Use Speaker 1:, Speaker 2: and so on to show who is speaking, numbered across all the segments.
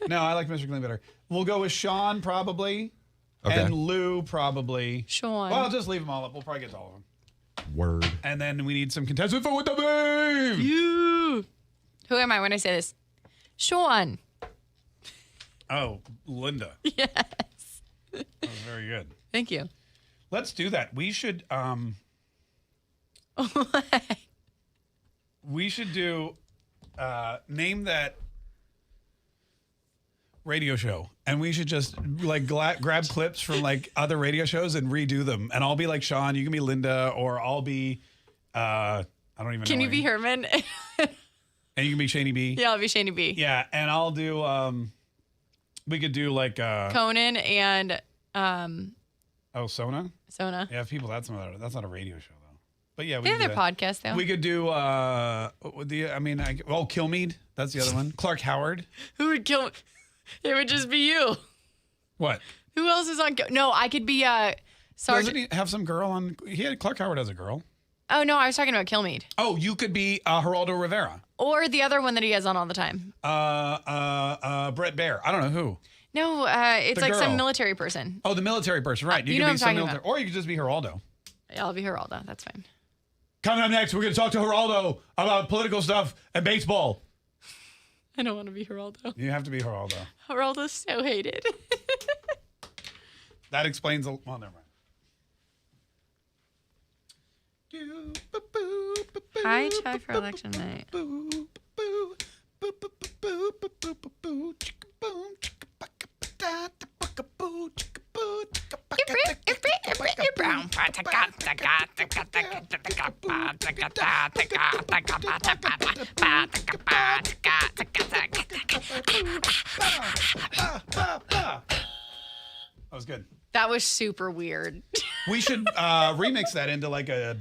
Speaker 1: No, I like Mr. Clean better. We'll go with Sean probably, and Lou probably.
Speaker 2: Sean.
Speaker 1: Well, I'll just leave them all up. We'll probably get to all of them.
Speaker 3: Word.
Speaker 1: And then we need some contestants for with the beef.
Speaker 2: You. Who am I when I say this? Sean.
Speaker 1: Oh, Linda.
Speaker 2: Yes.
Speaker 1: That was very good.
Speaker 2: Thank you.
Speaker 1: Let's do that. We should we should do name that radio show, and we should just like grab clips from like other radio shows and redo them. And I'll be like Sean, you can be Linda, or I'll be I don't even know.
Speaker 2: Can you be Herman?
Speaker 1: And you can be Shani B.
Speaker 2: Yeah, I'll be Shani B.
Speaker 1: Yeah, and I'll do we could do like
Speaker 2: Conan and
Speaker 1: Sona.
Speaker 2: Sona.
Speaker 1: Yeah, people that's not a radio show though. But yeah,
Speaker 2: They have their podcast though.
Speaker 1: We could do Kilmeade. That's the other one. Clark Howard.
Speaker 2: Who would kill? It would just be you.
Speaker 1: What?
Speaker 2: Who else is on? No, I could be
Speaker 1: Doesn't
Speaker 2: Sergeant.
Speaker 1: he have some girl on? Clark Howard has a girl.
Speaker 2: Oh no, I was talking about Kilmeade.
Speaker 1: Oh, you could be Geraldo Rivera.
Speaker 2: Or the other one that he has on all the time.
Speaker 1: Brett Baer. I don't know who.
Speaker 2: No, it's
Speaker 1: The
Speaker 2: like
Speaker 1: girl.
Speaker 2: some military person.
Speaker 1: Oh, the military person, right?
Speaker 2: You
Speaker 1: could
Speaker 2: know
Speaker 1: be
Speaker 2: what I'm
Speaker 1: some
Speaker 2: talking
Speaker 1: military,
Speaker 2: about.
Speaker 1: or you could just be Geraldo.
Speaker 2: Yeah, I'll be Geraldo. That's fine.
Speaker 1: Coming up next, we're going to talk to Geraldo about political stuff and baseball.
Speaker 2: I don't want to be Geraldo.
Speaker 1: You have to be Geraldo.
Speaker 2: Geraldo's so hated.
Speaker 1: That explains a. Well, never mind.
Speaker 2: Hi, Chai for election night.
Speaker 1: That was good.
Speaker 2: That was super weird.
Speaker 1: We should remix that into like a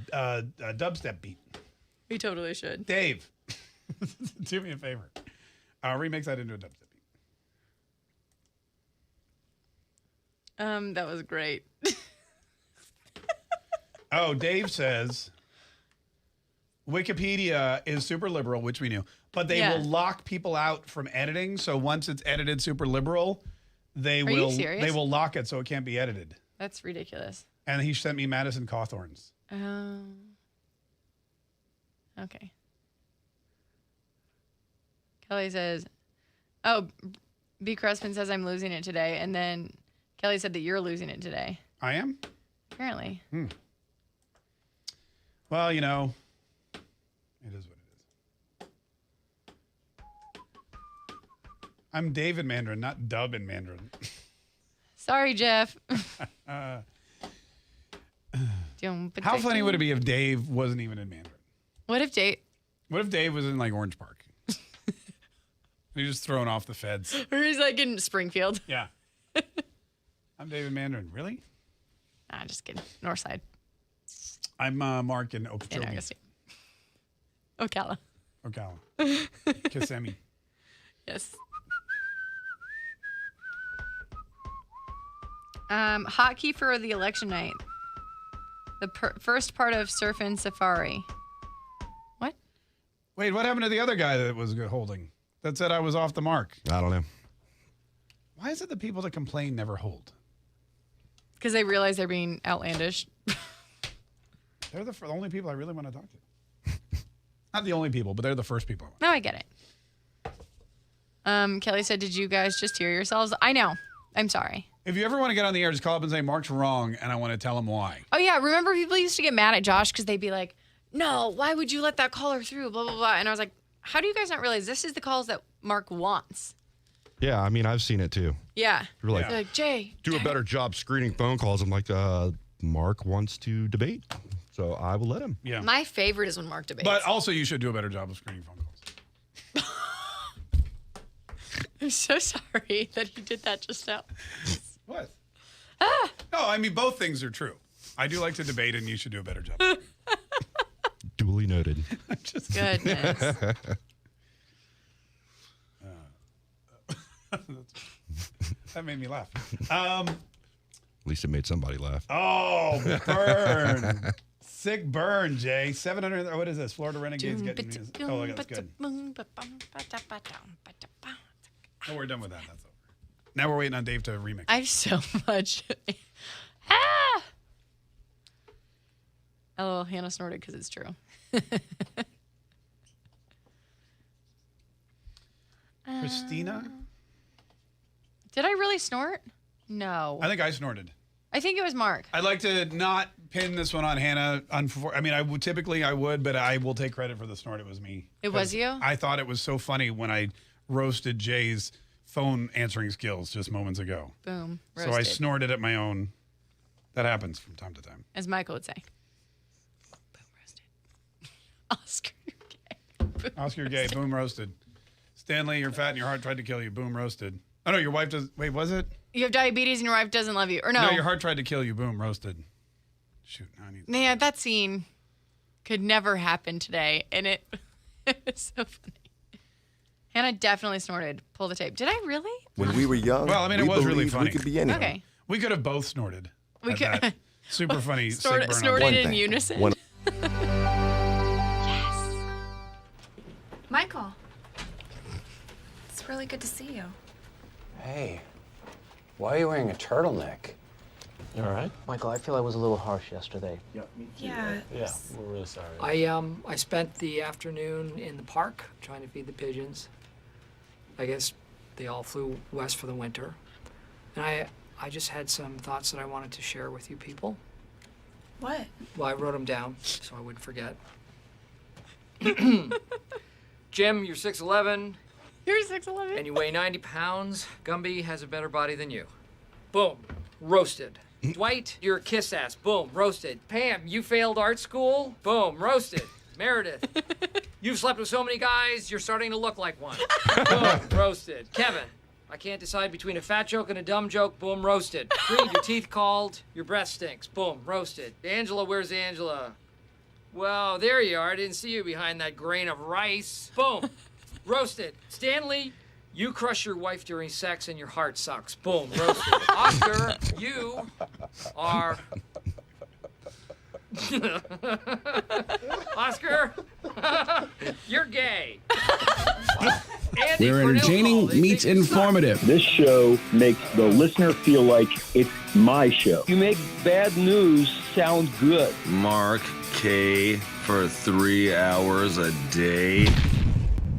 Speaker 1: dubstep beat.
Speaker 2: We totally should.
Speaker 1: Dave, do me a favor. Remix that into a dubstep beat.
Speaker 2: That was great.
Speaker 1: Oh, Dave says Wikipedia is super liberal, which we knew, but they will lock people out from editing. So once it's edited super liberal, they will lock it so it can't be edited.
Speaker 2: That's ridiculous.
Speaker 1: And he sent me Madison Cawthorn's.
Speaker 2: Okay. Kelly says, "Oh, B. Crespin says I'm losing it today," and then Kelly said that you're losing it today.
Speaker 1: I am?
Speaker 2: Apparently.
Speaker 1: Well, you know, it is what it is. I'm Dave in Mandarin, not Dub in Mandarin.
Speaker 2: Sorry, Jeff.
Speaker 1: How funny would it be if Dave wasn't even in Mandarin?
Speaker 2: What if
Speaker 1: Dave was in like Orange Park? He's just thrown off the feds.
Speaker 2: Or he's like in Springfield.
Speaker 1: Yeah. I'm Dave in Mandarin. Really?
Speaker 2: Nah, just kidding. Northside.
Speaker 1: I'm Mark in
Speaker 2: In
Speaker 1: Okeechobee.
Speaker 2: Augustine. Ocala.
Speaker 1: Ocala. Kissimmee.
Speaker 2: Yes. Hotkey for the election night. The first part of Surfin' Safari. What?
Speaker 1: Wait, what happened to the other guy that was holding? That said I was off the mark.
Speaker 3: I don't know.
Speaker 1: Why is it the people that complain never hold?
Speaker 2: Because they realize they're being outlandish.
Speaker 1: They're the only people I really want to talk to. Not the only people, but they're the first people.
Speaker 2: No, I get it. Kelly said, "Did you guys just hear yourselves?" I know. I'm sorry.
Speaker 1: If you ever want to get on the air, just call up and say Mark's wrong, and I want to tell him why.
Speaker 2: Oh, yeah. Remember people used to get mad at Josh because they'd be like, "No, why would you let that caller through? Blah, blah, blah." And I was like, how do you guys not realize this is the calls that Mark wants?
Speaker 3: Yeah, I mean, I've seen it too.
Speaker 2: Yeah.
Speaker 3: You're like,
Speaker 2: They're like, Jay.
Speaker 3: do a better job screening phone calls. I'm like, Mark wants to debate, so I will let him.
Speaker 1: Yeah.
Speaker 2: My favorite is when Mark debates.
Speaker 1: But also, you should do a better job of screening phone calls.
Speaker 2: I'm so sorry that he did that just now.
Speaker 1: What? No, I mean, both things are true. I do like to debate, and you should do a better job.
Speaker 3: Duly noted.
Speaker 1: Just
Speaker 2: Goodness.
Speaker 1: that made me laugh.
Speaker 3: At least it made somebody laugh.
Speaker 1: Oh, burn. Sick burn, Jay. 700. What is this? Florida Renegades getting. Oh, look, that's good. No, we're done with that. That's over. Now we're waiting on Dave to remix.
Speaker 2: I have so much. Ah! Oh, Hannah snorted because it's true.
Speaker 1: Christina?
Speaker 2: Did I really snort? No.
Speaker 1: I think I snorted.
Speaker 2: I think it was Mark.
Speaker 1: I'd like to not pin this one on Hannah. I mean, I would typically, but I will take credit for the snort. It was me.
Speaker 2: It was you?
Speaker 1: I thought it was so funny when I roasted Jay's phone answering skills just moments ago.
Speaker 2: Boom.
Speaker 1: So I snorted at my own. That happens from time to time.
Speaker 2: As Michael would say. Boom roasted. Oscar, you're gay. Boom
Speaker 1: Oscar, you're gay. Boom roasted. Stanley, you're fat and your heart tried to kill you. Boom roasted. Oh, no, your wife does. Wait, was it?
Speaker 2: You have diabetes and your wife doesn't love you. Or no.
Speaker 1: No, your heart tried to kill you. Boom roasted. Shoot. Now I need.
Speaker 2: Man, that scene could never happen today. And it was so funny. Hannah definitely snorted. Pull the tape. Did I really?
Speaker 4: When we were young,
Speaker 1: Well, I mean, it was really
Speaker 4: believed
Speaker 1: funny.
Speaker 4: We could be anything.
Speaker 2: Okay.
Speaker 1: We could have both snorted.
Speaker 2: We
Speaker 1: at
Speaker 2: could
Speaker 1: that super funny sick burn on
Speaker 2: snorted
Speaker 4: One
Speaker 2: in
Speaker 4: thing.
Speaker 2: unison.
Speaker 4: One-
Speaker 2: Yes.
Speaker 5: Michael, it's really good to see you.
Speaker 6: Hey, why are you wearing a turtleneck?
Speaker 7: You all right?
Speaker 8: Michael, I feel I was a little harsh yesterday.
Speaker 5: Yeah.
Speaker 7: Yeah, we're really sorry.
Speaker 8: I spent the afternoon in the park trying to feed the pigeons. I guess they all flew west for the winter. And I just had some thoughts that I wanted to share with you people.
Speaker 5: What?
Speaker 8: Well, I wrote them down so I wouldn't forget. Jim, you're 6'11",
Speaker 2: You're 6'11".
Speaker 8: and you weigh 90 pounds. Gumby has a better body than you. Boom. Roasted. Dwight, you're a kiss ass. Boom. Roasted. Pam, you failed art school. Boom. Roasted. Meredith, you've slept with so many guys, you're starting to look like one. Boom. Roasted. Kevin, I can't decide between a fat joke and a dumb joke. Boom. Roasted. Creed, your teeth called. Your breath stinks. Boom. Roasted. Angela, where's Angela? Well, there you are. I didn't see you behind that grain of rice. Boom. Roasted. Stanley, you crush your wife during sex and your heart sucks. Boom. Roasted. Oscar, you are... Oscar, you're gay. Andy
Speaker 9: Where
Speaker 8: Cornell,
Speaker 9: entertaining
Speaker 8: they
Speaker 9: meets
Speaker 8: think you suck.
Speaker 9: informative.
Speaker 10: This show makes the listener feel like it's my show. You make bad news sound good.
Speaker 11: Mark, Kaye, for 3 hours a day.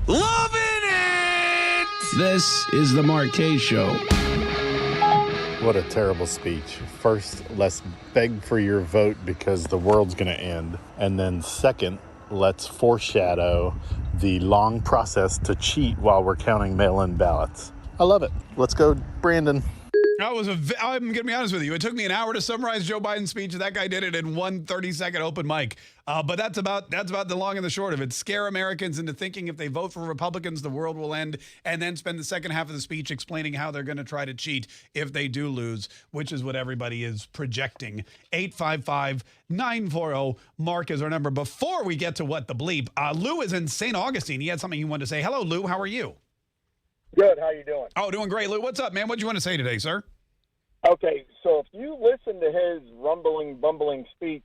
Speaker 11: Loving it!
Speaker 9: This is the Mark Kaye Show.
Speaker 7: What a terrible speech. First, let's beg for your vote because the world's going to end. And then second, let's foreshadow the long process to cheat while we're counting mail-in ballots. I love it. Let's go, Brandon.
Speaker 1: I'm going to be honest with you. It took me an hour to summarize Joe Biden's speech. That guy did it in one 30-second open mic. But that's about the long and the short of it. Scare Americans into thinking if they vote for Republicans, the world will end, and then spend the second half of the speech explaining how they're going to try to cheat if they do lose, which is what everybody is projecting. 855-940-MARK is our number. Before we get to what the bleep, Lou is in St. Augustine. He had something he wanted to say. Hello, Lou. How are you?
Speaker 10: Good. How you doing?
Speaker 1: Oh, doing great, Lou. What's up, man? What do you want to say today, sir?
Speaker 10: Okay, so if you listen to his bumbling speech,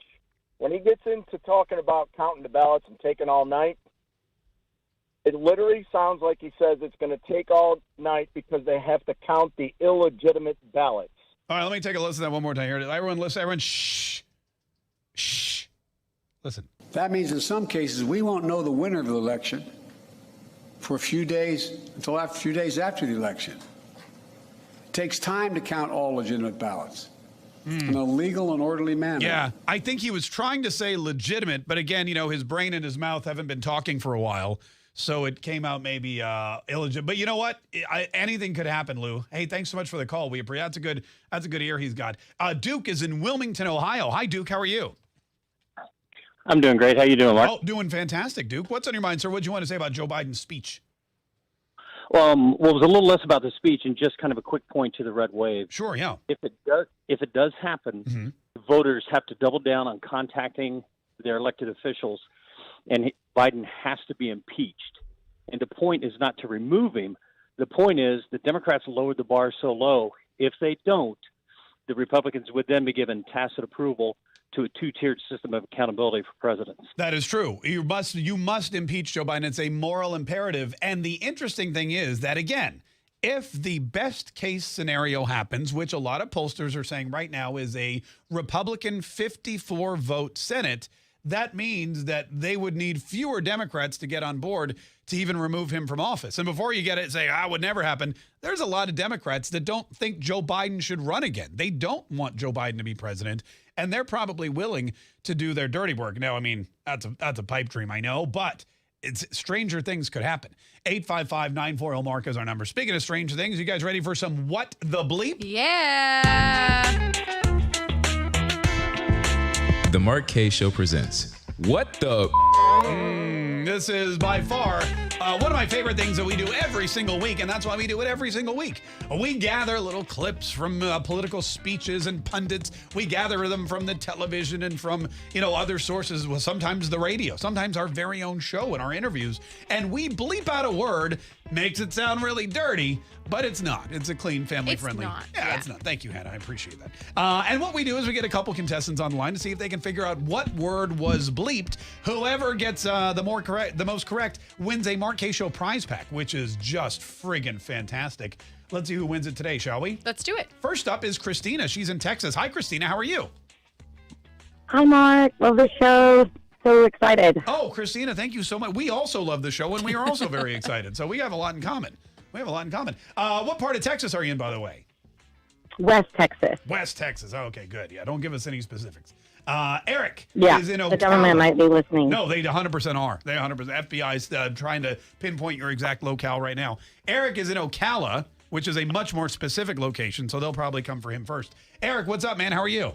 Speaker 10: when he gets into talking about counting the ballots and taking all night, it literally sounds like he says it's going to take all night because they have to count the illegitimate ballots.
Speaker 1: All right, let me take a listen to that one more time here. Everyone listen. Everyone, shh. Shh. Listen.
Speaker 9: That means in some cases we won't know the winner of the election for a few days until a few days after the election. It takes time to count all legitimate ballots in a legal and orderly manner.
Speaker 1: Yeah, I think he was trying to say legitimate, but again, his brain and his mouth haven't been talking for a while, so it came out maybe illegitimate. But you know what? Anything could happen, Lou. Hey, thanks so much for the call. We appreciate that's a good ear he's got. Duke is in Wilmington, Ohio. Hi, Duke. How are you?
Speaker 10: I'm doing great. How you doing, Mark?
Speaker 1: Oh, doing fantastic, Duke. What's on your mind, sir? What do you want to say about Joe Biden's speech?
Speaker 10: Well, it was a little less about the speech and just kind of a quick point to the red wave.
Speaker 1: Sure, yeah.
Speaker 10: If it does happen, voters have to double down on contacting their elected officials, and Biden has to be impeached. And the point is not to remove him. The point is the Democrats lowered the bar so low. If they don't, the Republicans would then be given tacit approval to a two-tiered system of accountability for presidents.
Speaker 1: That is true. You must impeach Joe Biden. It's a moral imperative. And the interesting thing is that, again, if the best case scenario happens, which a lot of pollsters are saying right now is a Republican 54 vote Senate, that means that they would need fewer Democrats to get on board to even remove him from office. And before you get it, say, would never happen. There's a lot of Democrats that don't think Joe Biden should run again. They don't want Joe Biden to be president, and they're probably willing to do their dirty work. Now, I mean, that's a pipe dream, I know, but it's stranger things could happen. 855-940-MARK is our number. Speaking of strange things, you guys ready for some What the Bleep?
Speaker 2: Yeah.
Speaker 4: The Mark Kaye Show presents What the...
Speaker 1: This is by far one of my favorite things that we do every single week, and that's why we do it every single week. We gather little clips from political speeches and pundits. We gather them from the television and from, other sources, well, sometimes the radio, sometimes our very own show and our interviews, and we bleep out a word, makes it sound really dirty, but it's not. It's a clean, family-friendly. Yeah, it's not. Thank you, Hannah. I appreciate that. And what we do is we get a couple contestants on the line to see if they can figure out what word was bleeped. Whoever gets the most correct wins a Mark Kaye Show prize pack, which is just friggin' fantastic. Let's see who wins it today, shall we?
Speaker 2: Let's do it.
Speaker 1: First up is Christina. She's in Texas. Hi, Christina. How are you?
Speaker 12: Hi, Mark. Love the show. So excited.
Speaker 1: Oh, Christina, thank you so much. We also love the show, and we are also very excited. So we have a lot in common. What part of Texas are you in, by the way?
Speaker 12: West Texas.
Speaker 1: West Texas. Oh, okay, good. Yeah, don't give us any specifics. Eric
Speaker 12: Yeah,
Speaker 1: is in Ocala.
Speaker 12: the government might be listening.
Speaker 1: No, they 100% are. They 100%. FBI's trying to pinpoint your exact locale right now. Eric is in Ocala, which is a much more specific location, so they'll probably come for him first. Eric, what's up, man? How are you?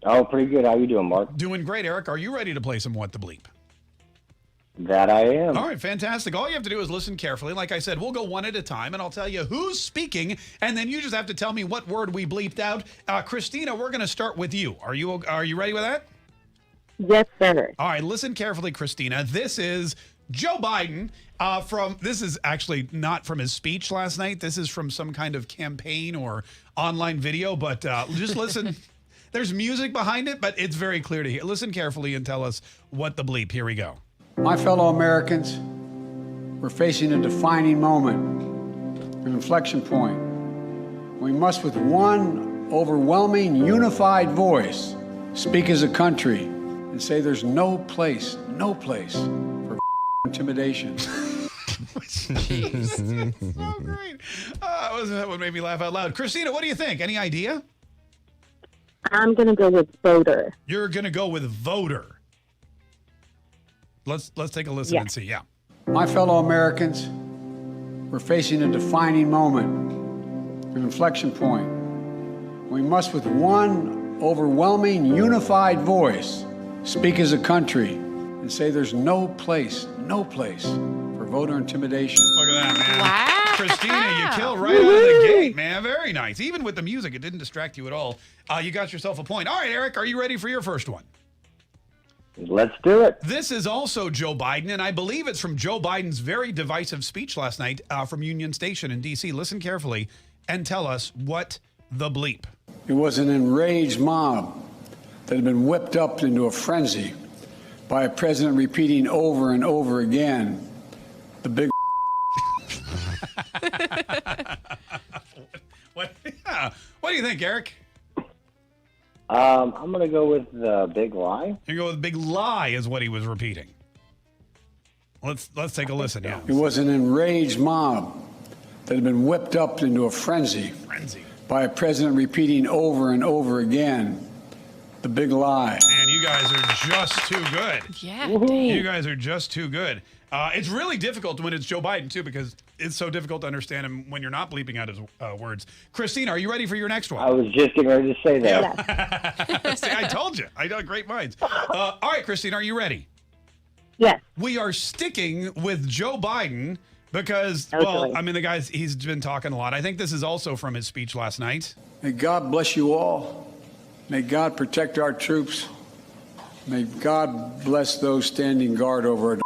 Speaker 13: Oh, pretty good. How you doing, Mark?
Speaker 1: Doing great, Eric. Are you ready to play some What the Bleep?
Speaker 13: That I am.
Speaker 1: All right, fantastic. All you have to do is listen carefully. Like I said, we'll go one at a time, and I'll tell you who's speaking, and then you just have to tell me what word we bleeped out. Christina, we're going to start with you. Are you ready with that?
Speaker 12: Yes, sir.
Speaker 1: All right, listen carefully, Christina. This is Joe Biden this is actually not from his speech last night. This is from some kind of campaign or online video, but just listen. There's music behind it, but it's very clear to hear. Listen carefully and tell us what the bleep. Here we go.
Speaker 9: My fellow Americans, we're facing a defining moment, an inflection point. We must, with one overwhelming, unified voice, speak as a country and say there's no place for intimidation.
Speaker 1: Jeez. So great. That one made me laugh out loud. Christina, what do you think? Any idea?
Speaker 12: I'm going to go with voter.
Speaker 1: You're going to go with voter. Let's take a listen and see. Yeah.
Speaker 9: My fellow Americans, we're facing a defining moment, an inflection point. We must, with one overwhelming, unified voice, speak as a country and say there's no place for voter intimidation.
Speaker 1: Look at that, man.
Speaker 2: Wow.
Speaker 1: Christina, you killed right out of the gate, man. Very nice. Even with the music, it didn't distract you at all. You got yourself a point. All right, Eric, are you ready for your first one?
Speaker 13: Let's do it.
Speaker 1: This is also Joe Biden, and I believe it's from Joe Biden's very divisive speech last night from Union Station in D.C. Listen carefully and tell us what the bleep.
Speaker 9: It was an enraged mob that had been whipped up into a frenzy by a president repeating over and over again the big
Speaker 1: What do you think, Eric?
Speaker 13: I'm going to go with the big lie.
Speaker 1: You go with big lie is what he was repeating. Let's take a listen. Yeah.
Speaker 9: It was an enraged mob that had been whipped up into a frenzy by a president repeating over and over again the big lie.
Speaker 1: Man, you guys are just too good.
Speaker 2: Yeah.
Speaker 1: You guys are just too good. It's really difficult when it's Joe Biden, too, because it's so difficult to understand him when you're not bleeping out his words. Christina, are you ready for your next one?
Speaker 13: I was just getting ready to say that.
Speaker 1: See, I told you. I got great minds. All right, Christina, are you ready?
Speaker 12: Yes.
Speaker 1: We are sticking with Joe Biden because, well, I mean, he's been talking a lot. I think this is also from his speech last night.
Speaker 9: May God bless you all. May God protect our troops. May God bless those standing guard over our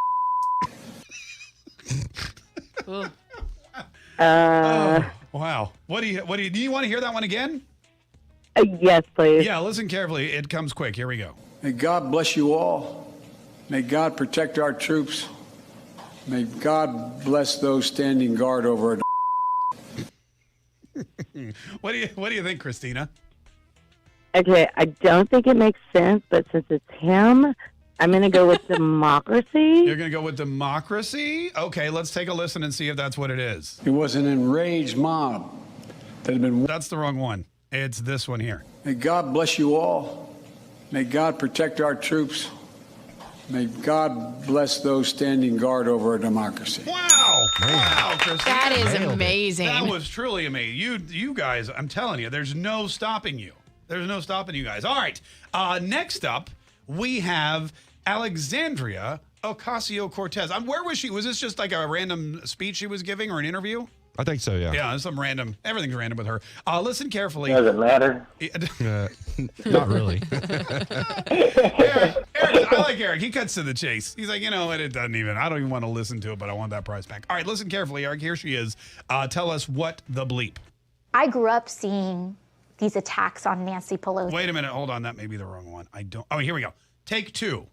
Speaker 1: wow. Do you want to hear that one again?
Speaker 12: Yes, please.
Speaker 1: Yeah, listen carefully. It comes quick. Here we go.
Speaker 9: May God bless you all. May God protect our troops. May God bless those standing guard over our
Speaker 1: What do you think, Christina?
Speaker 12: Okay, I don't think it makes sense, but since it's him, I'm going to go with democracy.
Speaker 1: You're going to go with democracy? Okay, let's take a listen and see if that's what it is.
Speaker 9: It was an enraged mob that had been.
Speaker 1: That's the wrong one. It's this one here.
Speaker 9: May God bless you all. May God protect our troops. May God bless those standing guard over our democracy.
Speaker 1: Wow. Wow, Christina.
Speaker 2: That is amazing.
Speaker 1: That was truly amazing. You guys, I'm telling you, there's no stopping you. There's no stopping you guys. All right. Next up, we have Alexandria Ocasio-Cortez. Where was she? Was this just like a random speech she was giving or an interview?
Speaker 3: I think so, yeah.
Speaker 1: Yeah, some random. Everything's random with her. Listen carefully.
Speaker 13: Does it matter?
Speaker 3: Not really.
Speaker 1: Eric, I like Eric. He cuts to the chase. He's like, you know what? It doesn't even. I don't even want to listen to it, but I want that prize back. All right, listen carefully, Eric. Here she is. Tell us what the bleep.
Speaker 14: I grew up seeing these attacks on Nancy Pelosi.
Speaker 1: Wait a minute. Hold on. That may be the wrong one. I don't. Oh, here we go. Take two.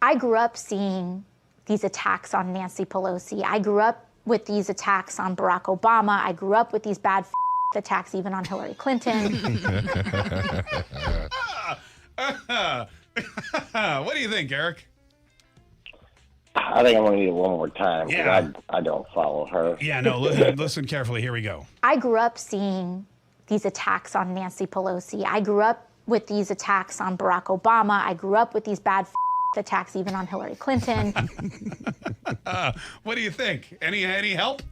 Speaker 14: I grew up seeing these attacks on Nancy Pelosi. I grew up with these attacks on Barack Obama. I grew up with these bad attacks even on Hillary Clinton.
Speaker 1: What do you think, Eric?
Speaker 13: I think I'm going to need it one more time because
Speaker 1: Yeah.
Speaker 13: I don't follow her.
Speaker 1: Yeah, no, listen carefully. Here we go.
Speaker 14: I grew up seeing these attacks on Nancy Pelosi. I grew up with these attacks on Barack Obama. I grew up with these bad attacks even on Hillary Clinton.
Speaker 1: What do you think? Any help?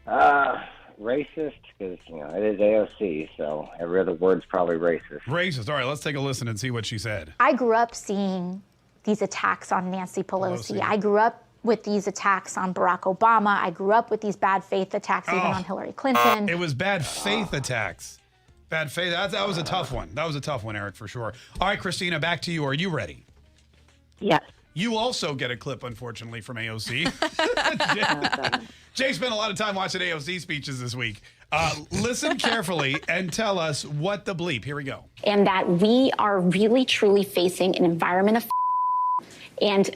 Speaker 13: Racist, because it is AOC, so every other word's probably racist.
Speaker 1: Racist. All right, let's take a listen and see what she said.
Speaker 14: I grew up seeing these attacks on Nancy Pelosi. I grew up with these attacks on Barack Obama. I grew up with these bad faith attacks even on Hillary Clinton.
Speaker 1: It was bad faith attacks. Bad faith. That was a tough one. That was a tough one, Eric, for sure. All right, Christina, back to you. Are you ready?
Speaker 12: Yes.
Speaker 1: You also get a clip, unfortunately, from AOC. Jay spent a lot of time watching AOC speeches this week. Listen carefully and tell us what the bleep. Here we go.
Speaker 14: And that we are really, truly facing an environment of and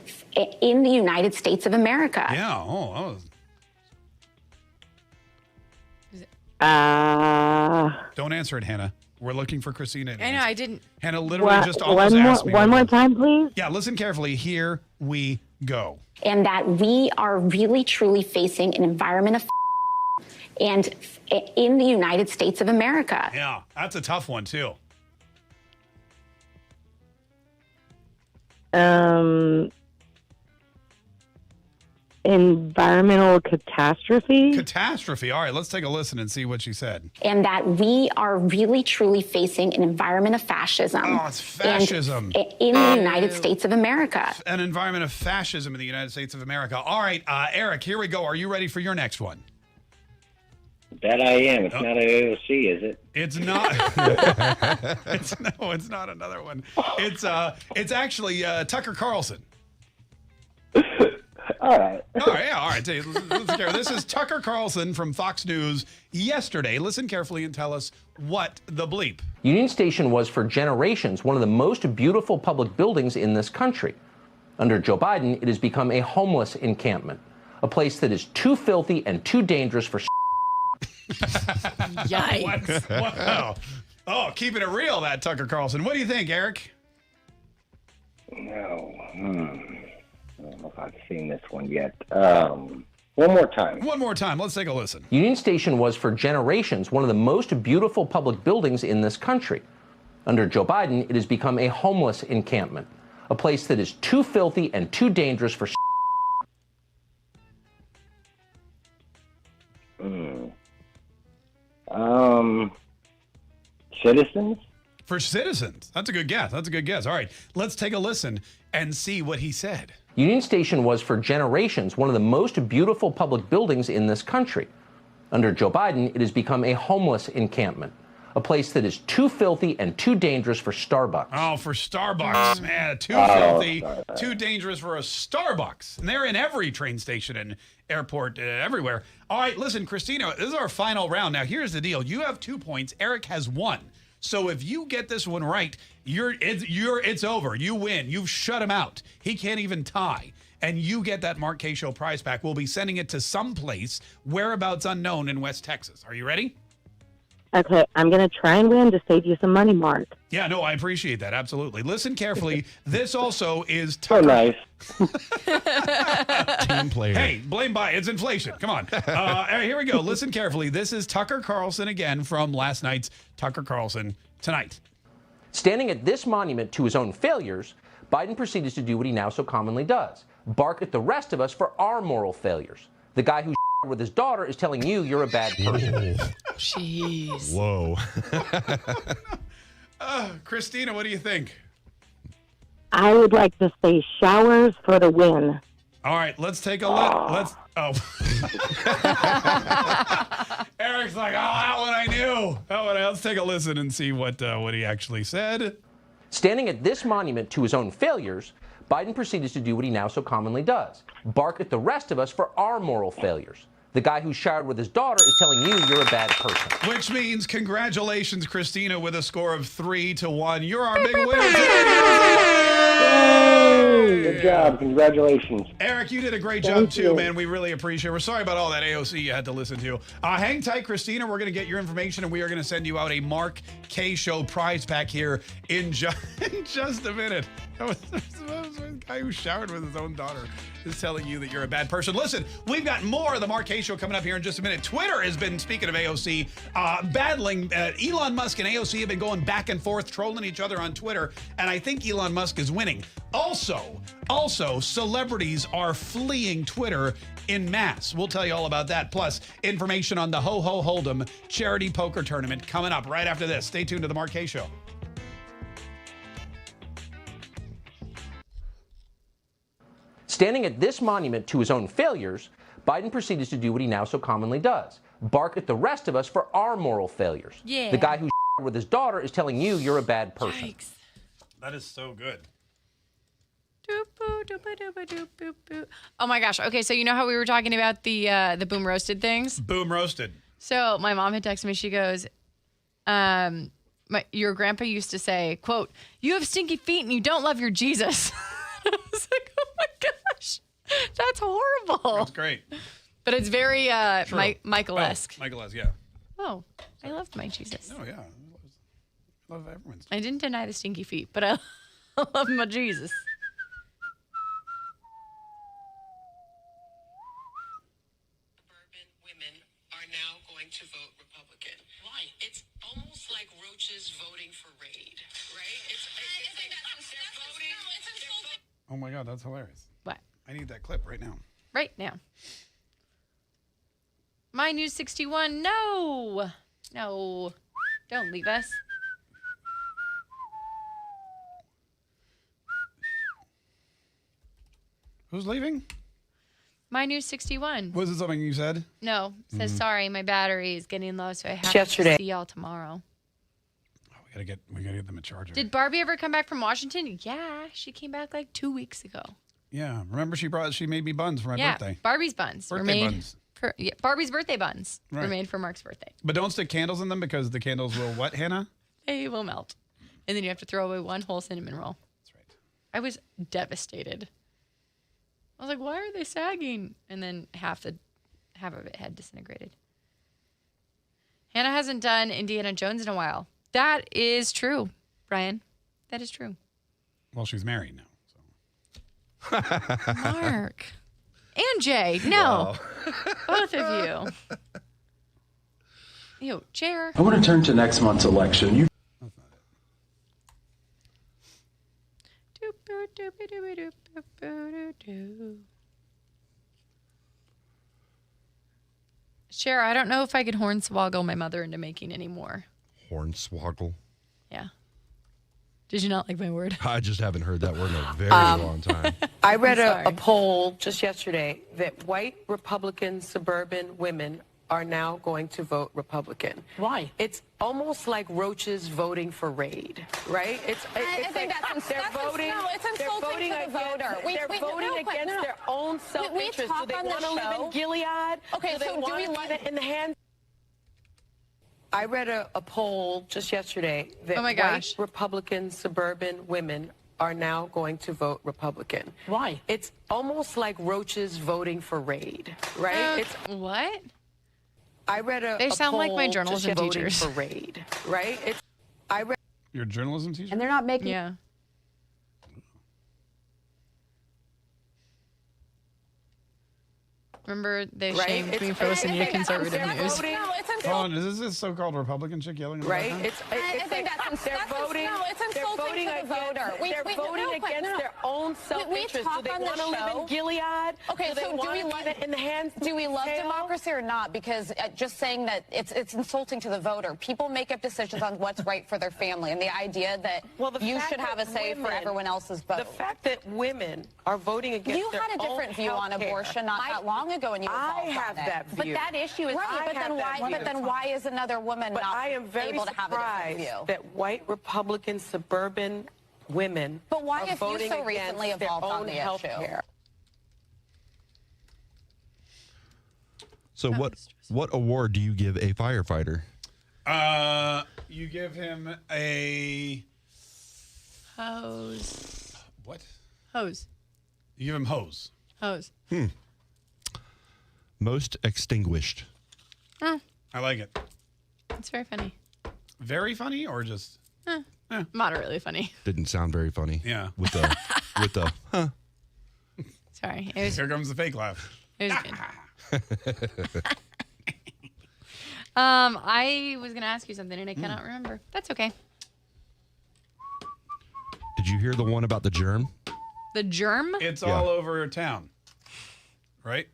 Speaker 14: in the United States of America.
Speaker 1: Yeah. Don't answer it, Hannah. We're looking for Christina.
Speaker 2: I know, I didn't.
Speaker 1: Hannah literally just almost asked me.
Speaker 12: One more time, please.
Speaker 1: Yeah, listen carefully. Here we go.
Speaker 14: And that we are really, truly facing an environment of and in the United States of America.
Speaker 1: Yeah, that's a tough one, too.
Speaker 12: Environmental catastrophe.
Speaker 1: Catastrophe. All right, let's take a listen and see what she said.
Speaker 14: And that we are really, truly facing an environment of fascism.
Speaker 1: Oh, it's fascism.
Speaker 14: And in the United States of America.
Speaker 1: An environment of fascism in the United States of America. All right, Eric, here we go. Are you ready for your next one?
Speaker 13: That I am. It's not AOC, is it?
Speaker 1: It's not. It's not another one. It's actually Tucker Carlson.
Speaker 13: All right.
Speaker 1: All right. Yeah. All right. This is Tucker Carlson from Fox News yesterday. Listen carefully and tell us what the bleep.
Speaker 15: Union Station was for generations one of the most beautiful public buildings in this country. Under Joe Biden, it has become a homeless encampment, a place that is too filthy and too dangerous for.
Speaker 2: Yikes.
Speaker 1: Wow. Oh, keeping it real, that Tucker Carlson. What do you think, Eric?
Speaker 13: No. I don't know if I've seen this one yet. One more time.
Speaker 1: One more time. Let's take a listen.
Speaker 15: Union Station was for generations one of the most beautiful public buildings in this country. Under Joe Biden, it has become a homeless encampment, a place that is too filthy and too dangerous for.
Speaker 13: Citizens?
Speaker 1: For citizens. That's a good guess. That's a good guess. All right. Let's take a listen and see what he said.
Speaker 15: Union Station was for generations one of the most beautiful public buildings in this country. Under Joe Biden, it has become a homeless encampment, a place that is too filthy and too dangerous for Starbucks.
Speaker 1: Oh, for Starbucks, man. Too filthy, too dangerous for a Starbucks. And they're in every train station and airport, everywhere. All right, listen, Christina, this is our final round. Now, here's the deal. You have 2 points. Eric has 1. So if you get this one right, it's over. You win. You've shut him out. He can't even tie. and you get that Mark Kaye Show prize pack. We'll be sending it to someplace, whereabouts unknown in West Texas. Are you ready?
Speaker 12: Okay, I'm going to try and win to save you some money, Mark.
Speaker 1: Yeah, no, I appreciate that. Absolutely. Listen carefully. This also is Tucker.
Speaker 13: So nice.
Speaker 3: Team player.
Speaker 1: Hey, blame by it's inflation. Come on. Here we go. Listen carefully. This is Tucker Carlson again from last night's Tucker Carlson Tonight.
Speaker 15: Standing at this monument to his own failures, Biden proceeded to do what he now so commonly does, bark at the rest of us for our moral failures. The guy who with his daughter is telling you you're a bad person.
Speaker 2: Jeez.
Speaker 3: Whoa.
Speaker 1: Christina, what do you think?
Speaker 12: I would like to say showers for the win.
Speaker 1: All right, let's take a look. Let's. Oh. Eric's like, that one I knew. That one. Let's take a listen and see what he actually said.
Speaker 15: Standing at this monument to his own failures, Biden proceeded to do what he now so commonly does, bark at the rest of us for our moral failures. The guy who showered with his daughter is telling you you're a bad person.
Speaker 1: Which means congratulations, Christina, with a score of 3-1. You're our big winner.
Speaker 13: Good job. Congratulations.
Speaker 1: Eric, you did a great job too, man. We really appreciate it. We're sorry about all that AOC you had to listen to. Hang tight, Christina. We're going to get your information, and we are going to send you out a Mark Kaye Show prize pack here in just a minute. That was the guy who showered with his own daughter is telling you that you're a bad person. Listen, we've got more of the Mark Kaye Show coming up here in just a minute. Twitter has been, speaking of AOC, battling. Elon Musk and AOC have been going back and forth, trolling each other on Twitter, and I think Elon Musk is winning. Also, celebrities are fleeing Twitter in mass. We'll tell you all about that. Plus, information on the Ho Ho Hold'em charity poker tournament coming up right after this. Stay tuned to the Mark Kaye Show.
Speaker 15: Standing at this monument to his own failures, Biden proceeded to do what he now so commonly does, bark at the rest of us for our moral failures.
Speaker 2: Yeah.
Speaker 15: The guy who with his daughter is telling you you're a bad person.
Speaker 2: Yikes.
Speaker 1: That is so good.
Speaker 2: Oh my gosh. Okay, so you know how we were talking about the boom roasted things?
Speaker 1: Boom roasted.
Speaker 2: So my mom had texted me. She goes, your grandpa used to say, quote, "You have stinky feet and you don't love your Jesus." I was like, oh my gosh, that's horrible.
Speaker 1: That's great.
Speaker 2: But it's very Michael-esque.
Speaker 1: Oh, Michael-esque, yeah.
Speaker 2: Oh, I loved my Jesus.
Speaker 1: Oh, yeah. I love everyone's.
Speaker 2: I didn't deny the stinky feet, but I love my Jesus.
Speaker 16: Suburban women are now going to vote Republican. Why? It's almost like roaches voting for Raid, right? It's like they're voting.
Speaker 1: Oh my God, that's hilarious.
Speaker 2: What?
Speaker 1: I need that clip right now.
Speaker 2: Right now. My News 61, no. No. Don't leave us.
Speaker 1: Who's leaving?
Speaker 2: My News 61.
Speaker 1: Was it something you said?
Speaker 2: No. It says, sorry, my battery is getting low, so I have
Speaker 16: Yesterday.
Speaker 2: to see y'all tomorrow.
Speaker 1: We gotta get them a charger.
Speaker 2: Did Barbie ever come back from Washington? Yeah, she came back like 2 weeks ago.
Speaker 1: Yeah, remember she made me buns for my birthday.
Speaker 2: Barbie's buns were
Speaker 1: Birthday
Speaker 2: made
Speaker 1: buns.
Speaker 2: for Barbie's birthday buns were
Speaker 1: Right.
Speaker 2: made for Mark's birthday.
Speaker 1: But don't stick candles in them because the candles will what, Hannah?
Speaker 2: They will melt, and then you have to throw away one whole cinnamon roll.
Speaker 1: That's right.
Speaker 2: I was devastated. I was like, why are they sagging? And then half of it had disintegrated. Hannah hasn't done Indiana Jones in a while. That is true, Brian. That is true.
Speaker 1: Well, she's married now.
Speaker 2: Mark. And Jay. No. Both of you. Ew, chair.
Speaker 17: I want to turn to next month's election.
Speaker 2: Cher, I don't know if I could hornswoggle my mother into making any more.
Speaker 3: Hornswoggle.
Speaker 2: Yeah. Did you not like my word?
Speaker 3: I just haven't heard that word in a very long time.
Speaker 16: I read
Speaker 2: I'm sorry.
Speaker 16: a poll just yesterday that white Republican suburban women are now going to vote Republican. Why? It's almost like roaches voting for Raid, right? It's
Speaker 5: I think
Speaker 16: like
Speaker 5: that's
Speaker 16: they're voting.
Speaker 5: no, it's
Speaker 16: They're
Speaker 5: insulting
Speaker 16: voting
Speaker 5: to the
Speaker 16: against.
Speaker 5: voter.
Speaker 16: They're voting against their own self-interest. Do they want to live in Gilead?
Speaker 5: Okay,
Speaker 16: do they
Speaker 5: so do
Speaker 16: want
Speaker 5: we
Speaker 16: to
Speaker 5: want
Speaker 16: live in the hands? I read a poll just yesterday that
Speaker 2: Oh my gosh.
Speaker 16: white Republican suburban women are now going to vote Republican. Why? It's almost like roaches voting for Raid, right?
Speaker 2: What?
Speaker 16: I read
Speaker 2: They sound like my
Speaker 16: poll
Speaker 2: journalism
Speaker 16: just voting
Speaker 2: teachers.
Speaker 16: for Raid, right? I read.
Speaker 1: Your journalism teacher?
Speaker 2: And they're not making. Yeah. Remember, they shamed me for listening to conservative news.
Speaker 1: Hold on, is this so-called Republican chick yelling?
Speaker 16: Right?
Speaker 18: I think that's
Speaker 16: voting.
Speaker 18: No, it's insulting to the voter.
Speaker 16: They're voting against their own self-interest. Do they want to live in Gilead?
Speaker 18: Okay, so do we love
Speaker 16: in the hands?
Speaker 18: Do we love democracy or not? Because just saying that it's insulting to the voter. People make up decisions on what's right for their family, and the idea that you should have a say for everyone else's vote.
Speaker 16: The fact that women are voting against
Speaker 18: you had a different view on abortion not that long ago, and you
Speaker 16: I have that view.
Speaker 18: But that issue is right. But then why is another woman
Speaker 16: but
Speaker 18: not
Speaker 16: I am very
Speaker 18: able to have a different view?
Speaker 16: That white Republican suburban women
Speaker 18: but why
Speaker 16: are
Speaker 18: have you
Speaker 16: voting
Speaker 18: so recently
Speaker 16: against their
Speaker 18: evolved on
Speaker 16: own
Speaker 18: the
Speaker 16: health
Speaker 18: issue?
Speaker 16: care.
Speaker 3: So what award do you give a firefighter?
Speaker 1: You give him a
Speaker 2: hose.
Speaker 1: What?
Speaker 2: Hose.
Speaker 1: You give him hose.
Speaker 2: Hose.
Speaker 3: Most extinguished.
Speaker 2: Oh,
Speaker 1: I like it.
Speaker 2: it's very funny.
Speaker 1: Very funny, or just
Speaker 2: Moderately funny.
Speaker 3: Didn't sound very funny.
Speaker 1: Yeah.
Speaker 3: With the huh.
Speaker 2: Sorry. It was,
Speaker 1: Here comes the fake laugh.
Speaker 2: it was good. I was gonna ask you something and I cannot remember. That's okay.
Speaker 3: Did you hear the one about the germ?
Speaker 2: The germ?
Speaker 1: It's all over town, right?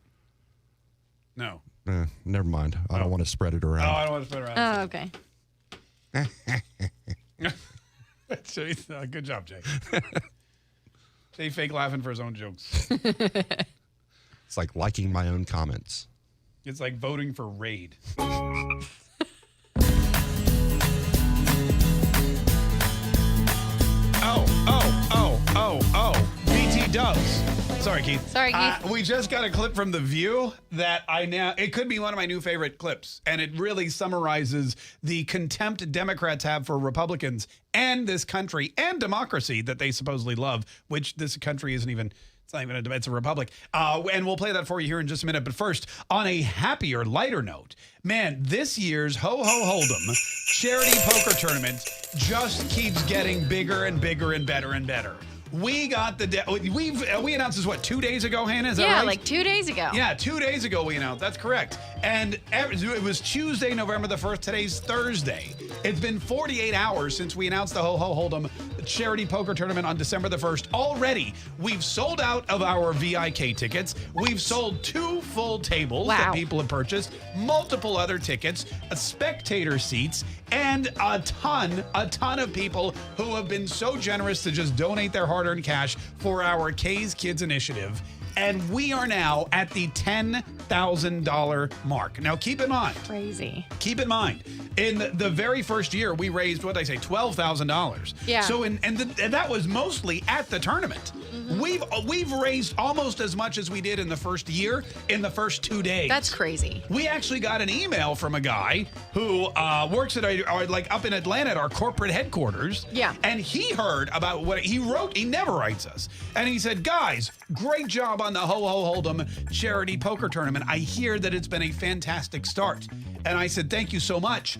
Speaker 1: No.
Speaker 3: Never mind. I don't want to spread it around.
Speaker 1: Oh, I don't want to spread it
Speaker 2: Oh,
Speaker 1: around.
Speaker 2: okay.
Speaker 1: Good job, Jay. Jay fake laughing for his own jokes.
Speaker 3: It's like liking my own comments.
Speaker 1: It's like voting for Raid. BT Dubs. Sorry, Keith.
Speaker 2: Sorry, Keith.
Speaker 1: We just got a clip from The View that it could be one of my new favorite clips, and it really summarizes the contempt Democrats have for Republicans and this country and democracy that they supposedly love, which this country isn't even. It's not even it's a republic. And we'll play that for you here in just a minute. But first, on a happier, lighter note, man, this year's Ho Ho Hold'em charity poker tournament just keeps getting bigger and bigger and better and better. We got we announced this, 2 days ago, Hannah? Is that right?
Speaker 2: Like 2 days ago.
Speaker 1: Yeah, 2 days ago we announced. That's correct. And it was Tuesday, November the 1st. Today's Thursday. It's been 48 hours since we announced the Ho Ho Hold'em charity poker tournament on December the 1st. Already, we've sold out of our VIK tickets. We've sold 2 full tables that people have purchased, multiple other tickets, spectator seats, and a ton of people who have been so generous to just donate their hard-earned cash for our Kaye's Kids initiative. And we are now at the $10,000 mark. Now, keep in mind.
Speaker 2: Crazy.
Speaker 1: Keep in mind, in the very first year, we raised, $12,000.
Speaker 2: Yeah.
Speaker 1: So, and that was mostly at the tournament.
Speaker 2: Mm-hmm.
Speaker 1: We've raised almost as much as we did in the first year in the first 2 days.
Speaker 2: That's crazy.
Speaker 1: We actually got an email from a guy who works at up in Atlanta at our corporate headquarters.
Speaker 2: Yeah.
Speaker 1: And he heard about what he wrote. He never writes us. And he said, guys, great job on the Ho Ho Hold'em charity poker tournament. I hear that it's been a fantastic start. And I said, thank you so much.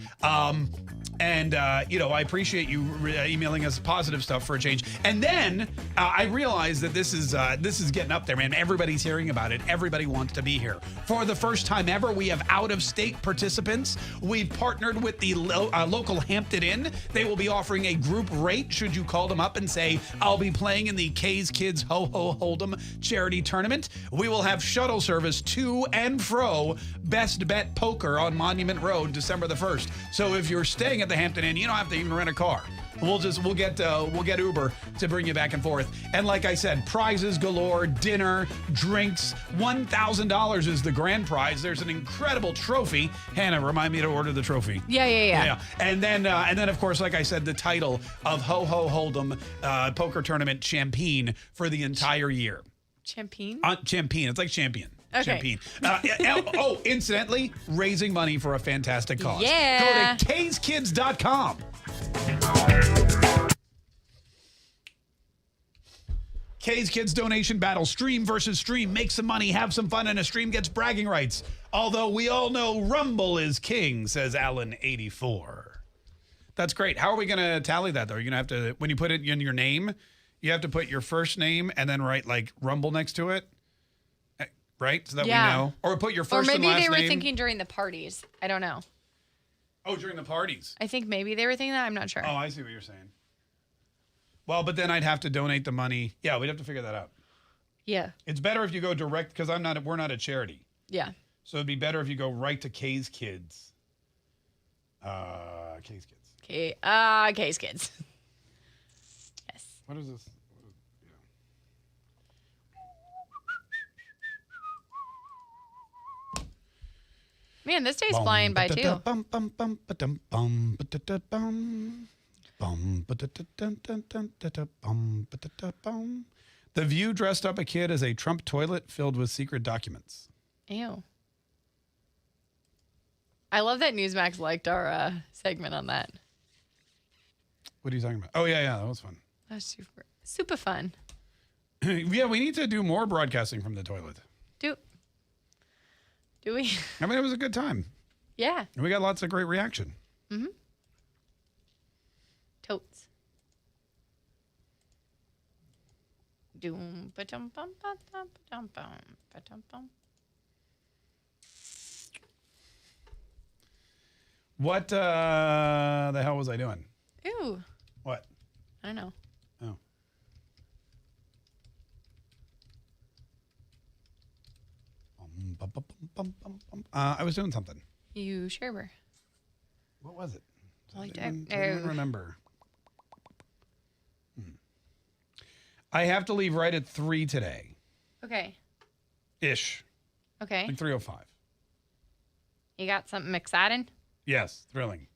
Speaker 1: I appreciate you emailing us positive stuff for a change. And then I realized that this is getting up there, man. Everybody's hearing about it. Everybody wants to be here. For the first time ever, we have out-of-state participants. We've partnered with the local Hampton Inn. They will be offering a group rate should you call them up and say, I'll be playing in the Kaye's Kids Ho Ho Hold'em charity tournament. We will have shuttle service to and fro Best Bet Poker on Monument Road, December the 1st. So if you're staying at the Hampton Inn, you don't have to even rent a car. We'll get Uber to bring you back and forth. And like I said, prizes galore, dinner, drinks. $1,000 is the grand prize. There's an incredible trophy. Hannah, remind me to order the trophy.
Speaker 2: Yeah.
Speaker 1: And then of course, like I said, the title of Ho Ho Hold'em poker tournament champion for the entire year.
Speaker 2: Champion?
Speaker 1: Champion. It's like champion.
Speaker 2: Okay.
Speaker 1: Champagne. Incidentally, raising money for a fantastic cause.
Speaker 2: Yeah.
Speaker 1: Go to kayskids.com. Kaye's Kids donation battle, stream versus stream. Make some money, have some fun, and a stream gets bragging rights. Although we all know Rumble is king, says Alan84. That's great. How are we going to tally that, though? You're going to have to, when you put it in your name, you have to put your first name and then write like Rumble next to it, right? So that we know. Or put your first and last name.
Speaker 2: Or maybe they were thinking during the parties. I don't know.
Speaker 1: Oh, during the parties.
Speaker 2: I think maybe they were thinking that. I'm not sure.
Speaker 1: Oh, I see what you're saying. Well, but then I'd have to donate the money. Yeah, we'd have to figure that out.
Speaker 2: Yeah.
Speaker 1: It's better if you go direct because we're not a charity.
Speaker 2: Yeah.
Speaker 1: So it'd be better if you go right to Kaye's Kids. Kaye's Kids.
Speaker 2: Kaye's Kids. Yes.
Speaker 1: What is this?
Speaker 2: Man, this day's flying by too.
Speaker 1: The View dressed up a kid as a Trump toilet filled with secret documents.
Speaker 2: Ew. I love that Newsmax liked our segment on that.
Speaker 1: What are you talking about? Oh, yeah, that was fun.
Speaker 2: That was super fun.
Speaker 1: Yeah, we need to do more broadcasting from the toilet.
Speaker 2: Do we?
Speaker 1: I mean, it was a good time.
Speaker 2: Yeah.
Speaker 1: And we got lots of great reaction.
Speaker 2: Mm-hmm. Totes. Doom ba-dum bum ba-dum ba-dum bum ba-dum bum.
Speaker 1: What the hell was I doing?
Speaker 2: Ew.
Speaker 1: What?
Speaker 2: I don't know.
Speaker 1: Oh. I was doing something.
Speaker 2: You sure were.
Speaker 1: What was it?
Speaker 2: I
Speaker 1: don't remember. I have to leave right at 3 today.
Speaker 2: Okay.
Speaker 1: Ish.
Speaker 2: Okay.
Speaker 1: Like 3:05.
Speaker 2: You got something exciting?
Speaker 1: Yes, thrilling.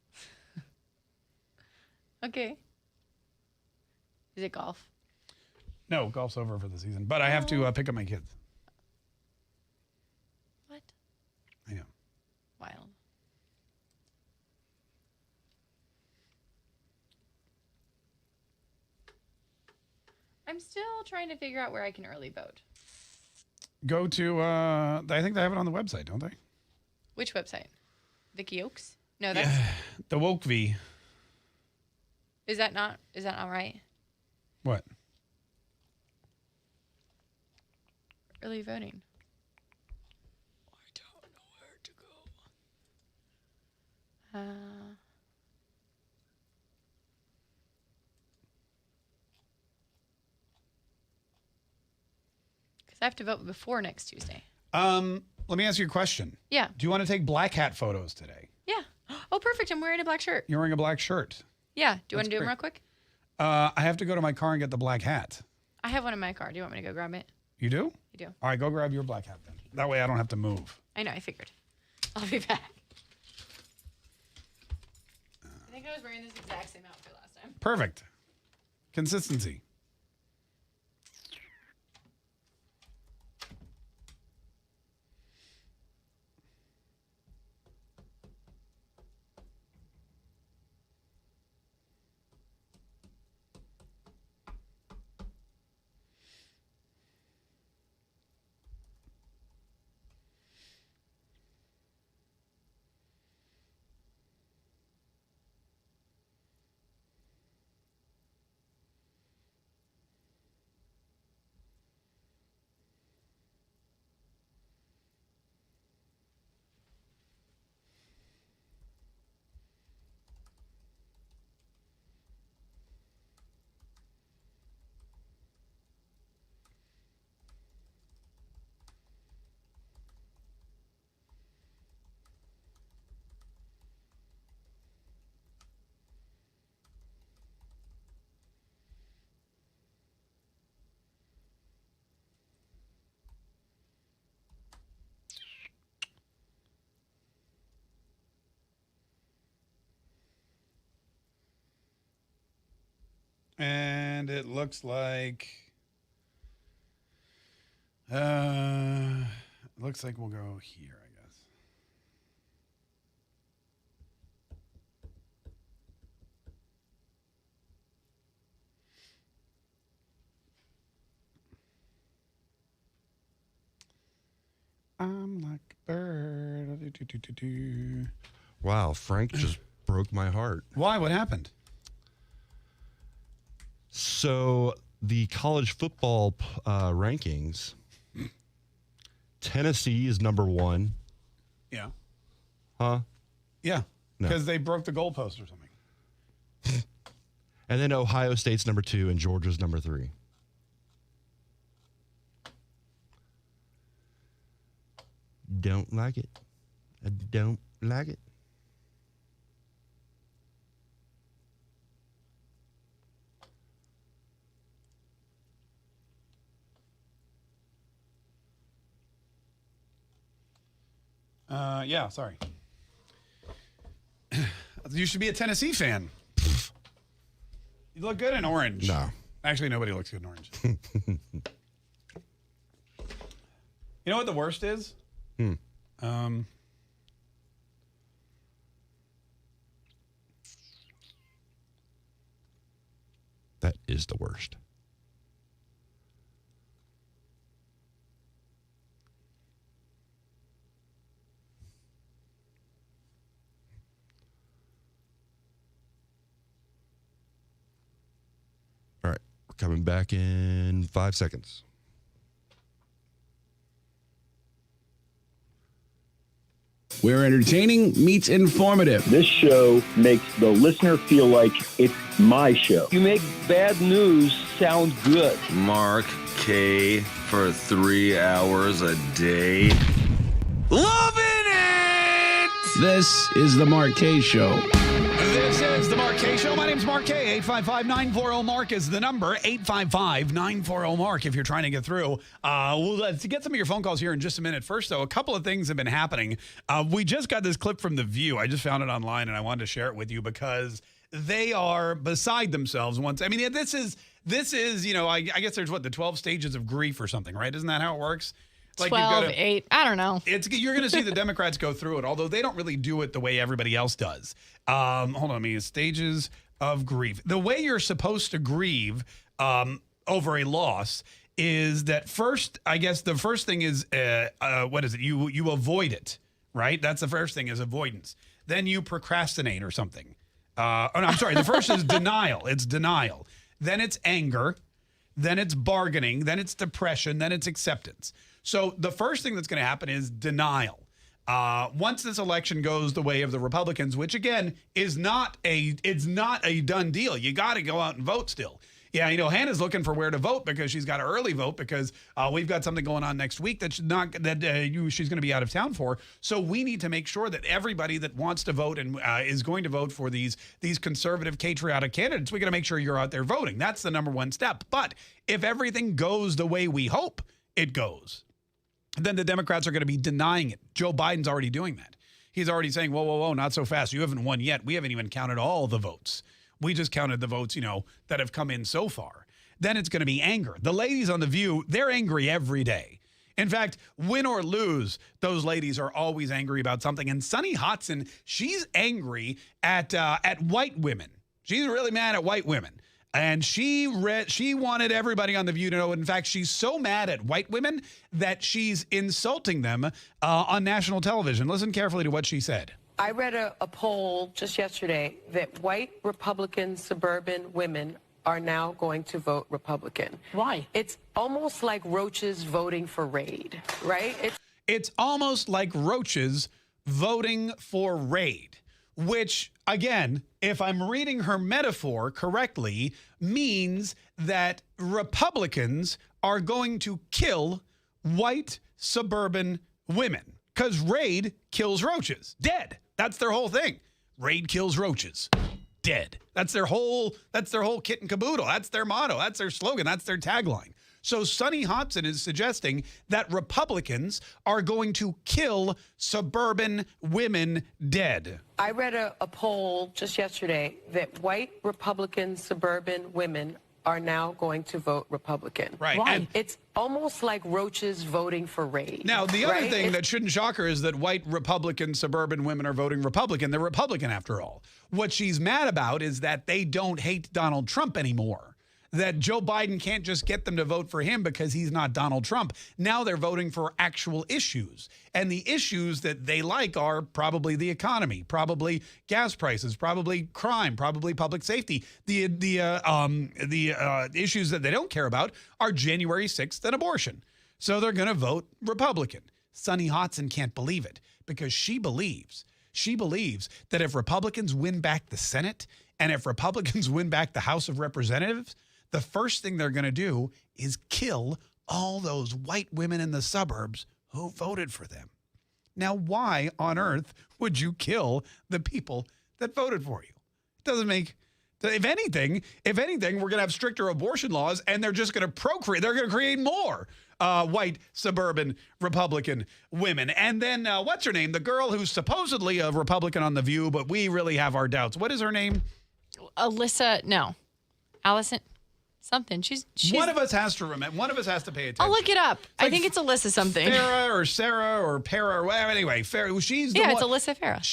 Speaker 2: Okay. Is it golf?
Speaker 1: No, golf's over for the season. But I have to pick up my kids.
Speaker 2: What?
Speaker 1: I know.
Speaker 2: Wild. I'm still trying to figure out where I can early vote.
Speaker 1: Go to, I think they have it on the website, don't they?
Speaker 2: Which website? Vicky Oaks? No, that's...
Speaker 1: The Woke V.
Speaker 2: Is that not right?
Speaker 1: What?
Speaker 2: Early voting.
Speaker 1: I don't know where to go.
Speaker 2: Because I have to vote before next Tuesday.
Speaker 1: Let me ask you a question.
Speaker 2: Yeah.
Speaker 1: Do you want to take black hat photos today?
Speaker 2: Yeah. Oh, perfect. I'm wearing a black shirt.
Speaker 1: You're wearing a black shirt.
Speaker 2: Yeah. Do you want to do
Speaker 1: great.
Speaker 2: them real quick?
Speaker 1: I have to go to my car and get the black hat.
Speaker 2: I have one in my car. Do you want me to go grab it?
Speaker 1: You do?
Speaker 2: You do.
Speaker 1: All right, go grab your black hat then. That way I don't have to move.
Speaker 2: I know. I figured. I'll be back. I think I was wearing this exact same outfit last time.
Speaker 1: Perfect. Consistency. And it looks like we'll go here, I guess. like a bird. Do.
Speaker 3: Wow, Frank just broke my heart.
Speaker 1: Why? What happened?
Speaker 3: So the college football rankings, Tennessee is number 1.
Speaker 1: Yeah.
Speaker 3: Huh?
Speaker 1: Yeah.
Speaker 3: No.
Speaker 1: Because they broke the goalpost or something.
Speaker 3: And then Ohio State's number 2 and Georgia's number 3. Don't like it. I don't like it.
Speaker 1: Yeah, sorry. You should be a Tennessee fan. You look good in orange.
Speaker 3: No.
Speaker 1: Actually, nobody looks good in orange. You know what the worst is?
Speaker 3: That is the worst. All right, we're coming back in 5 seconds.
Speaker 19: Where entertaining meets informative.
Speaker 17: This show makes the listener feel like it's my show. You make bad news sound good.
Speaker 11: Mark Kaye for 3 hours a day. Loving it!
Speaker 19: This is the Mark Kaye Show.
Speaker 1: This is the Mark Kaye Show. My name's Mark Kaye. 855-940-MARK is the number. 855-940-MARK if you're trying to get through. Let's get some of your phone calls here in just a minute. First, though, a couple of things have been happening. We just got this clip from The View. I just found it online, and I wanted to share it with you because they are beside themselves. This is I guess there's, the 12 stages of grief or something, right? Isn't that how it works?
Speaker 2: 12, 8, I don't know.
Speaker 1: You're going to see the Democrats go through it, although they don't really do it the way everybody else does. Hold on, stages of grief. The way you're supposed to grieve over a loss is that first, I guess the first thing is, what is it? You avoid it, right? That's the first thing is avoidance. Then you procrastinate or something. I'm sorry. The first is denial. It's denial. Then it's anger. Then it's bargaining. Then it's depression. Then it's acceptance. So the first thing that's going to happen is denial. Once this election goes the way of the Republicans, which again it's not a done deal. You got to go out and vote still. Yeah, Hannah's looking for where to vote because she's got an early vote because we've got something going on next week she's going to be out of town for. So we need to make sure that everybody that wants to vote and is going to vote for these conservative, patriotic candidates, we got to make sure you're out there voting. That's the number one step. But if everything goes the way we hope it goes, then the Democrats are going to be denying it. Joe Biden's already doing that. He's already saying, whoa, not so fast. You haven't won yet. We haven't even counted all the votes. We just counted the votes, that have come in so far. Then it's going to be anger. The ladies on The View, they're angry every day. In fact, win or lose, those ladies are always angry about something. And Sunny Hotson, she's angry at white women. She's really mad at white women. And she wanted everybody on The View to know. In fact, she's so mad at white women that she's insulting them on national television. Listen carefully to what she said.
Speaker 16: I read a poll just yesterday that white Republican suburban women are now going to vote Republican. Why? It's almost like roaches voting for Raid, right?
Speaker 1: It's almost like roaches voting for Raid, which, again, if I'm reading her metaphor correctly, means that Republicans are going to kill white suburban women because Raid kills roaches. Dead. That's their whole thing. Raid kills roaches. Dead. That's their whole kit and caboodle. That's their motto. That's their slogan. That's their tagline. So Sunny Hotson is suggesting that Republicans are going to kill suburban women dead.
Speaker 16: I read a poll just yesterday that white Republican suburban women are now going to vote Republican.
Speaker 1: Right.
Speaker 16: Why?
Speaker 1: And
Speaker 16: it's almost like roaches voting for Raid.
Speaker 1: Now, the other thing that shouldn't shock her is that white Republican suburban women are voting Republican. They're Republican after all. What she's mad about is that they don't hate Donald Trump anymore. that Joe Biden can't just get them to vote for him because he's not Donald Trump. Now they're voting for actual issues. And the issues that they like are probably the economy, probably gas prices, probably crime, probably public safety. The issues that they don't care about are January 6th and abortion. So they're going to vote Republican. Sunny Hotson can't believe it because she believes that if Republicans win back the Senate and if Republicans win back the House of Representatives, the first thing they're going to do is kill all those white women in the suburbs who voted for them. Now, why on earth would you kill the people that voted for you? It doesn't make... If anything, we're going to have stricter abortion laws, and they're just going to procreate. They're going to create more white suburban Republican women. And then what's her name? The girl who's supposedly a Republican on The View, but we really have our doubts. What is her name?
Speaker 2: Allison. Something. She's
Speaker 1: one of us has to remember. One of us has to pay attention.
Speaker 2: I'll look it up. I think it's Alyssa something.
Speaker 1: Farah or Sarah or Para or whatever. Anyway, Farah. She's the one.
Speaker 2: It's Alyssa Farah.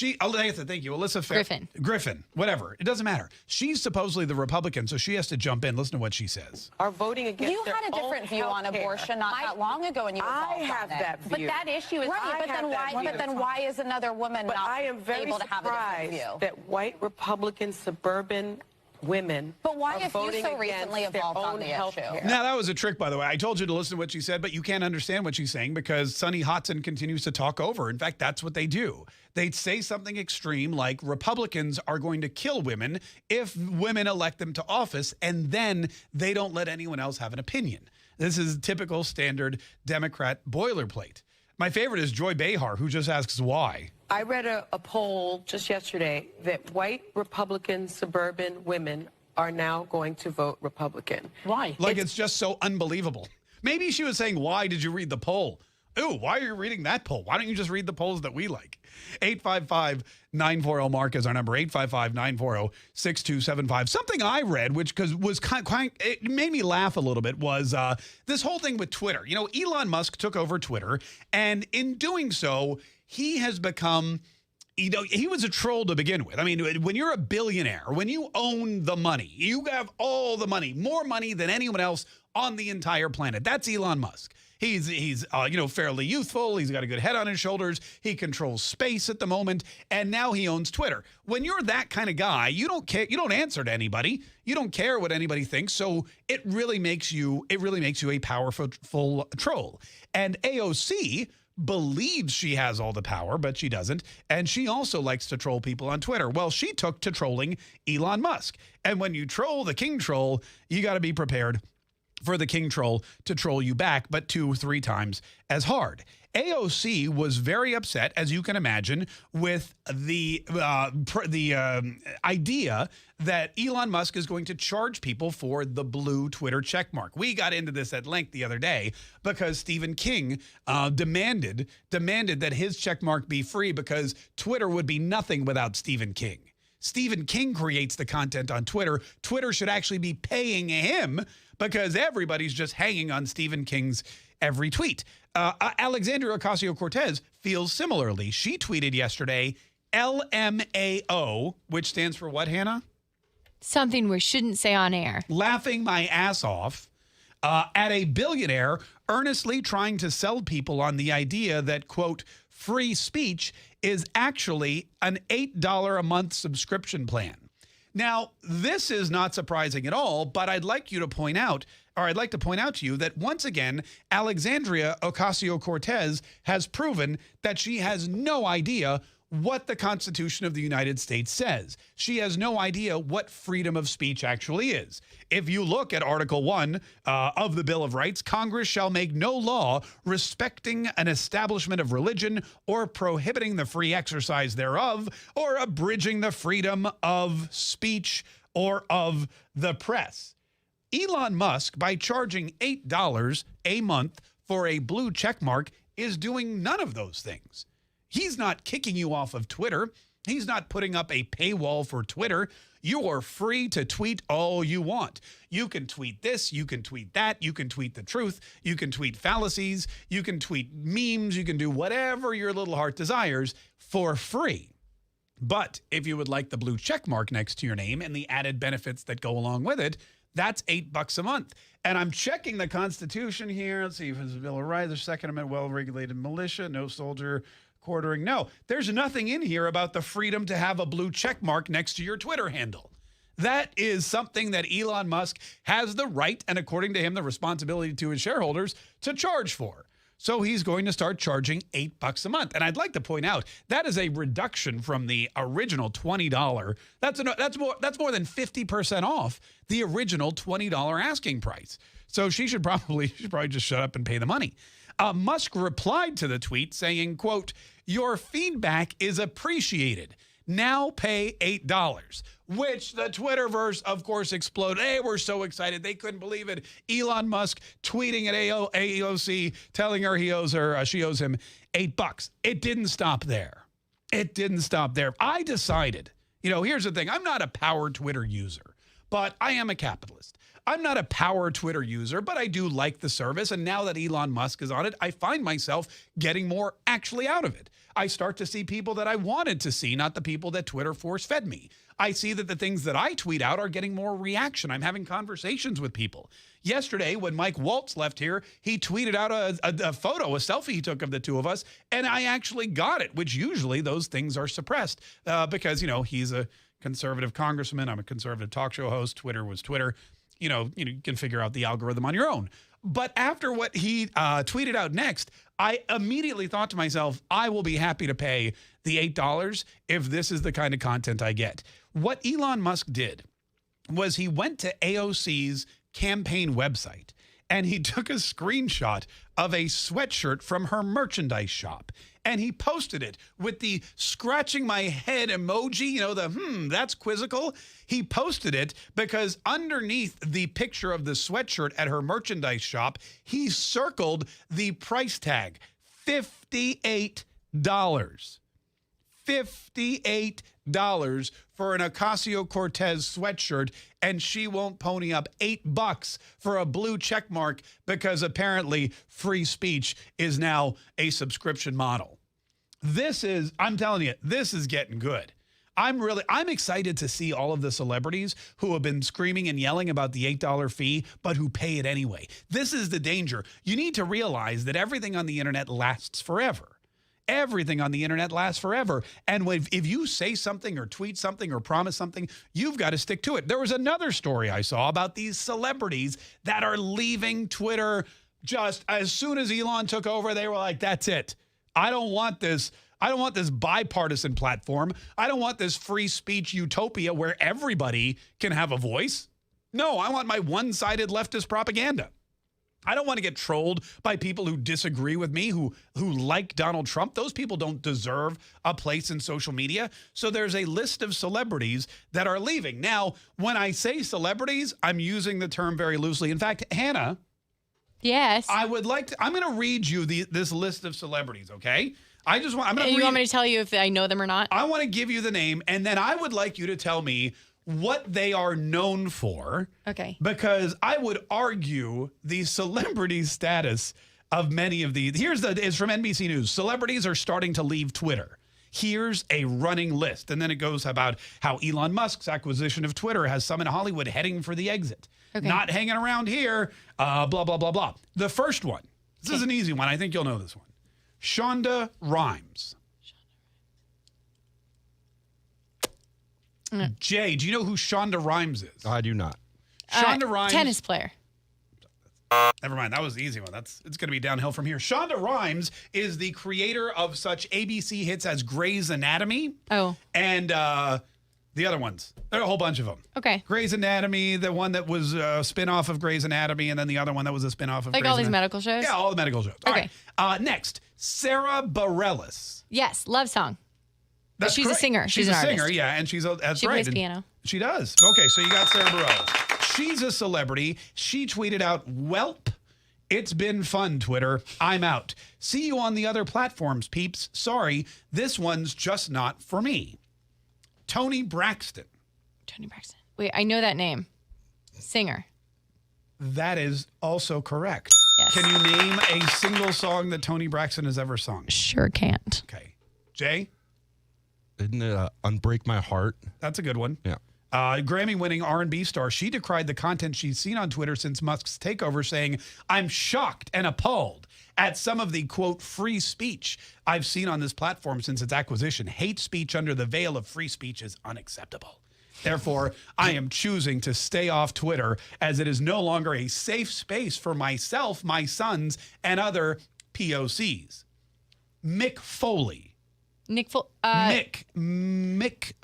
Speaker 1: Thank you, Alyssa Farah. Griffin. Whatever. It doesn't matter. She's supposedly the Republican, so she has to jump in. Listen to what she says.
Speaker 16: Are voting against
Speaker 18: You had a different view on abortion not that long ago, and you
Speaker 16: I have that view.
Speaker 18: But that issue is right. But then why is another woman not
Speaker 16: I am very
Speaker 18: able to have a different view?
Speaker 16: That white Republican suburban women.
Speaker 18: But why,
Speaker 16: are
Speaker 18: if you
Speaker 16: voting
Speaker 18: so recently
Speaker 16: against their
Speaker 18: evolved on
Speaker 16: own
Speaker 18: the
Speaker 16: health
Speaker 18: issue?
Speaker 16: care?
Speaker 1: Now, that was a trick, by the way. I told you to listen to what she said, but you can't understand what she's saying because Sunny Hotson continues to talk over. In fact, that's what they do. They'd say something extreme like Republicans are going to kill women if women elect them to office, and then they don't let anyone else have an opinion. This is typical standard Democrat boilerplate. My favorite is Joy Behar, who just asks why.
Speaker 16: I read a poll just yesterday that white Republican suburban women are now going to vote Republican. Why?
Speaker 1: Like it's just so unbelievable. Maybe she was saying, why did you read the poll? Ooh, why are you reading that poll? Why don't you just read the polls that we like? 855-940-MARK is our number, 855-940-6275. Something I read, which was it made me laugh a little bit, was this whole thing with Twitter. You know, Elon Musk took over Twitter, and in doing so, he has become... You know, he was a troll to begin with. I mean, when you're a billionaire, when you own the money, you have all the money, more money than anyone else on the entire planet. That's Elon Musk. He's fairly youthful. He's got a good head on his shoulders. He controls space at the moment, and now he owns Twitter. When you're that kind of guy, you don't care. You don't answer to anybody. You don't care what anybody thinks. So it really makes you a powerful troll. And AOC believes she has all the power, but she doesn't. And she also likes to troll people on Twitter. Well, she took to trolling Elon Musk. And when you troll the king troll, you got to be prepared for the king troll to troll you back, but 2-3 times as hard. AOC was very upset, as you can imagine, with the idea that Elon Musk is going to charge people for the blue Twitter checkmark. We got into this at length the other day because Stephen King demanded that his checkmark be free because Twitter would be nothing without Stephen King. Stephen King creates the content on Twitter. Twitter should actually be paying him because everybody's just hanging on Stephen King's every tweet. Alexandria Ocasio-Cortez feels similarly. She tweeted yesterday, LMAO, which stands for what, Hannah?
Speaker 2: Something we shouldn't say on air.
Speaker 1: Laughing my ass off at a billionaire earnestly trying to sell people on the idea that, quote, free speech is actually an $8 a month subscription plan. Now, this is not surprising at all, but I'd like to point out to you that once again, Alexandria Ocasio-Cortez has proven that she has no idea what the Constitution of the United States says. She has no idea what freedom of speech actually is. If you look at Article 1 of the Bill of Rights, Congress shall make no law respecting an establishment of religion or prohibiting the free exercise thereof or abridging the freedom of speech or of the press. Elon Musk, by charging $8 a month for a blue checkmark, is doing none of those things. He's not kicking you off of Twitter. He's not putting up a paywall for Twitter. You are free to tweet all you want. You can tweet this, you can tweet that, you can tweet the truth, you can tweet fallacies, you can tweet memes, you can do whatever your little heart desires for free. But if you would like the blue check mark next to your name and the added benefits that go along with it, That's $8 a month. And I'm checking the Constitution here. Let's see if it's a Bill of Rights, the Second Amendment, well-regulated militia, no soldier quartering. No, there's nothing in here about the freedom to have a blue check mark next to your Twitter handle. That is something that Elon Musk has the right, and according to him, the responsibility to his shareholders to charge for. So he's going to start charging $8 a month. And I'd like to point out that is a reduction from the original $20. That's more than 50% off the original $20 asking price. So she should probably just shut up and pay the money. Musk replied to the tweet saying, quote, "Your feedback is appreciated. Now pay $8, which the Twitterverse, of course, exploded. They were so excited. They couldn't believe it. Elon Musk tweeting at AOC, telling her she owes him $8. It didn't stop there. I decided, here's the thing. I'm not a power Twitter user, but I am a capitalist. I'm not a power Twitter user, but I do like the service. And now that Elon Musk is on it, I find myself getting more actually out of it. I start to see people that I wanted to see, not the people that Twitter force-fed me. I see that the things that I tweet out are getting more reaction. I'm having conversations with people. Yesterday, when Mike Waltz left here, he tweeted out a photo, a selfie he took of the two of us, and I actually got it, which usually those things are suppressed because, he's a conservative congressman. I'm a conservative talk show host. Twitter was Twitter. You can figure out the algorithm on your own. But after what he tweeted out next, I immediately thought to myself, I will be happy to pay the $8 if this is the kind of content I get. What Elon Musk did was he went to AOC's campaign website and he took a screenshot of a sweatshirt from her merchandise shop. And he posted it with the scratching my head emoji, that's quizzical. He posted it because underneath the picture of the sweatshirt at her merchandise shop, he circled the price tag, $58. $58 for an Ocasio-Cortez sweatshirt, and she won't pony up $8 for a blue check mark because apparently free speech is now a subscription model. I'm telling you, this is getting good. I'm excited to see all of the celebrities who have been screaming and yelling about the $8 fee, but who pay it anyway. This is the danger. You need to realize that everything on the internet lasts forever. Everything on the internet lasts forever. And if you say something or tweet something or promise something, you've got to stick to it. There was another story I saw about these celebrities that are leaving Twitter just as soon as Elon took over. They were like, that's it. I don't want this. I don't want this bipartisan platform. I don't want this free speech utopia where everybody can have a voice. No, I want my one-sided leftist propaganda. I don't want to get trolled by people who disagree with me, who like Donald Trump. Those people don't deserve a place in social media. So there's a list of celebrities that are leaving. Now, when I say celebrities, I'm using the term very loosely. In fact, Hannah.
Speaker 2: Yes.
Speaker 1: I'm going to read you this list of celebrities, okay? You want me
Speaker 2: to tell you if I know them or not?
Speaker 1: I want to give you the name, and then I would like you to tell me what they are known for.
Speaker 2: Okay.
Speaker 1: Because I would argue the celebrity status of many of these. It's from NBC News. Celebrities are starting to leave Twitter. Here's a running list. And then it goes about how Elon Musk's acquisition of Twitter has some in Hollywood heading for the exit. Okay. Not hanging around here, blah, blah, blah, blah. The first one. This is an easy one. I think you'll know this one. Shonda Rhimes. Jay, do you know who Shonda Rhimes is?
Speaker 3: I do not.
Speaker 1: Shonda Rhimes.
Speaker 2: Tennis player.
Speaker 1: Never mind. That was the easy one. It's going to be downhill from here. Shonda Rhimes is the creator of such ABC hits as Grey's Anatomy.
Speaker 2: Oh.
Speaker 1: And the other ones. There are a whole bunch of them.
Speaker 2: Okay.
Speaker 1: Grey's Anatomy, the one that was a spinoff of Grey's Anatomy, and then the other one that was a spinoff of
Speaker 2: Grey's
Speaker 1: Anatomy.
Speaker 2: These medical shows?
Speaker 1: Yeah, all the medical shows.
Speaker 2: Okay.
Speaker 1: All right. Next, Sarah Bareilles.
Speaker 2: Yes, love song.
Speaker 1: That's
Speaker 2: she's
Speaker 1: correct.
Speaker 2: a singer.
Speaker 1: She's
Speaker 2: an
Speaker 1: a singer,
Speaker 2: artist.
Speaker 1: yeah, and she
Speaker 2: plays piano.
Speaker 1: She does. Okay, so you got Sarah Bareilles. She's a celebrity. She tweeted out, "Welp, it's been fun, Twitter. I'm out. See you on the other platforms, peeps. Sorry, this one's just not for me." Toni Braxton.
Speaker 2: Toni Braxton. Wait, I know that name. Singer.
Speaker 1: That is also correct.
Speaker 2: Yes.
Speaker 1: Can you name a single song that Toni Braxton has ever sung?
Speaker 2: Sure can't.
Speaker 1: Okay. Jay?
Speaker 3: Isn't it Unbreak My Heart?
Speaker 1: That's a good one.
Speaker 3: Yeah.
Speaker 1: Grammy-winning R&B star, she decried the content she's seen on Twitter since Musk's takeover, saying, "I'm shocked and appalled at some of the, quote, free speech I've seen on this platform since its acquisition. Hate speech under the veil of free speech is unacceptable. Therefore, I am choosing to stay off Twitter as it is no longer a safe space for myself, my sons, and other POCs." Mick Foley.
Speaker 2: Mick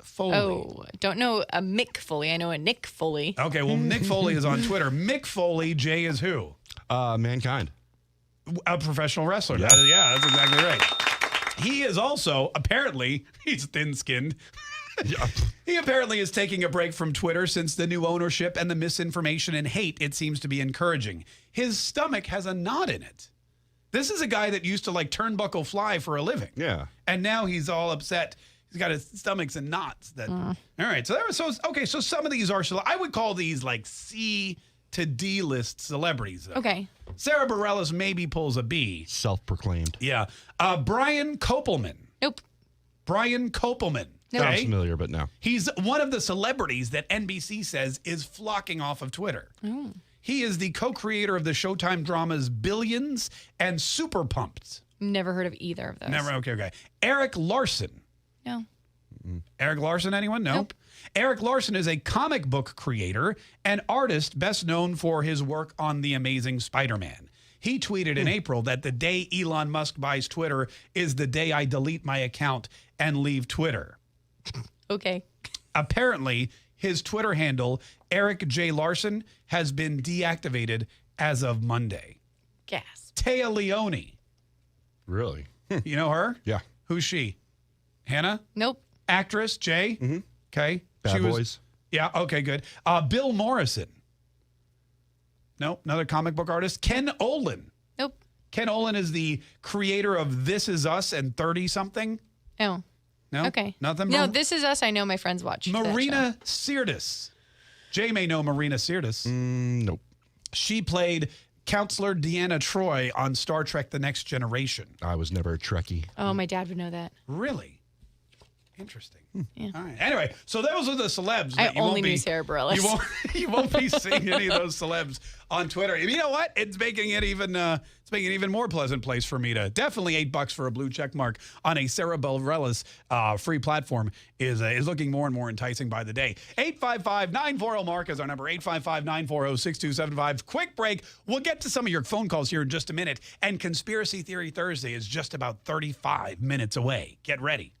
Speaker 1: Foley.
Speaker 2: Oh, don't know a Mick Foley. I know a Nick Foley.
Speaker 1: Okay, well, Nick Foley is on Twitter. Mick Foley, Jay, is who?
Speaker 3: Mankind.
Speaker 1: A professional wrestler.
Speaker 3: Yeah.
Speaker 1: Yeah, that's exactly right. He is also, apparently, he's thin-skinned. He apparently is taking a break from Twitter since the new ownership and the misinformation and hate it seems to be encouraging. His stomach has a knot in it. This is a guy that used to like turnbuckle fly for a living.
Speaker 3: Yeah.
Speaker 1: And now he's all upset. He's got his stomachs in knots. All right. So so some of these are, I would call these like C to D list celebrities, though.
Speaker 2: Okay.
Speaker 1: Sarah Bareilles maybe pulls a B.
Speaker 3: Self-proclaimed.
Speaker 1: Yeah. Brian Kopelman.
Speaker 2: Nope.
Speaker 1: Brian Kopelman.
Speaker 3: Sounds familiar, but no.
Speaker 1: He's one of the celebrities that NBC says is flocking off of Twitter. He is the co-creator of the Showtime dramas Billions and Super Pumped.
Speaker 2: Never heard of either of those.
Speaker 1: Never. Okay. Eric Larson.
Speaker 2: No.
Speaker 1: Eric Larson, anyone? No.
Speaker 2: Nope.
Speaker 1: Eric Larson is a comic book creator and artist best known for his work on The Amazing Spider-Man. He tweeted in April that the day Elon Musk buys Twitter is the day I delete my account and leave Twitter.
Speaker 2: Okay.
Speaker 1: Apparently, his Twitter handle, Eric J. Larson, has been deactivated as of Monday.
Speaker 2: Gasp.
Speaker 1: Taya Leone.
Speaker 3: Really?
Speaker 1: You know her?
Speaker 3: Yeah.
Speaker 1: Who's she? Hannah?
Speaker 2: Nope.
Speaker 1: Actress, Jay?
Speaker 3: Mm-hmm.
Speaker 1: Okay.
Speaker 3: Bad Boys.
Speaker 1: Yeah, okay, good. Bill Morrison. No, another comic book artist. Ken Olin.
Speaker 2: Nope.
Speaker 1: Ken Olin is the creator of This Is Us and 30-something.
Speaker 2: Oh.
Speaker 1: No?
Speaker 2: Okay.
Speaker 1: Nothing?
Speaker 2: No, This Is Us. I know my friends watch.
Speaker 1: Marina Sirtis. Jay may know Marina Sirtis.
Speaker 3: Nope.
Speaker 1: She played Counselor Deanna Troi on Star Trek The Next Generation.
Speaker 3: I was never a Trekkie.
Speaker 2: Oh, my dad would know that.
Speaker 1: Really? Interesting.
Speaker 2: Yeah.
Speaker 1: All right. Anyway, so those are the celebs.
Speaker 2: I
Speaker 1: that you
Speaker 2: only
Speaker 1: won't be,
Speaker 2: knew Sarah Bareilles.
Speaker 1: You won't be seeing any of those celebs on Twitter. You know what? It's making it even more pleasant place for me to definitely $8 for a blue check mark on a Sarah Bareilles free platform is looking more and more enticing by the day. 855-940-MARK is our number. 855-940-6275. Quick break. We'll get to some of your phone calls here in just a minute. And Conspiracy Theory Thursday is just about 35 minutes away. Get ready.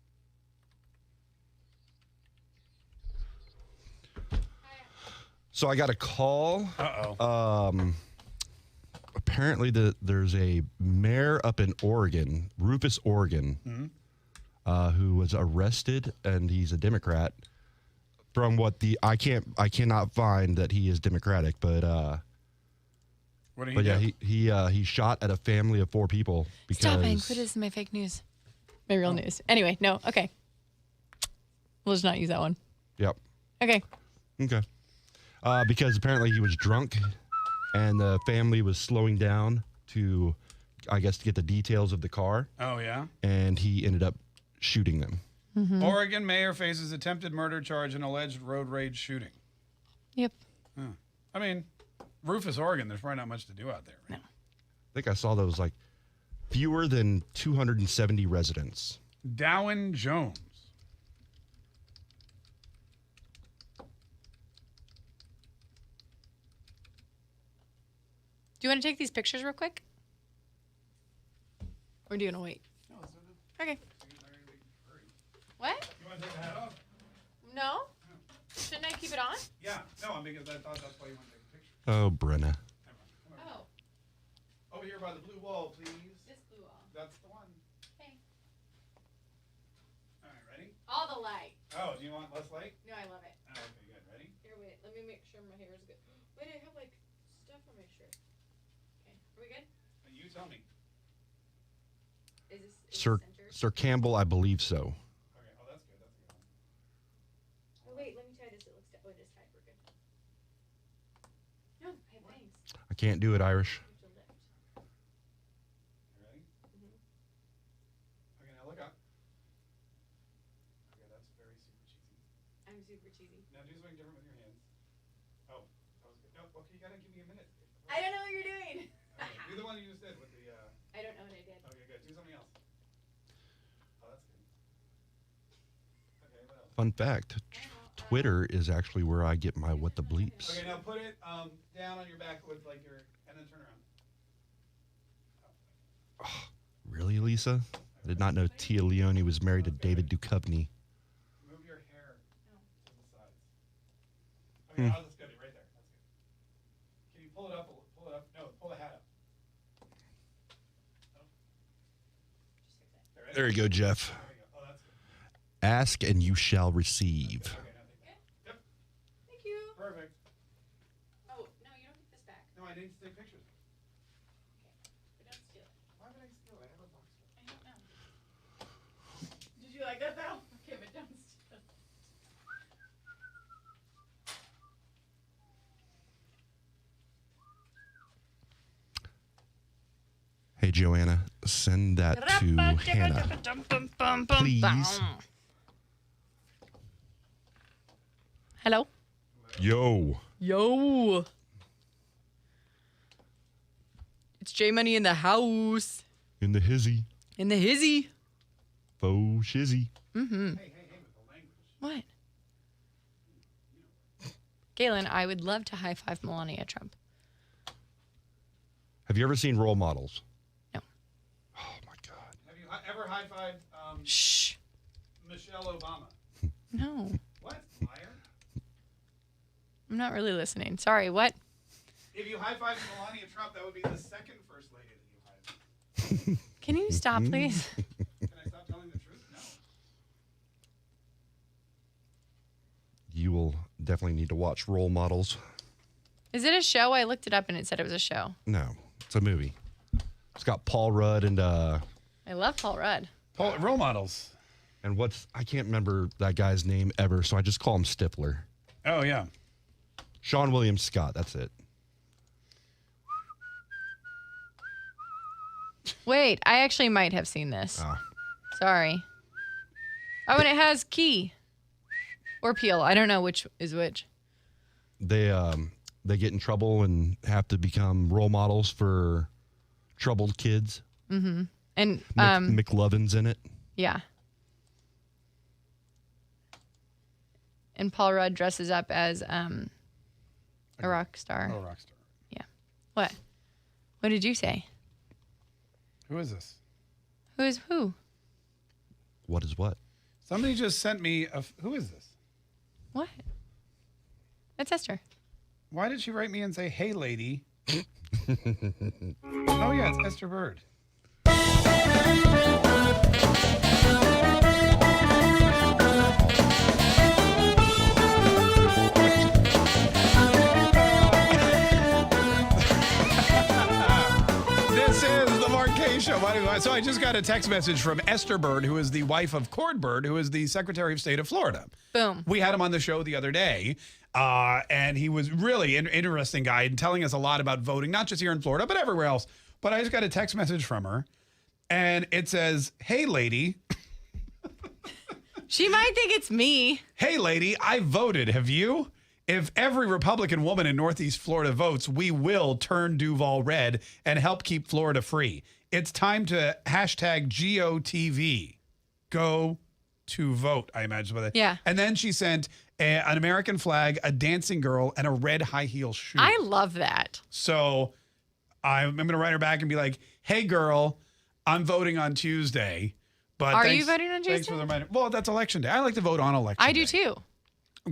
Speaker 3: So I got a call.
Speaker 1: Uh-oh.
Speaker 3: Apparently there's a mayor up in Oregon, Rufus, Oregon, who was arrested, and he's a Democrat. From what I cannot find that he is Democratic, but
Speaker 1: what did he do?
Speaker 3: He shot at a family of 4 people because
Speaker 2: Stop it. Quit this is my fake news. My real news. Anyway, no. Okay. We'll just not use that one.
Speaker 3: Yep.
Speaker 2: Okay.
Speaker 3: Because apparently he was drunk, and the family was slowing down to get the details of the car.
Speaker 1: Oh, yeah?
Speaker 3: And he ended up shooting them.
Speaker 2: Mm-hmm.
Speaker 1: Oregon mayor faces attempted murder charge in alleged road rage shooting.
Speaker 2: Yep.
Speaker 1: I mean, Rufus, Oregon, there's probably not much to do out there, right?
Speaker 3: I think I saw those fewer than 270 residents.
Speaker 1: Dowen Jones.
Speaker 2: Do you want to take these pictures real quick? Or do you want to wait? Okay. What?
Speaker 1: You want to take the hat off?
Speaker 2: No? Shouldn't I keep it on?
Speaker 1: Yeah. No, because I thought that's why you want to take a picture.
Speaker 3: Oh, Brenna.
Speaker 2: Oh.
Speaker 1: Over here by the blue wall, please.
Speaker 2: This blue wall.
Speaker 1: That's the one.
Speaker 2: Okay.
Speaker 1: All right, ready?
Speaker 2: All the light.
Speaker 1: Oh, do you want less light?
Speaker 2: No, I love it.
Speaker 1: Oh, okay, good. Ready?
Speaker 2: Here, wait. Let me make sure my hair is good. Wait, I have stuff on my shirt. Okay. Are we good?
Speaker 1: You tell me.
Speaker 2: Is this
Speaker 3: Sir Campbell, I believe so.
Speaker 1: Okay. Oh, that's good. That's good.
Speaker 2: Oh, wait. Let me try this. It looks it is tight. We're good. No, hey, thanks.
Speaker 3: I can't do it, Irish.
Speaker 1: You ready? Okay, now look up. Okay, that's very super cheesy.
Speaker 2: I'm super cheesy.
Speaker 1: Now do something different with your hands. Oh, that was good. No, okay, you gotta give me a minute.
Speaker 2: I don't know what you're doing.
Speaker 1: Okay, do the one you just did with the.
Speaker 2: I don't know what I did.
Speaker 1: Okay, good. Do something else. Oh, that's good. Okay, what else?
Speaker 3: Fun fact: Twitter is actually where I get my what the bleeps.
Speaker 1: Okay, now put it down on your back with like your, and then turn around.
Speaker 3: Really, Lisa? I did not know Tia Leone was married to David Duchovny.
Speaker 1: Move your hair to the sides. Okay, that's good. Right there. That's good. Can you pull it up? Pull it up. No, pull the hat up.
Speaker 3: There you go, Jeff.
Speaker 1: There you go. Oh, that's good.
Speaker 3: Ask and you shall receive.
Speaker 1: Yep.
Speaker 2: Thank you.
Speaker 1: Perfect.
Speaker 2: Oh, no, you don't get this back.
Speaker 1: No, I need to take pictures.
Speaker 2: But don't steal it.
Speaker 1: Why would I steal it? I have a box.
Speaker 2: I don't know. Did you like that though? Okay, but don't steal it.
Speaker 3: Hey, Joanna, send that to Hannah. Please.
Speaker 2: Hello.
Speaker 3: Yo.
Speaker 2: Yo. It's J Money in the house.
Speaker 3: In the hizzy.
Speaker 2: In the hizzy.
Speaker 3: Faux shizzy.
Speaker 2: Mm-hmm. What? Galen, I would love to high five Melania Trump.
Speaker 3: Have you ever seen Role Models?
Speaker 1: Have you ever high-fived
Speaker 2: Shh.
Speaker 1: Michelle Obama?
Speaker 2: No.
Speaker 1: What? Liar?
Speaker 2: I'm not really listening. Sorry, what?
Speaker 1: If you high-fived Melania Trump, that would be the second first lady that you high-fived.
Speaker 2: Can you stop, please?
Speaker 1: Can I stop telling the truth? No.
Speaker 3: You will definitely need to watch Role Models.
Speaker 2: Is it a show? I looked it up and it said it was a show.
Speaker 3: No, it's a movie. It's got Paul Rudd and
Speaker 2: I love Paul Rudd.
Speaker 1: Role Models.
Speaker 3: And I can't remember that guy's name ever, so I just call him Stifler.
Speaker 1: Oh, yeah.
Speaker 3: Sean William Scott, that's it.
Speaker 2: Wait, I actually might have seen this.
Speaker 3: Oh.
Speaker 2: Sorry. Oh, and it has Key. Or Peel. I don't know which is which.
Speaker 3: They get in trouble and have to become role models for troubled kids.
Speaker 2: Mm-hmm. And
Speaker 3: McLovin's in it.
Speaker 2: yeah. And Paul Rudd dresses up as a rock star.
Speaker 1: Oh, rock star.
Speaker 2: Yeah. What? What did you say?
Speaker 1: Who is this?
Speaker 2: Who is who?
Speaker 3: What is what?
Speaker 1: Somebody just sent me who is this?
Speaker 2: What? That's Esther.
Speaker 1: Why did she write me and say, "Hey, lady"? Oh yeah, it's Esther Bird. This is the Mark Kaye Show. So I just got a text message from Esther Bird, who is the wife of Cord Bird, who is the Secretary of State of Florida.
Speaker 2: Boom.
Speaker 1: We had him on the show the other day, and he was really an interesting guy and telling us a lot about voting, not just here in Florida, but everywhere else. But I just got a text message from her, and it says, "Hey, lady."
Speaker 2: She might think it's me.
Speaker 1: "Hey, lady, I voted. Have you? If every Republican woman in Northeast Florida votes, we will turn Duval red and help keep Florida free. It's time to hashtag GOTV. Go to vote," I imagine. With it.
Speaker 2: Yeah.
Speaker 1: And then she sent an American flag, a dancing girl, and a red high heel shoe.
Speaker 2: I love that.
Speaker 1: So I'm going to write her back and be like, "Hey, girl, I'm voting on Tuesday. But
Speaker 2: Are you voting on
Speaker 1: Thanks
Speaker 2: Tuesday?
Speaker 1: for the reminder." Well, that's election day. I like to vote on election
Speaker 2: I
Speaker 1: day.
Speaker 2: do too.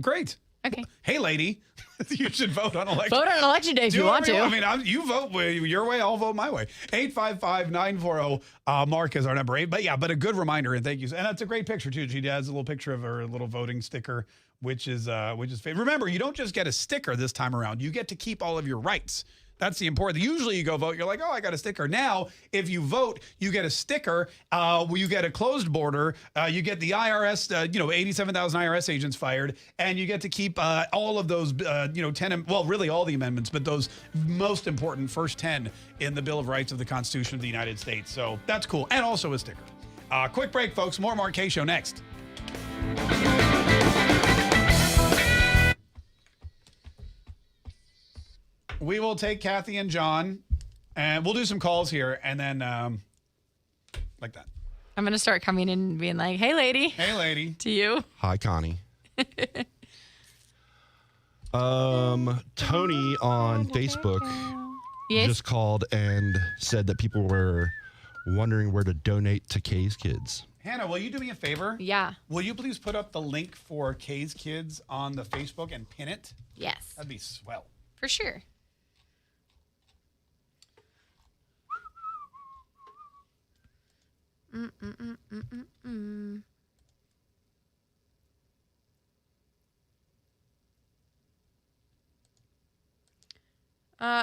Speaker 1: Great.
Speaker 2: Okay.
Speaker 1: Hey, lady, you should vote on election.
Speaker 2: Vote on election day if you want to.
Speaker 1: I mean, you vote your way, I'll vote my way. 855-940 Mark is our number 8. But yeah, but a good reminder, and thank you. And that's a great picture too. She has a little picture of her little voting sticker, which is remember, you don't just get a sticker this time around. You get to keep all of your rights. That's the important. Usually you go vote, you're like, "Oh, I got a sticker." Now, if you vote, you get a sticker. You get a closed border. You get the IRS, 87,000 IRS agents fired, and you get to keep all of those, 10. Well, really all the amendments, but those most important first 10 in the Bill of Rights of the Constitution of the United States. So that's cool, and also a sticker. Quick break, folks. More Mark Kaye Show next. We will take Kathy and John, and we'll do some calls here, and then like that.
Speaker 2: I'm going to start coming in and being like, hey, lady.
Speaker 1: Hey, lady.
Speaker 2: To you.
Speaker 3: Hi, Connie. Tony on Facebook just called and said that people were wondering where to donate to Kaye's kids.
Speaker 1: Hannah, will you do me a favor?
Speaker 2: Yeah.
Speaker 1: Will you please put up the link for Kaye's kids on the Facebook and pin it?
Speaker 2: Yes.
Speaker 1: That'd be swell.
Speaker 2: For sure.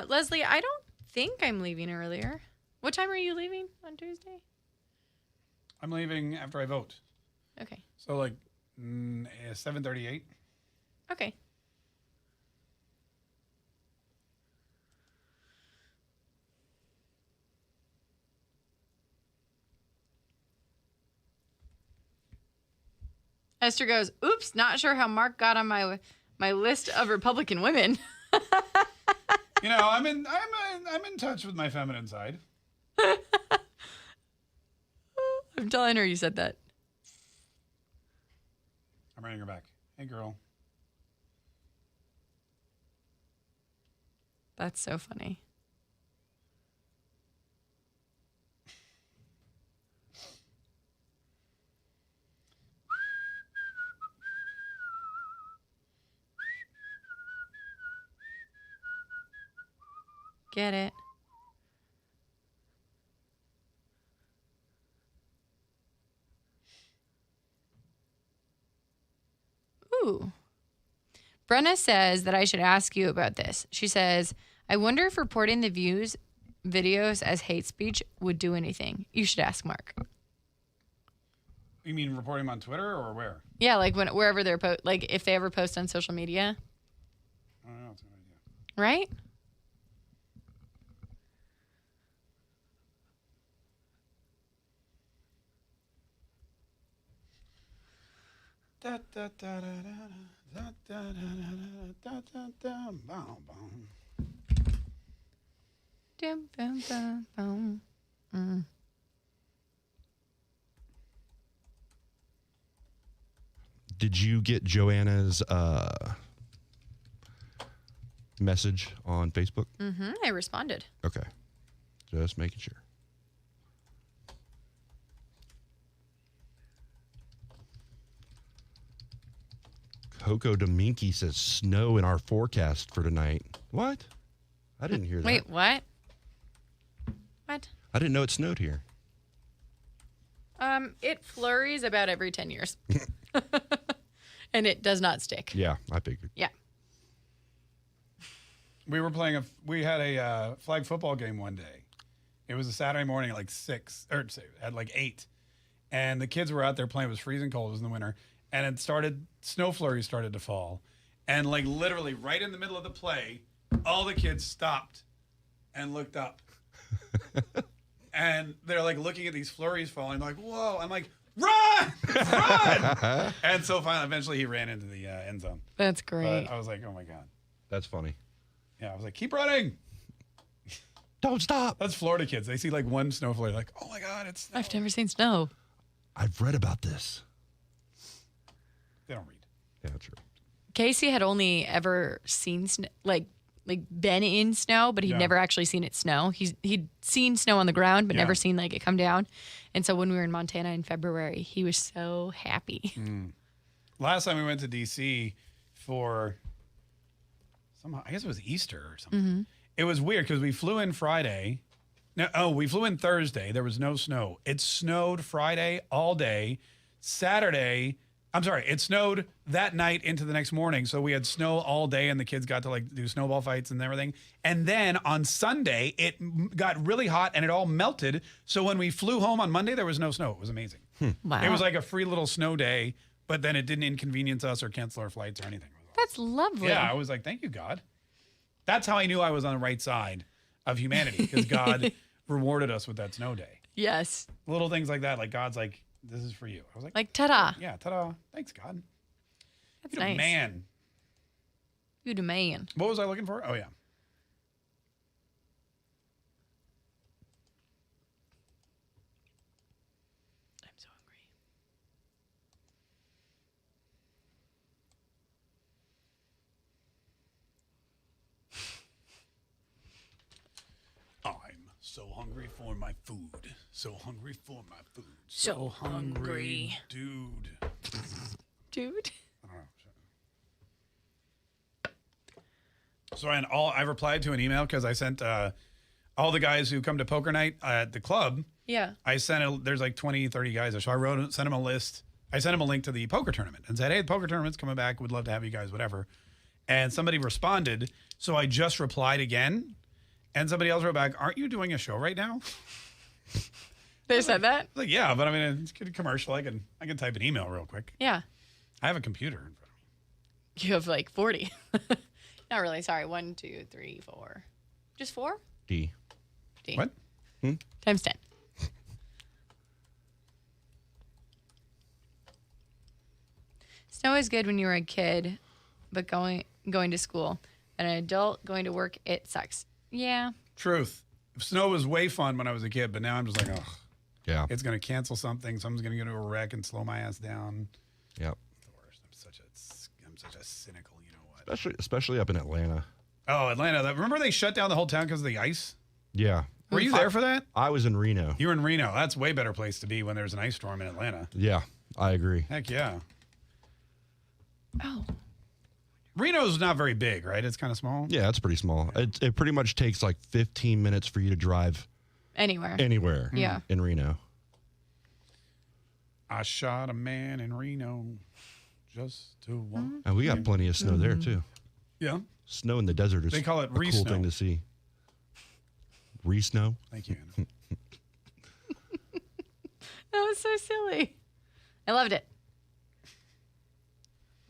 Speaker 2: Leslie, I don't think I'm leaving earlier. What time are you leaving on Tuesday?
Speaker 1: I'm leaving after I vote.
Speaker 2: Okay.
Speaker 1: So like 7:38.
Speaker 2: Okay. Esther goes, oops, not sure how Mark got on my list of Republican women.
Speaker 1: You know, I'm in touch with my feminine side.
Speaker 2: I'm telling her you said that.
Speaker 1: I'm writing her back. Hey, girl.
Speaker 2: That's so funny. Get it. Ooh. Brenna says that I should ask you about this. She says, I wonder if reporting the views videos as hate speech would do anything. You should ask Mark.
Speaker 1: You mean reporting them on Twitter or where?
Speaker 2: Yeah, like wherever they're like if they ever post on social media.
Speaker 1: I don't know. It's a good idea.
Speaker 2: Right?
Speaker 1: Da, da, da, da, da, da, da, da, da, da, bow, bow.
Speaker 2: Dum, bum, bum, bum. Mm.
Speaker 3: Did you get Joanna's message on Facebook?
Speaker 2: Mm-hmm. I responded.
Speaker 3: Okay. Just making sure. Coco Dominky says snow in our forecast for tonight. What? I didn't hear that.
Speaker 2: Wait, what? What?
Speaker 3: I didn't know it snowed here.
Speaker 2: It flurries about every 10 years. And it does not stick.
Speaker 3: Yeah, I figured.
Speaker 2: Yeah.
Speaker 1: We had a flag football game one day. It was a Saturday morning at like 6, or at like 8. And the kids were out there playing. It was freezing cold. It was in the winter. And snow flurries started to fall. And like literally right in the middle of the play, all the kids stopped and looked up. And they're like looking at these flurries falling. Like, whoa. I'm like, run! Run! And so eventually he ran into the end zone.
Speaker 2: That's great.
Speaker 1: But I was like, oh my God.
Speaker 3: That's funny.
Speaker 1: Yeah, I was like, keep running.
Speaker 3: Don't stop.
Speaker 1: That's Florida kids. They see like one snow flurry, like, oh my God, it's snow.
Speaker 2: I've never seen snow.
Speaker 3: I've read about this.
Speaker 1: They don't read.
Speaker 3: Yeah, true.
Speaker 2: Casey had only ever seen like been in snow, but he'd never actually seen it snow. He'd seen snow on the ground, but never seen like it come down. And so when we were in Montana in February, he was so happy.
Speaker 1: Last time we went to DC for somehow, I guess it was Easter or something.
Speaker 2: Mm-hmm.
Speaker 1: It was weird because we flew in Friday. We flew in Thursday. There was no snow. It snowed Friday all day. It snowed that night into the next morning. So we had snow all day and the kids got to like do snowball fights and everything. And then on Sunday, it got really hot and it all melted. So when we flew home on Monday, there was no snow. It was amazing.
Speaker 2: Wow.
Speaker 1: It was like a free little snow day, but then it didn't inconvenience us or cancel our flights or anything.
Speaker 2: That's lovely.
Speaker 1: Yeah, I was like, thank you, God. That's how I knew I was on the right side of humanity because God rewarded us with that snow day.
Speaker 2: Yes.
Speaker 1: Little things like that, like God's like, this is for you. I was like,
Speaker 2: ta-da.
Speaker 1: Yeah, ta-da. Thanks, God.
Speaker 2: That's
Speaker 1: You're
Speaker 2: nice.
Speaker 1: the man.
Speaker 2: You the man.
Speaker 1: What was I looking for? Oh, yeah. So hungry for my food. So hungry for my food.
Speaker 2: So hungry.
Speaker 1: Dude.
Speaker 2: Dude.
Speaker 1: So I replied to an email because I sent all the guys who come to poker night at the club.
Speaker 2: Yeah.
Speaker 1: There's like 20, 30 guys. So I sent them a list. I sent them a link to the poker tournament and said, hey, the poker tournament's coming back. Would love to have you guys, whatever. And somebody responded. So I just replied again. And somebody else wrote back, aren't you doing a show right now?
Speaker 2: They said that?
Speaker 1: Like, yeah, but I mean, it's a commercial. I can type an email real quick.
Speaker 2: Yeah.
Speaker 1: I have a computer in front of me.
Speaker 2: You have like 40. Not really. Sorry. 1, 2, 3, 4. Just 4?
Speaker 3: D.
Speaker 1: What?
Speaker 2: Times 10. Snow is good when you were a kid, but going to school. An adult going to work, it sucks. Yeah.
Speaker 1: Truth. Snow was way fun when I was a kid, but now I'm just like, oh,
Speaker 3: yeah,
Speaker 1: it's going to cancel something. Someone's going to get into a wreck and slow my ass down.
Speaker 3: Yep.
Speaker 1: The worst. I'm such a cynical, you know what?
Speaker 3: Especially up in Atlanta.
Speaker 1: Oh, Atlanta. Remember they shut down the whole town because of the ice?
Speaker 3: Yeah.
Speaker 1: Were you there for that?
Speaker 3: I was in Reno.
Speaker 1: You were in Reno. That's a way better place to be when there's an ice storm in Atlanta.
Speaker 3: Yeah, I agree.
Speaker 1: Heck yeah.
Speaker 2: Oh.
Speaker 1: Reno's not very big, right? It's kind of small.
Speaker 3: Yeah, it's pretty small. It pretty much takes like 15 minutes for you to drive
Speaker 2: anywhere
Speaker 3: Yeah. In Reno.
Speaker 1: I shot a man in Reno just to walk.
Speaker 3: And we got plenty of snow there too.
Speaker 1: Yeah.
Speaker 3: Snow in the desert is
Speaker 1: They call it
Speaker 3: a cool
Speaker 1: re-snow.
Speaker 3: thing to see. Re-snow?
Speaker 1: Thank you.
Speaker 2: That was so silly. I loved it.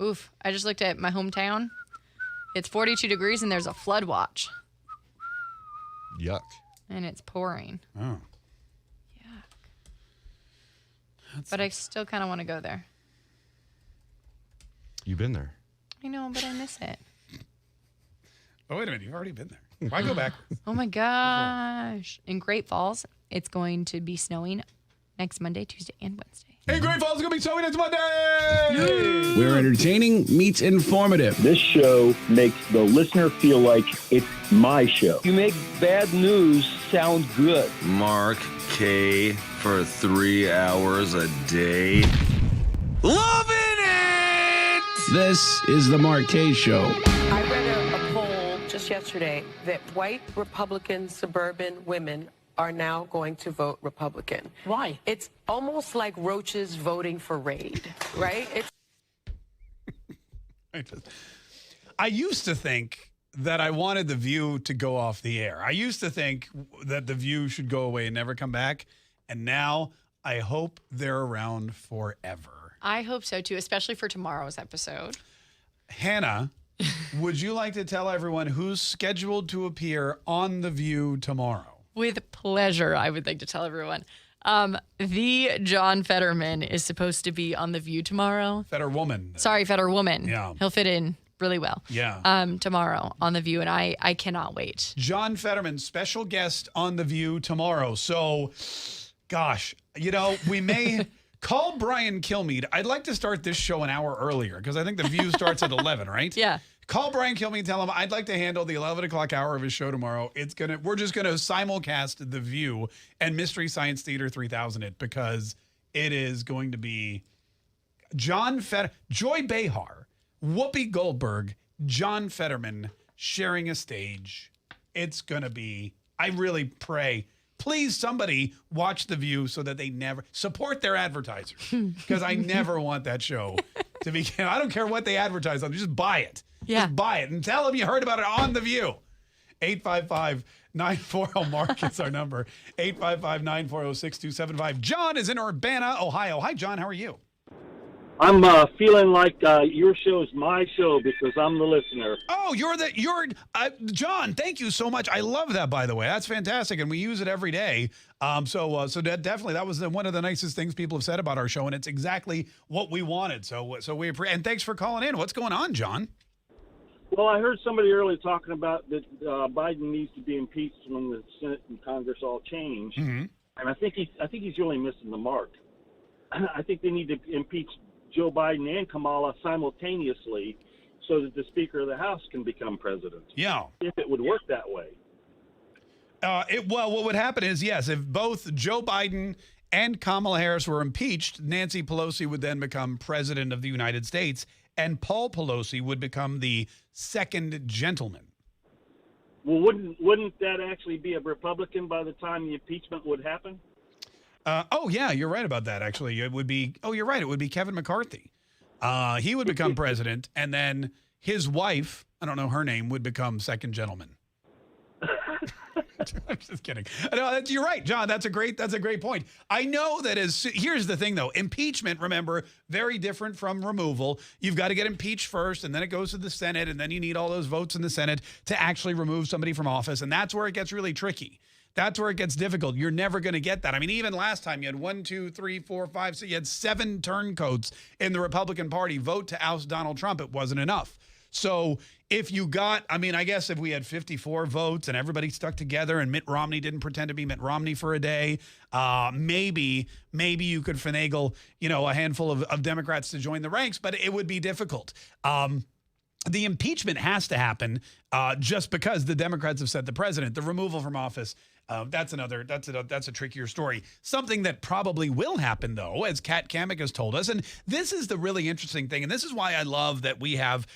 Speaker 2: Oof. I just looked at my hometown. It's 42 degrees and there's a flood watch.
Speaker 3: Yuck.
Speaker 2: And it's pouring.
Speaker 1: Oh.
Speaker 2: But I still kind of want to go there.
Speaker 3: You've been there.
Speaker 2: I know, but I miss it.
Speaker 1: Oh, wait a minute. You've already been there. Why go backwards?
Speaker 2: Oh, my gosh. In Great Falls, it's going to be snowing next Monday, Tuesday, and Wednesday.
Speaker 1: Hey, Great Falls is going to be snowing next Monday!
Speaker 19: Where entertaining meets informative.
Speaker 17: This show makes the listener feel like it's my show. You make bad news sound good.
Speaker 11: Mark Kaye for 3 hours a day. Loving it!
Speaker 19: This is the Mark Kaye Show.
Speaker 16: I read a poll just yesterday that white Republican suburban women are now going to vote Republican. Why? It's almost like roaches voting for Raid, right?
Speaker 1: I used to think that I wanted The View to go off the air. I used to think that The View should go away and never come back. And now I hope they're around forever.
Speaker 2: I hope so, too, especially for tomorrow's episode.
Speaker 1: Hannah, would you like to tell everyone who's scheduled to appear on The View tomorrow?
Speaker 2: With pleasure, I would like to tell everyone. The John Fetterman is supposed to be on The View tomorrow.
Speaker 1: Fetterwoman.
Speaker 2: Sorry, Fetterwoman.
Speaker 1: Yeah.
Speaker 2: He'll fit in really well.
Speaker 1: Yeah.
Speaker 2: Tomorrow on The View, and I cannot wait.
Speaker 1: John Fetterman, special guest on The View tomorrow. So, gosh, we may call Brian Kilmeade. I'd like to start this show an hour earlier because I think The View starts at 11, right?
Speaker 2: Yeah.
Speaker 1: Call Brian Kilmeade, tell him I'd like to handle the 11 o'clock hour of his show tomorrow. We're just gonna simulcast The View and Mystery Science Theater 3000 it because it is going to be Joy Behar, Whoopi Goldberg, John Fetterman sharing a stage. It's gonna be. I really pray. Please, somebody watch The View so that they never support their advertisers because I never want that show to be. I don't care what they advertise on. Just buy it.
Speaker 2: Yeah.
Speaker 1: Just buy it and tell them you heard about it on The View. 855-940-MARK is our number. 855-940-6275. John is in Urbana, Ohio. Hi, John. How are you?
Speaker 17: I'm feeling like your show is my show because I'm the listener.
Speaker 1: Oh, you're John. Thank you so much. I love that, by the way. That's fantastic, and we use it every day. So definitely that was one of the nicest things people have said about our show, and it's exactly what we wanted. So we appreciate. And thanks for calling in. What's going on, John?
Speaker 17: Well, I heard somebody earlier talking about that Biden needs to be impeached when the Senate and Congress all change, and I think he's really missing the mark. I think they need to impeach Joe Biden and Kamala simultaneously so that the Speaker of the House can become president.
Speaker 1: Yeah.
Speaker 17: If it would work that way.
Speaker 1: Well, what would happen is, yes, if both Joe Biden and Kamala Harris were impeached, Nancy Pelosi would then become president of the United States, and Paul Pelosi would become the second gentleman.
Speaker 17: Well, wouldn't that actually be a Republican by the time the impeachment would happen?
Speaker 1: Oh, yeah, you're right about that, actually. It would be, oh, you're right. It would be Kevin McCarthy. He would become president, and then his wife, I don't know her name, would become second gentleman. I'm just kidding. No, you're right, John. That's a great point. I know that here's the thing, though. Impeachment, remember, very different from removal. You've got to get impeached first, and then it goes to the Senate, and then you need all those votes in the Senate to actually remove somebody from office, and that's where it gets really tricky. That's where it gets difficult. You're never going to get that. I mean, even last time you had 1, 2, 3, 4, 5, 6, you had 7 turncoats in the Republican Party vote to oust Donald Trump. It wasn't enough. So if you got, I mean, I guess if we had 54 votes and everybody stuck together and Mitt Romney didn't pretend to be Mitt Romney for a day, maybe you could finagle, a handful of Democrats to join the ranks, but it would be difficult. The impeachment has to happen just because the Democrats have set the president. The removal from office, that's a trickier story. Something that probably will happen, though, as Kat Kamek has told us, and this is the really interesting thing, and this is why I love that we have,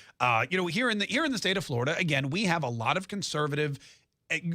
Speaker 1: here in the state of Florida, again, we have a lot of conservative,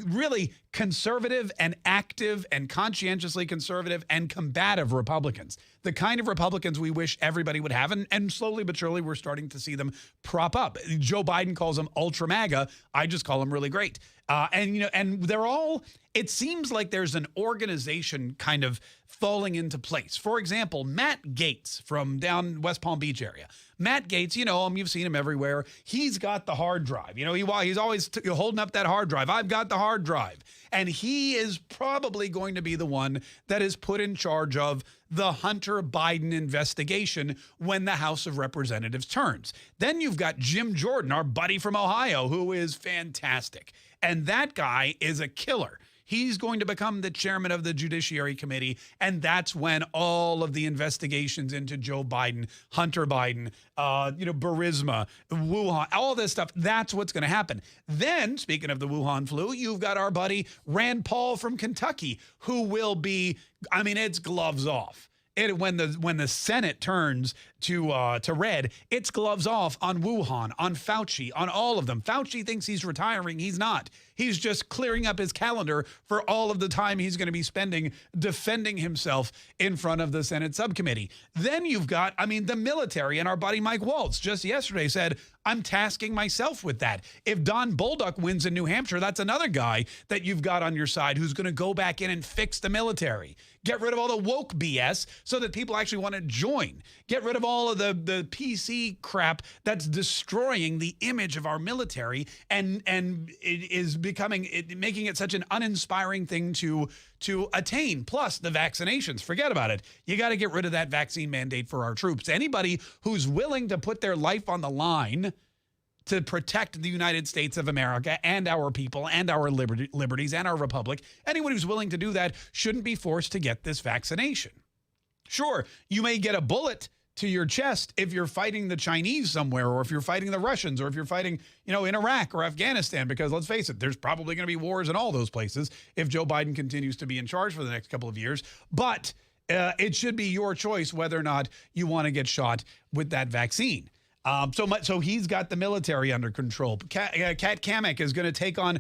Speaker 1: really conservative and active and conscientiously conservative and combative Republicans, the kind of Republicans we wish everybody would have. And slowly but surely, we're starting to see them prop up. Joe Biden calls them ultra MAGA. I just call them really great. And they're all, it seems like there's an organization kind of falling into place. For example, Matt Gaetz from down West Palm Beach area. Matt Gaetz, you know him, you've seen him everywhere. He's got the hard drive. He's always holding up that hard drive. I've got the hard drive. And he is probably going to be the one that is put in charge of the Hunter Biden investigation when the House of Representatives turns. Then you've got Jim Jordan, our buddy from Ohio, who is fantastic. And that guy is a killer. He's going to become the chairman of the Judiciary Committee, and that's when all of the investigations into Joe Biden, Hunter Biden, Burisma, Wuhan, all this stuff, that's what's going to happen. Then, speaking of the Wuhan flu, you've got our buddy Rand Paul from Kentucky, who will be, I mean, it's gloves off. When the Senate turns to red, it's gloves off on Wuhan, on Fauci, on all of them. Fauci thinks he's retiring. He's not. He's just clearing up his calendar for all of the time he's going to be spending defending himself in front of the Senate subcommittee. Then you've got, the military, and our buddy Mike Waltz just yesterday said, I'm tasking myself with that. If Don Bolduc wins in New Hampshire, that's another guy that you've got on your side who's going to go back in and fix the military. Get rid of all the woke BS so that people actually want to join. Get rid of all of the PC crap that's destroying the image of our military and it is making it such an uninspiring thing to attain. Plus the vaccinations, forget about it. You got to get rid of that vaccine mandate for our troops. Anybody who's willing to put their life on the line to protect the United States of America and our people and our liberties and our republic, anyone who's willing to do that shouldn't be forced to get this vaccination. Sure, you may get a bullet to your chest if you're fighting the Chinese somewhere, or if you're fighting the Russians, or if you're fighting, in Iraq or Afghanistan, because let's face it, there's probably going to be wars in all those places if Joe Biden continues to be in charge for the next couple of years. But it should be your choice whether or not you want to get shot with that vaccine. So he's got the military under control. Kat Kamek is going to take on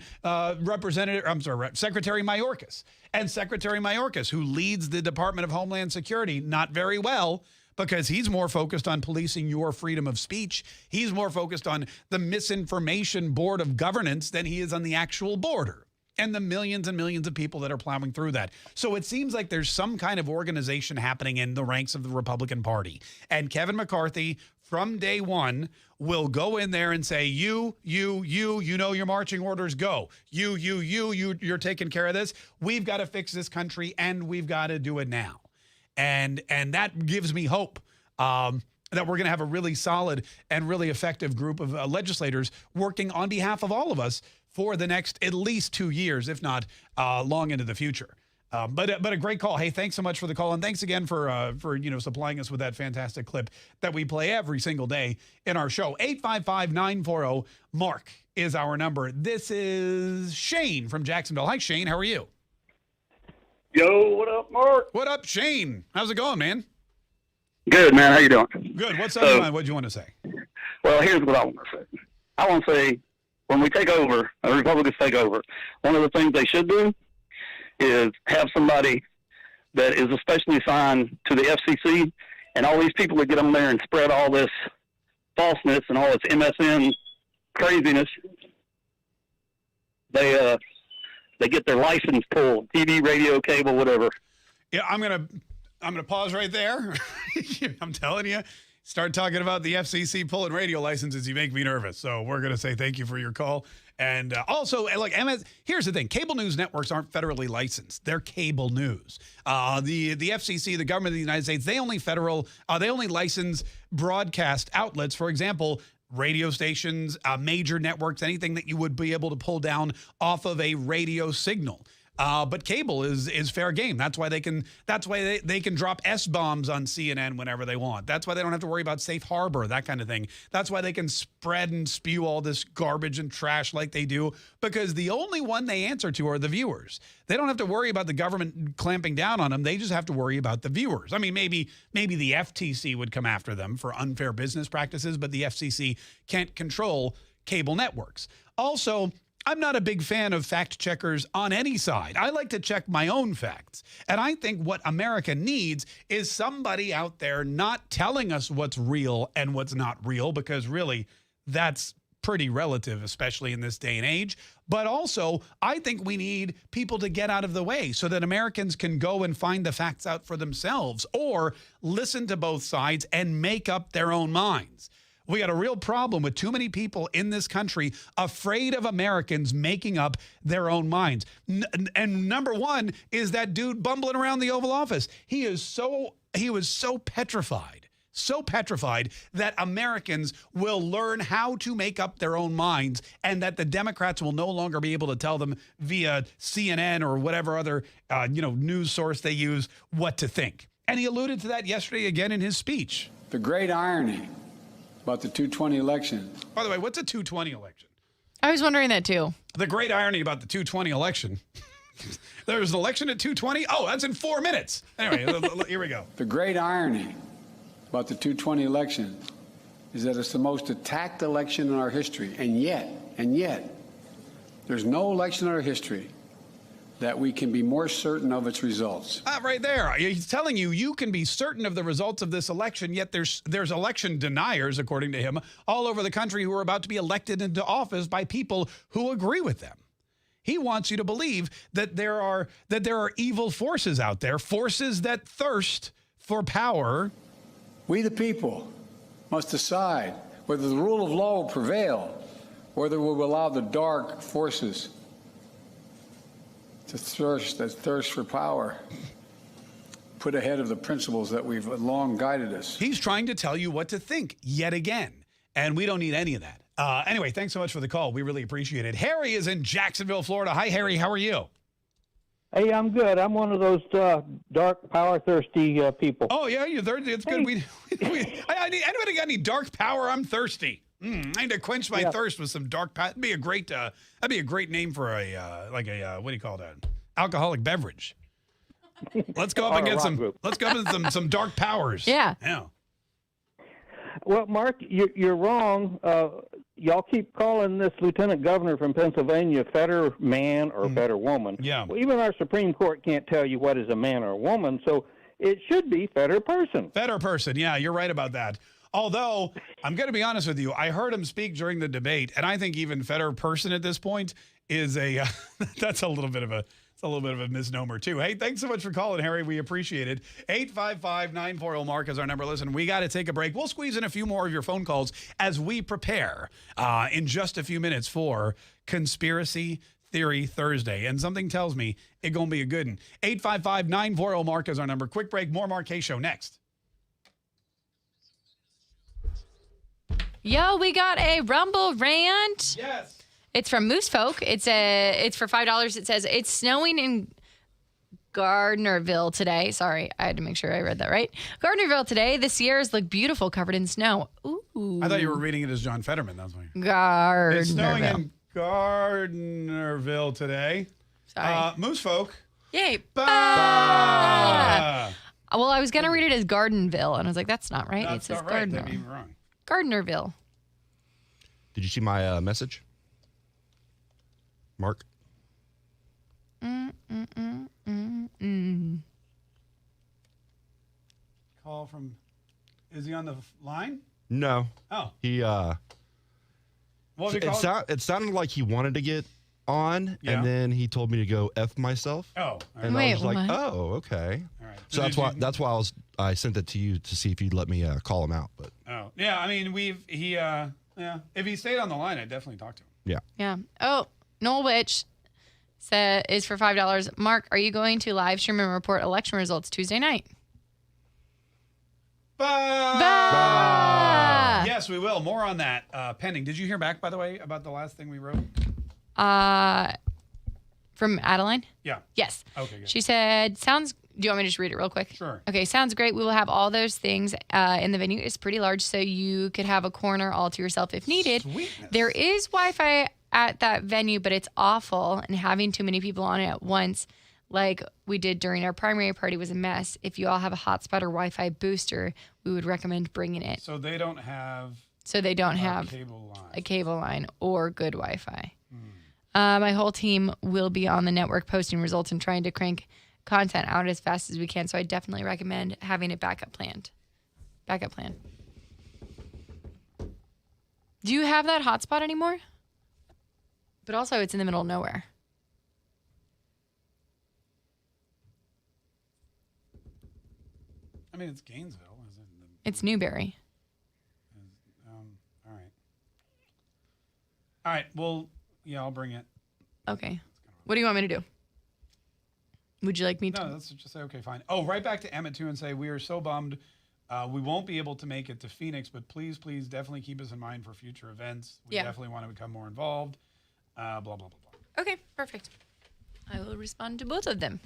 Speaker 1: Secretary Mayorkas. And Secretary Mayorkas, who leads the Department of Homeland Security, not very well, because he's more focused on policing your freedom of speech. He's more focused on the misinformation board of governance than he is on the actual border and the millions and millions of people that are plowing through that. So it seems like there's some kind of organization happening in the ranks of the Republican Party. And Kevin McCarthy, from day one, will go in there and say, you know your marching orders, go. You're taking care of this. We've got to fix this country, and we've got to do it now. And that gives me hope that we're going to have a really solid and really effective group of legislators working on behalf of all of us for the next at least 2 years, if not long into the future. But a great call. Hey, thanks so much for the call, and thanks again for supplying us with that fantastic clip that we play every single day in our show. 855-940 Mark is our number. This is Shane from Jacksonville. Hi, Shane. How are you?
Speaker 20: Yo, what up, Mark?
Speaker 1: What up, Shane? How's it going, man?
Speaker 20: Good, man. How you doing?
Speaker 1: Good. What's on your mind? What do you want to say?
Speaker 20: Well, here's what I want to say. I want to say, when we take over, the Republicans take over, one of the things they should do is have somebody that is especially assigned to the FCC, and all these people that get them there and spread all this falseness and all this MSN craziness, they get their license pulled, TV, radio, cable, whatever.
Speaker 1: Yeah, I'm gonna pause right there. I'm telling you, start talking about the FCC pulling radio licenses, you make me nervous. So we're gonna say thank you for your call. And also, like here's the thing: cable news networks aren't federally licensed; they're cable news. The FCC, the government of the United States, they only license broadcast outlets. For example, radio stations, major networks, anything that you would be able to pull down off of a radio signal. But cable is fair game. That's why they can drop S-bombs on CNN whenever they want. That's why they don't have to worry about safe harbor, that kind of thing. That's why they can spread and spew all this garbage and trash like they do, because the only one they answer to are the viewers. They don't have to worry about the government clamping down on them. They just have to worry about the viewers. I mean, maybe the FTC would come after them for unfair business practices, but the FCC can't control cable networks. Also, I'm not a big fan of fact checkers on any side. I like to check my own facts. And I think what America needs is somebody out there not telling us what's real and what's not real, because really that's pretty relative, especially in this day and age. But also, I think we need people to get out of the way so that Americans can go and find the facts out for themselves, or listen to both sides and make up their own minds. We got a real problem with too many people in this country afraid of Americans making up their own minds. And number one is that dude bumbling around the Oval Office. He was so petrified that Americans will learn how to make up their own minds, and that the Democrats will no longer be able to tell them via CNN or whatever other news source they use what to think. And he alluded to that yesterday again in his speech.
Speaker 9: The great irony about the 220 election.
Speaker 1: By the way, what's a 220 election?
Speaker 2: I was wondering that too.
Speaker 1: The great irony about the 220 election. There's an election at 220? Oh, that's in 4 minutes. Anyway, here we go.
Speaker 9: The great irony about the 220 election is that it's the most attacked election in our history. And yet, there's no election in our history that we can be more certain of its results.
Speaker 1: Right there. He's telling you can be certain of the results of this election, yet there's election deniers, according to him, all over the country who are about to be elected into office by people who agree with them. He wants you to believe that there are evil forces out there, forces that thirst for power.
Speaker 9: We the people must decide whether the rule of law will prevail, whether we'll allow the dark forces that thirst for power put ahead of the principles that we've long guided us.
Speaker 1: He's trying to tell you what to think yet again, and we don't need any of that. Anyway, thanks so much for the call. We really appreciate it. Harry is in Jacksonville, Florida. Hi, Harry. How are you?
Speaker 21: Hey, I'm good. I'm one of those dark, power-thirsty people.
Speaker 1: Oh, yeah? You're thirsty? It's good. Anybody got any dark power? I'm thirsty. I need to quench my thirst with some dark power. That'd be a great name for what do you call that? Alcoholic beverage. Let's go up and get some. Let's go up and some dark powers.
Speaker 2: Yeah.
Speaker 21: Well, Mark, you're wrong. Y'all keep calling this lieutenant governor from Pennsylvania fetter man or fetter woman.
Speaker 1: Yeah.
Speaker 21: Well, even our Supreme Court can't tell you what is a man or a woman, so it should be fetter person.
Speaker 1: Fetter person. Yeah, you're right about that. Although, I'm going to be honest with you, I heard him speak during the debate, and I think even fetter person at this point is that's a little bit of a misnomer too. Hey, thanks so much for calling, Harry. We appreciate it. 855-940-MARK is our number. Listen, we got to take a break. We'll squeeze in a few more of your phone calls as we prepare in just a few minutes for Conspiracy Theory Thursday. And something tells me it's going to be a good one. 855-940-MARK is our number. Quick break. More Mark Kaye Show next.
Speaker 2: Yo, we got a Rumble rant.
Speaker 1: Yes.
Speaker 2: It's from Moose Folk. It's for $5. It says, it's snowing in Gardnerville today. Sorry, I had to make sure I read that right. Gardnerville today. The Sierras look beautiful, covered in snow. Ooh.
Speaker 1: I thought you were reading it as John Fetterman. That's why.
Speaker 2: Gardnerville.
Speaker 1: It's snowing in Gardnerville today.
Speaker 2: Sorry.
Speaker 1: Moose folk.
Speaker 2: Yay.
Speaker 1: Bah!
Speaker 2: Well, I was going to read it as Gardenville, and I was like, that's not right.
Speaker 1: That's
Speaker 2: It says
Speaker 1: not right.
Speaker 2: Gardner.
Speaker 1: That'd be wrong.
Speaker 2: Gardnerville.
Speaker 3: Did you see my message, Mark?
Speaker 1: Call from. Is he on the line?
Speaker 3: No.
Speaker 1: Oh.
Speaker 3: He
Speaker 1: What was he called?
Speaker 3: it sounded like he wanted to get on,
Speaker 1: Yeah.
Speaker 3: and then he told me to go F myself.
Speaker 1: Oh. all right.
Speaker 3: And I
Speaker 2: Wait,
Speaker 3: was like,
Speaker 2: what?
Speaker 3: oh, okay.
Speaker 1: All right.
Speaker 3: So that's why I sent it to you to see if you'd let me call him out. But
Speaker 1: Oh. Yeah. I mean, yeah. If he stayed on the line, I'd definitely talk to him.
Speaker 3: yeah.
Speaker 2: Yeah. Oh, Noel Witch is for $5. Mark, are you going to live stream and report election results Tuesday night? Bah!
Speaker 1: Yes, we will. More on that pending. Did you hear back, by the way, about the last thing we wrote?
Speaker 2: From Adeline?
Speaker 1: Yeah.
Speaker 2: Yes.
Speaker 1: Okay, good.
Speaker 2: She said, do you want me to just read it real quick?
Speaker 1: Sure.
Speaker 2: Okay, sounds great. We will have all those things in the venue. It's pretty large, so you could have a corner all to yourself if needed.
Speaker 1: Sweetness.
Speaker 2: There is Wi-Fi at that venue, but it's awful, and having too many people on it at once, like we did during our primary party, was a mess. If you all have a hotspot or Wi-Fi booster, we would recommend bringing it.
Speaker 1: So they don't have. Cable line.
Speaker 2: a cable line or good Wi-Fi. My whole team will be on the network posting results and trying to crank content out as fast as we can. So I definitely recommend having it backup plan. Do you have that hotspot anymore? But also it's in the middle of nowhere.
Speaker 1: I mean, it's Gainesville.
Speaker 2: It's Newberry.
Speaker 1: All right. All right. Well, yeah, I'll bring it.
Speaker 2: Okay. What do you want me to do? Would you like me to?
Speaker 1: No, let's just say, okay, fine. Oh, right back to Emmett, too, and say, we are so bummed. We won't be able to make it to Phoenix, but please definitely keep us in mind for future events. We definitely want to become more involved. Blah, blah, blah, blah.
Speaker 2: Okay, perfect. I will respond to both of them.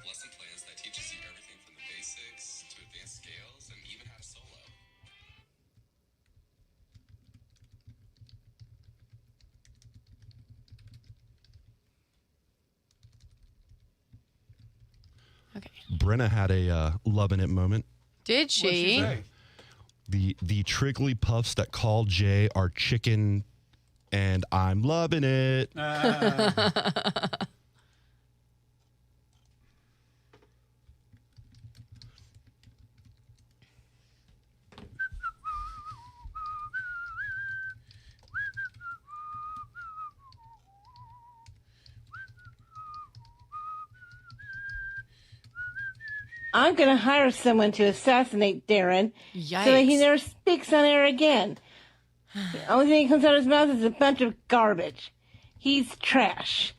Speaker 3: Lesson plans that teaches you everything from the basics to advanced scales and even how to solo.
Speaker 2: Okay.
Speaker 3: Brenna had a loving it moment.
Speaker 2: Did she?
Speaker 1: What'd
Speaker 3: The Trickly Puffs that call Jay are chicken, and I'm loving it.
Speaker 6: I'm going to hire someone to assassinate Darren so that he
Speaker 2: Yikes.
Speaker 6: never speaks on air again. The only thing that comes out of his mouth is a bunch of garbage. He's trash.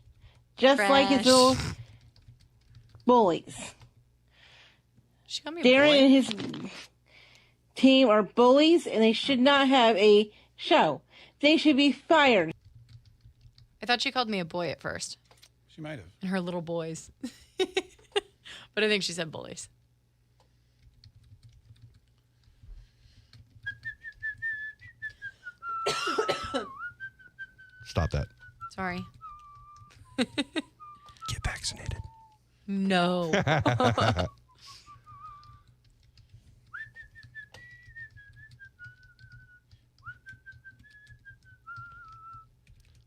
Speaker 6: Just like his
Speaker 2: Trash.
Speaker 6: little bullies.
Speaker 2: She called me a
Speaker 6: Darren
Speaker 2: boy.
Speaker 6: and his team are bullies, and they should not have a show. They should be fired.
Speaker 2: I thought she called me a boy at first.
Speaker 1: She might have.
Speaker 2: And her little boys. But I think she said bullies.
Speaker 3: Stop that.
Speaker 2: Sorry.
Speaker 3: Get vaccinated.
Speaker 2: No.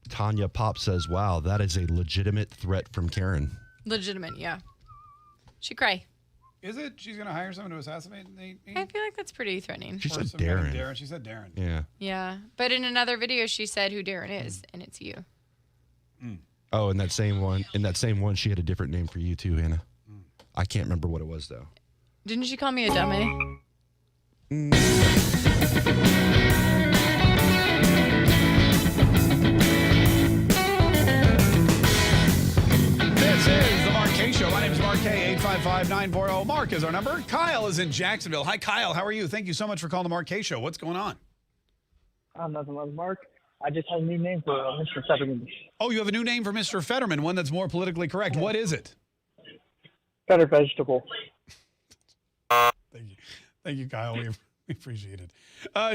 Speaker 3: Tanya Pop says, wow, that is a legitimate threat from Karen.
Speaker 2: Legitimate, yeah. She cray.
Speaker 1: Is it? She's going to hire someone to assassinate me?
Speaker 2: I feel like that's pretty threatening.
Speaker 3: She
Speaker 1: Or
Speaker 3: said
Speaker 1: some guy named
Speaker 3: Darren.
Speaker 1: She said Darren.
Speaker 3: Yeah.
Speaker 2: Yeah. But in another video, she said who Darren is, and it's you.
Speaker 3: Oh, in that same one, she had a different name for you too, Hannah. I can't remember what it was though.
Speaker 2: Didn't she call me a dummy?
Speaker 3: Mm.
Speaker 1: This is the Mark Kaye Show. My name is Mark Kaye. 855-940. Mark is our number. Kyle is in Jacksonville. Hi, Kyle. How are you? Thank you so much for calling the Mark Kaye Show. What's going on?
Speaker 8: Nothing much, Mark. I just have a new name for Mr. Fetterman.
Speaker 1: Oh, you have a new name for Mr. Fetterman, one that's more politically correct. What is it?
Speaker 8: Better vegetable.
Speaker 1: Thank you, Kyle. We appreciate it.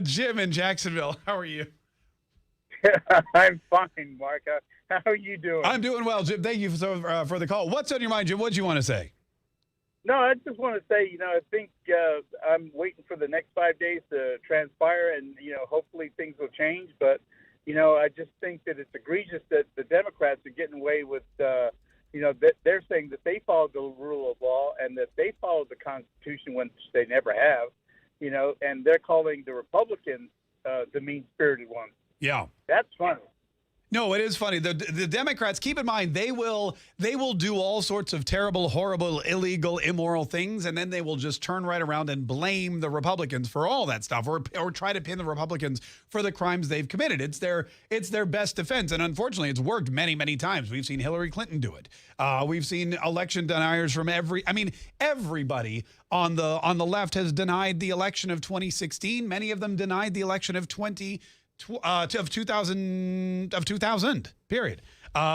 Speaker 1: Jim in Jacksonville. How are you?
Speaker 22: I'm fine, Mark. How are you doing?
Speaker 1: I'm doing well, Jim. Thank you for the call. What's on your mind, Jim? What do you want to say?
Speaker 22: No, I just want to say, I think I'm waiting for the next 5 days to transpire, and hopefully things will change. But I just think that it's egregious that the Democrats are getting away with, they're saying that they follow the rule of law and that they follow the Constitution, when they never have, and they're calling the Republicans the mean-spirited ones.
Speaker 1: Yeah.
Speaker 22: That's funny.
Speaker 1: No, it is funny. The Democrats, keep in mind, they will do all sorts of terrible, horrible, illegal, immoral things, and then they will just turn right around and blame the Republicans for all that stuff, or try to pin the Republicans for the crimes they've committed. It's their best defense, and unfortunately, it's worked many, many times. We've seen Hillary Clinton do it. We've seen election deniers from everybody on the left has denied the election of 2016. Many of them denied the election of 2000 period.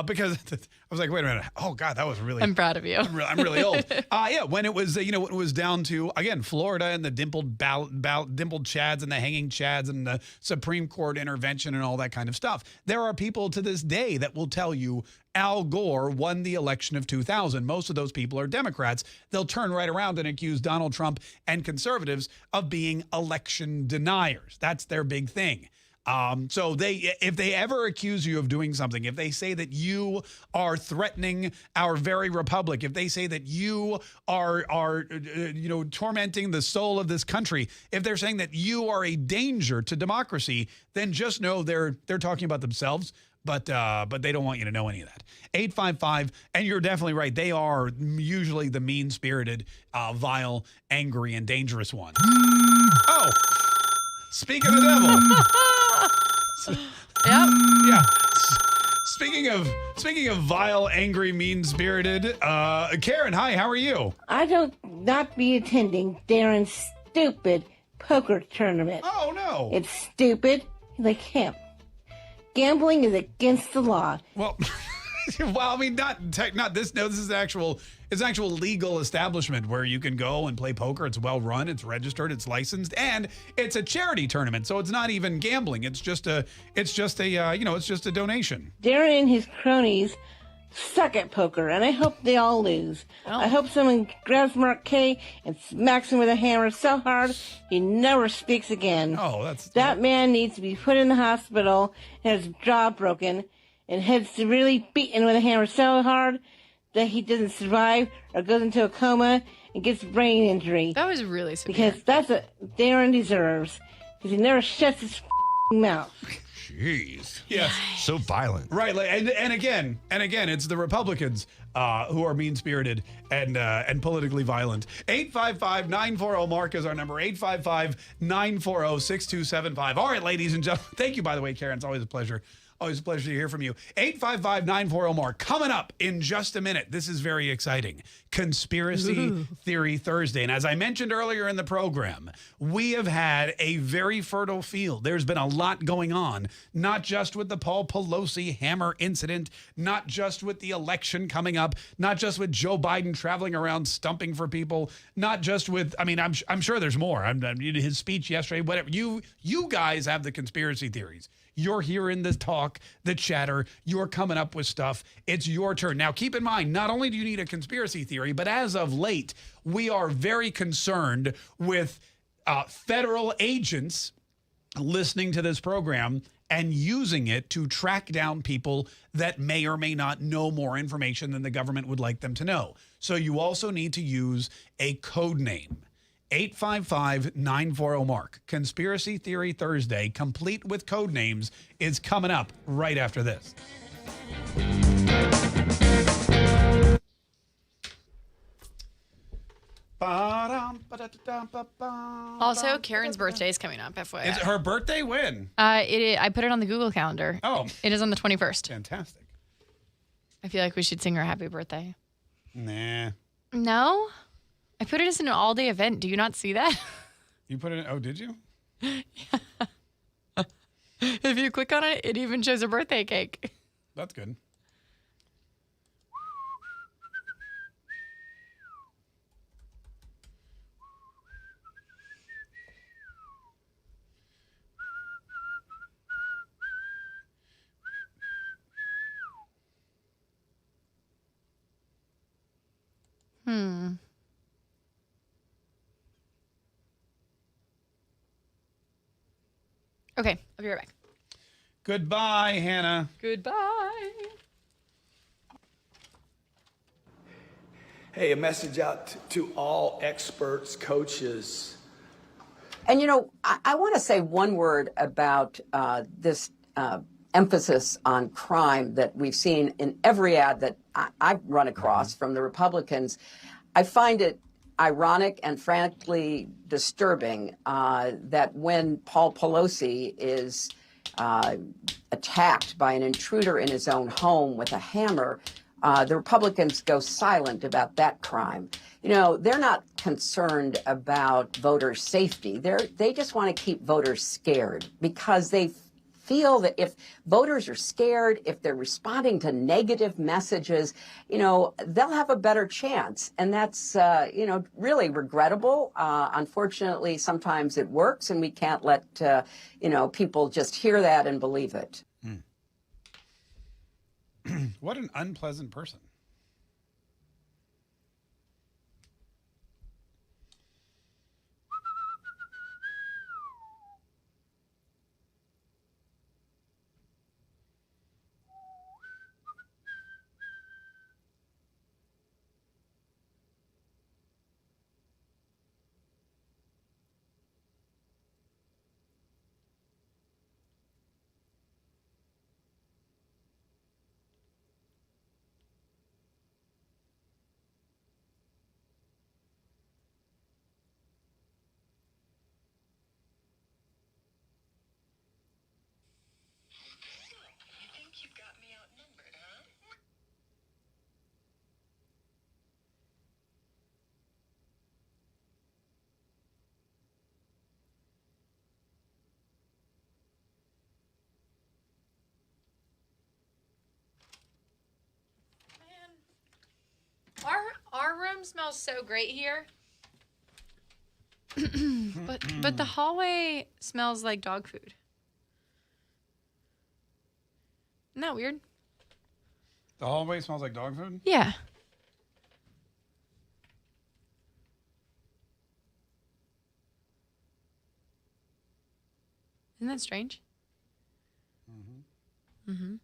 Speaker 1: Because I was like, wait a minute. Oh God, that was really.
Speaker 2: I'm proud of you.
Speaker 1: I'm really old. Yeah, when it was when it was down to again Florida and the dimpled chads and the hanging chads and the Supreme Court intervention and all that kind of stuff. There are people to this day that will tell you Al Gore won the election of 2000. Most of those people are Democrats. They'll turn right around and accuse Donald Trump and conservatives of being election deniers. That's their big thing. So if they ever accuse you of doing something, if they say that you are threatening our very republic, if they say that you are tormenting the soul of this country, if they're saying that you are a danger to democracy, then just know they're talking about themselves. But they don't want you to know any of that. 855, and you're definitely right. They are usually the mean-spirited, vile, angry, and dangerous one. Oh, speak of the devil.
Speaker 2: Yep.
Speaker 1: Yeah. Speaking of vile, angry, mean-spirited, Karen, hi, how are you?
Speaker 6: I don't not be attending Darren's stupid poker tournament.
Speaker 1: Oh, no.
Speaker 6: It's stupid like him. Gambling is against the law.
Speaker 1: Well, I mean, not this. No, this is it's an actual legal establishment where you can go and play poker. It's well run. It's registered. It's licensed, and it's a charity tournament. So it's not even gambling. It's just a donation.
Speaker 6: Darren and his cronies suck at poker, and I hope they all lose.
Speaker 2: Oh.
Speaker 6: I hope someone grabs Mark Kaye and smacks him with a hammer so hard he never speaks again.
Speaker 1: Oh,
Speaker 6: that man needs to be put in the hospital, and his jaw broken, and head severely beaten with a hammer so hard that he doesn't survive or goes into a coma and gets brain injury.
Speaker 2: That was really severe.
Speaker 6: Because that's what Darren deserves. Because he never shuts his mouth.
Speaker 1: Jeez. Yes.
Speaker 3: So violent.
Speaker 1: Right. And again, it's the Republicans who are mean-spirited and politically violent. 855-940-MARK is our number. 855-940-6275. All right, ladies and gentlemen. Thank you, by the way, Karen. It's always a pleasure. Always a pleasure to hear from you. 855-940-MARK. Coming up in just a minute. This is very exciting. Conspiracy Theory Thursday. And as I mentioned earlier in the program, we have had a very fertile field. There's been a lot going on, not just with the Paul Pelosi hammer incident, not just with the election coming up, not just with Joe Biden traveling around stumping for people, not just with, I'm sure there's more. His speech yesterday, whatever. You guys have the conspiracy theories. You're hearing the talk, the chatter. You're coming up with stuff. It's your turn. Now, keep in mind, not only do you need a conspiracy theory, but as of late, we are very concerned with federal agents listening to this program and using it to track down people that may or may not know more information than the government would like them to know. So you also need to use a code name. 855-940-MARK. Conspiracy Theory Thursday, complete with code names, is coming up right after this.
Speaker 2: Also, Karen's birthday is coming up. FYI.
Speaker 1: Is it her birthday? When?
Speaker 2: I put it on the Google Calendar.
Speaker 1: Oh.
Speaker 2: It is on the 21st.
Speaker 1: Fantastic.
Speaker 2: I feel like we should sing her happy birthday.
Speaker 1: Nah.
Speaker 2: No? I put it as an all-day event. Do you not see that?
Speaker 1: You put it in, oh, did you?
Speaker 2: If you click on it, it even shows a birthday cake.
Speaker 1: That's good.
Speaker 2: Okay, I'll be right back.
Speaker 1: Goodbye, Hannah.
Speaker 2: Goodbye.
Speaker 7: Hey, a message out to all experts, coaches.
Speaker 10: And, I want to say one word about this emphasis on crime that we've seen in every ad that I've run across from the Republicans. I find it ironic and frankly disturbing that when Paul Pelosi is attacked by an intruder in his own home with a hammer, the Republicans go silent about that crime. They're not concerned about voter safety. They just want to keep voters scared because they feel that if voters are scared, if they're responding to negative messages, they'll have a better chance. And that's, really regrettable. Unfortunately, sometimes it works and we can't let, people just hear that and believe it.
Speaker 1: What an unpleasant person.
Speaker 2: Our room smells so great here. but the hallway smells like dog food. Isn't that weird?
Speaker 1: The hallway smells like dog food?
Speaker 2: Yeah. Isn't that strange? Mm-hmm.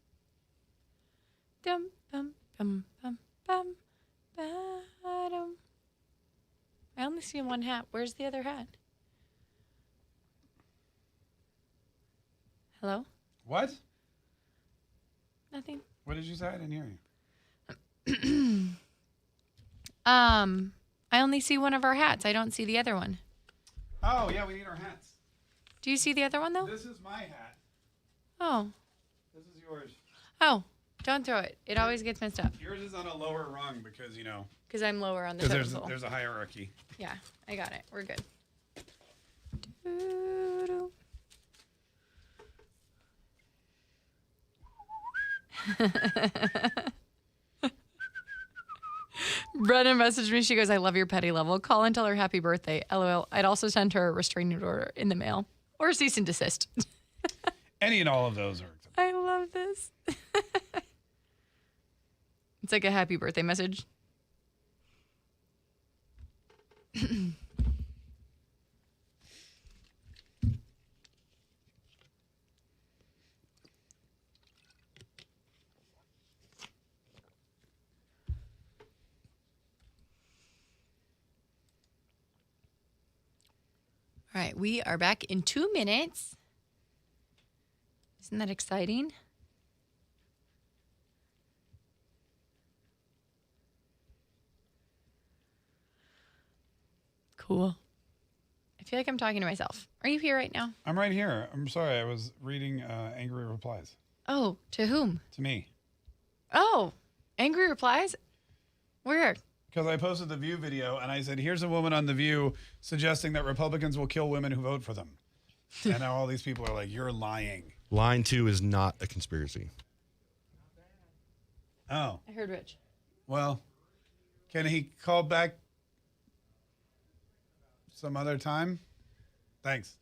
Speaker 2: Dum bum bum bum bum ba-dum. I only see one hat. Where's the other hat? Hello?
Speaker 1: What?
Speaker 2: Nothing.
Speaker 1: What did you say? I didn't hear you.
Speaker 2: I only see one of our hats. I don't see the other one.
Speaker 1: Oh, yeah, we need our hats.
Speaker 2: Do you see the other one, though?
Speaker 1: This is my hat.
Speaker 2: Oh.
Speaker 1: This is yours.
Speaker 2: Oh, don't throw it. It always gets messed up.
Speaker 1: Yours is on a lower rung because,
Speaker 2: Because I'm lower on the
Speaker 1: Because
Speaker 2: pedestal.
Speaker 1: there's a hierarchy.
Speaker 2: Yeah, I got it. We're good. Doo-doo. Brenna messaged me. She goes, I love your petty level. Call and tell her happy birthday. LOL. I'd also send her a restraining order in the mail or a cease and desist.
Speaker 1: Any and all of those are.
Speaker 2: I love this. It's like a happy birthday message. All right, we are back in 2 minutes. Isn't that exciting? cool. I feel like I'm talking to myself. Are you here right now?
Speaker 1: I'm right here. I'm sorry. I was reading angry replies.
Speaker 2: Oh, to whom?
Speaker 1: To me.
Speaker 2: Oh, angry replies? Where?
Speaker 1: Because I posted the View video and I said, here's a woman on the View suggesting that Republicans will kill women who vote for them. And now all these people are like, you're lying.
Speaker 3: Line 2 is not a conspiracy.
Speaker 1: Oh.
Speaker 2: I heard Rich.
Speaker 1: Well, can he call back some other time? Thanks.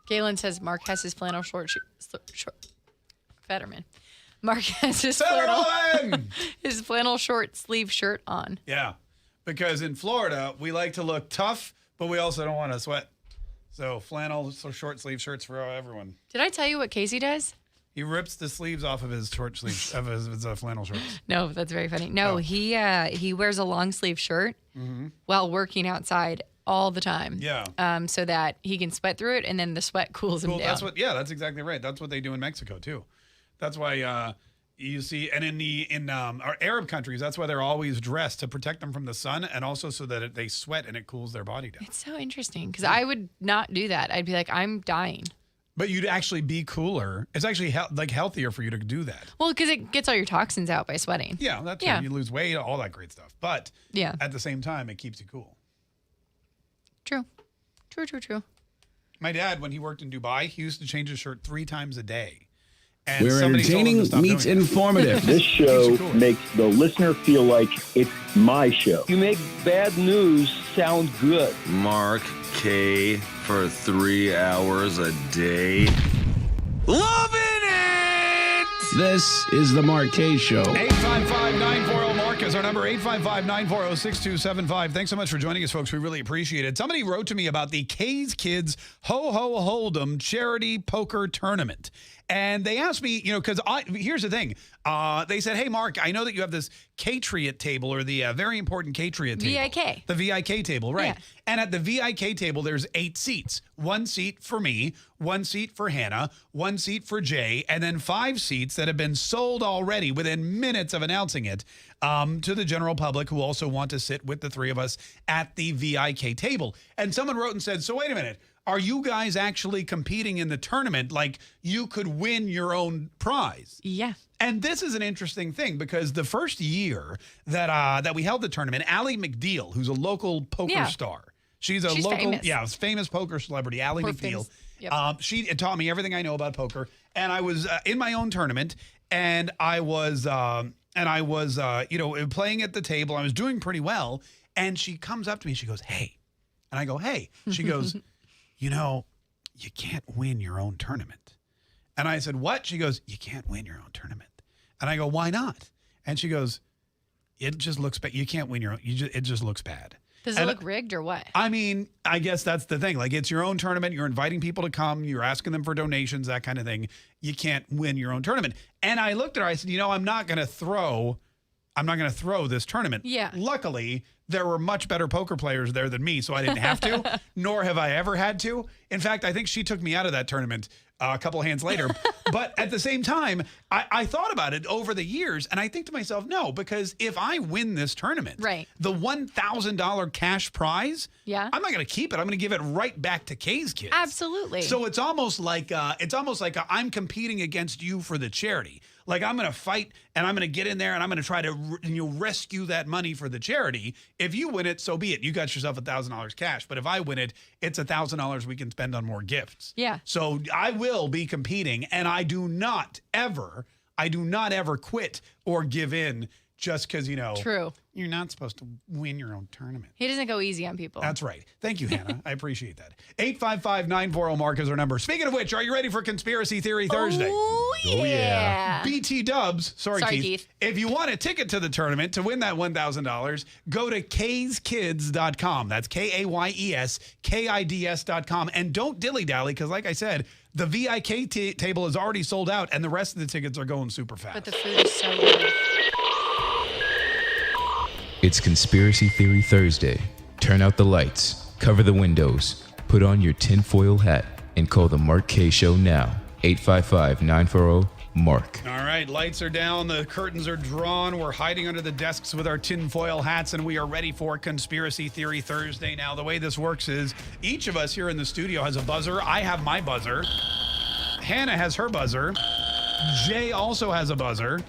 Speaker 2: Galen says Mark has his flannel short Fetterman. Mark has his flannel short sleeve shirt on.
Speaker 1: Yeah, because in Florida, we like to look tough, but we also don't want to sweat. So flannel, short sleeve shirts for everyone.
Speaker 2: Did I tell you what Casey does?
Speaker 1: He rips the sleeves off of his short sleeves of his flannel shirts.
Speaker 2: No, that's very funny. No, he wears a long sleeve shirt while working outside all the time.
Speaker 1: Yeah.
Speaker 2: So that he can sweat through it, and then the sweat cools him down.
Speaker 1: That's exactly right. That's what they do in Mexico too. That's why you see, and in our Arab countries, that's why they're always dressed to protect them from the sun, and also so that they sweat and it cools their body down.
Speaker 2: It's so interesting because I would not do that. I'd be like, I'm dying.
Speaker 1: But you'd actually be cooler. It's actually healthier for you to do that.
Speaker 2: Well, because it gets all your toxins out by sweating.
Speaker 1: Yeah, that's
Speaker 2: yeah.
Speaker 1: You lose weight, all that great stuff. But
Speaker 2: yeah,
Speaker 1: at the same time, it keeps you cool.
Speaker 2: True.
Speaker 1: My dad, when he worked in Dubai, he used to change his shirt 3 times a day. And
Speaker 19: where entertaining meets informative.
Speaker 13: This show makes the listener feel like it's my show. You make bad news sound good.
Speaker 11: Mark, Kaye, for 3 hours a day. Loving it!
Speaker 19: This is the Mark Kaye Show.
Speaker 1: 855-940-MARK is our number, 855-940-6275. Thanks so much for joining us, folks. We really appreciate it. Somebody wrote to me about the Kaye's Kids Ho-Ho Hold'em charity poker tournament. And they asked me, because here's the thing. They said, hey, Mark, I know that you have this Katriot table, or the very important Katriot table.
Speaker 2: VIK.
Speaker 1: The VIK table, right.
Speaker 2: Yeah.
Speaker 1: And at the VIK table, there's 8 seats. 1 seat for me, 1 seat for Hannah, 1 seat for Jay, and then 5 seats that have been sold already within minutes of announcing it to the general public who also want to sit with the 3 of us at the VIK table. And someone wrote and said, so wait a minute. Are you guys actually competing in the tournament? Like, you could win your own prize.
Speaker 2: Yeah.
Speaker 1: And this is an interesting thing because the first year that we held the tournament, Allie McDeal, who's a local poker star. She's local,
Speaker 2: famous.
Speaker 1: Famous poker celebrity, Allie McDeal.
Speaker 2: Yep.
Speaker 1: She taught me everything I know about poker. And I was in my own tournament, and I was playing at the table. I was doing pretty well. And she comes up to me, she goes, hey. And I go, hey. She goes, you can't win your own tournament. And I said, what? She goes, you can't win your own tournament. And I go, why not? And she goes, it just looks bad. You can't win your own. It just looks bad.
Speaker 2: Does it look rigged or what?
Speaker 1: I mean, I guess that's the thing. Like, it's your own tournament. You're inviting people to come. You're asking them for donations, that kind of thing. You can't win your own tournament. And I looked at her. I said, I'm not going to throw this tournament.
Speaker 2: Yeah.
Speaker 1: Luckily, there were much better poker players there than me, so I didn't have to, nor have I ever had to. In fact, I think she took me out of that tournament a couple of hands later. But at the same time, I thought about it over the years, and I think to myself, no, because if I win this tournament,
Speaker 2: right,
Speaker 1: the $1,000 cash prize, I'm not going to keep it. I'm going to give it right back to Kaye's Kids.
Speaker 2: Absolutely.
Speaker 1: So it's almost like I'm competing against you for the charity. Like, I'm going to fight, and I'm going to get in there, and I'm going to try to rescue that money for the charity. If you win it, so be it. You got yourself $1,000 cash. But if I win it, it's $1,000 we can spend on more gifts.
Speaker 2: Yeah.
Speaker 1: So I will be competing, and I do not ever quit or give in just because,
Speaker 2: True.
Speaker 1: You're not supposed to win your own tournament.
Speaker 2: He doesn't go easy on people.
Speaker 1: That's right. Thank you, Hannah. I appreciate that. 855-940-MARK is our number. Speaking of which, are you ready for Conspiracy Theory Thursday?
Speaker 2: Oh, yeah.
Speaker 1: BT Dubs. Sorry, Keith. If you want a ticket to the tournament to win that $1,000, go to kayskids.com. That's KAYES, KIDS.com. And don't dilly-dally, because like I said, the VIK table is already sold out, and the rest of the tickets are going super fast.
Speaker 2: But the food is so good.
Speaker 4: It's Conspiracy Theory Thursday. Turn out the lights, cover the windows, put on your tinfoil hat, and call the Mark Kaye Show now. 855-940-MARK.
Speaker 1: All right. right, lights are down, the curtains are drawn, we're hiding under the desks with our tinfoil hats, and we are ready for Conspiracy Theory Thursday. Now, the way this works is each of us here in the studio has a buzzer. I have my buzzer. Hannah has her buzzer. Jay also has a buzzer.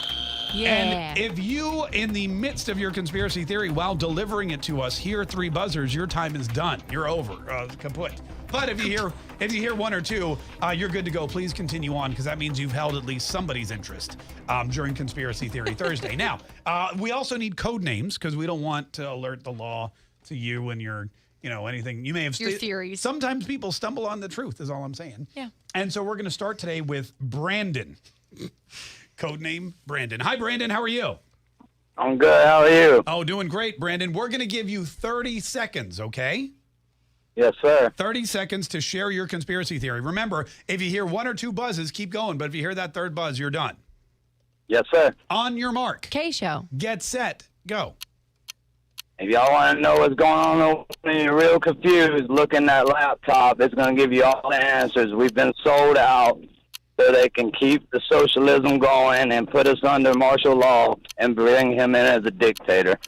Speaker 2: Yeah.
Speaker 1: And if you, in the midst of your conspiracy theory, while delivering it to us, hear 3 buzzers, your time is done. You're over, kaput. But if you hear 1 or 2, you're good to go. Please continue on, because that means you've held at least somebody's interest during Conspiracy Theory Thursday. Now, we also need code names, because we don't want to alert the law to you and your, anything you may have.
Speaker 2: Your theories.
Speaker 1: Sometimes people stumble on the truth, is all I'm saying.
Speaker 2: Yeah.
Speaker 1: And so we're going to start today with Brandon. Code name Brandon. Hi, Brandon. How are you?
Speaker 12: I'm good. How are you?
Speaker 1: Oh, doing great, Brandon. We're going to give you 30 seconds, okay?
Speaker 12: Yes, sir.
Speaker 1: 30 seconds to share your conspiracy theory. Remember, if you hear 1 or 2 buzzes, keep going. But if you hear that 3rd buzz, you're done.
Speaker 12: Yes, sir.
Speaker 1: On your mark.
Speaker 2: Kaye Show.
Speaker 1: Get set. Go.
Speaker 12: If y'all want to know what's going on when you're real confused, look in that laptop. It's going to give you all the answers. We've been sold out so they can keep the socialism going and put us under martial law and bring him in as a dictator.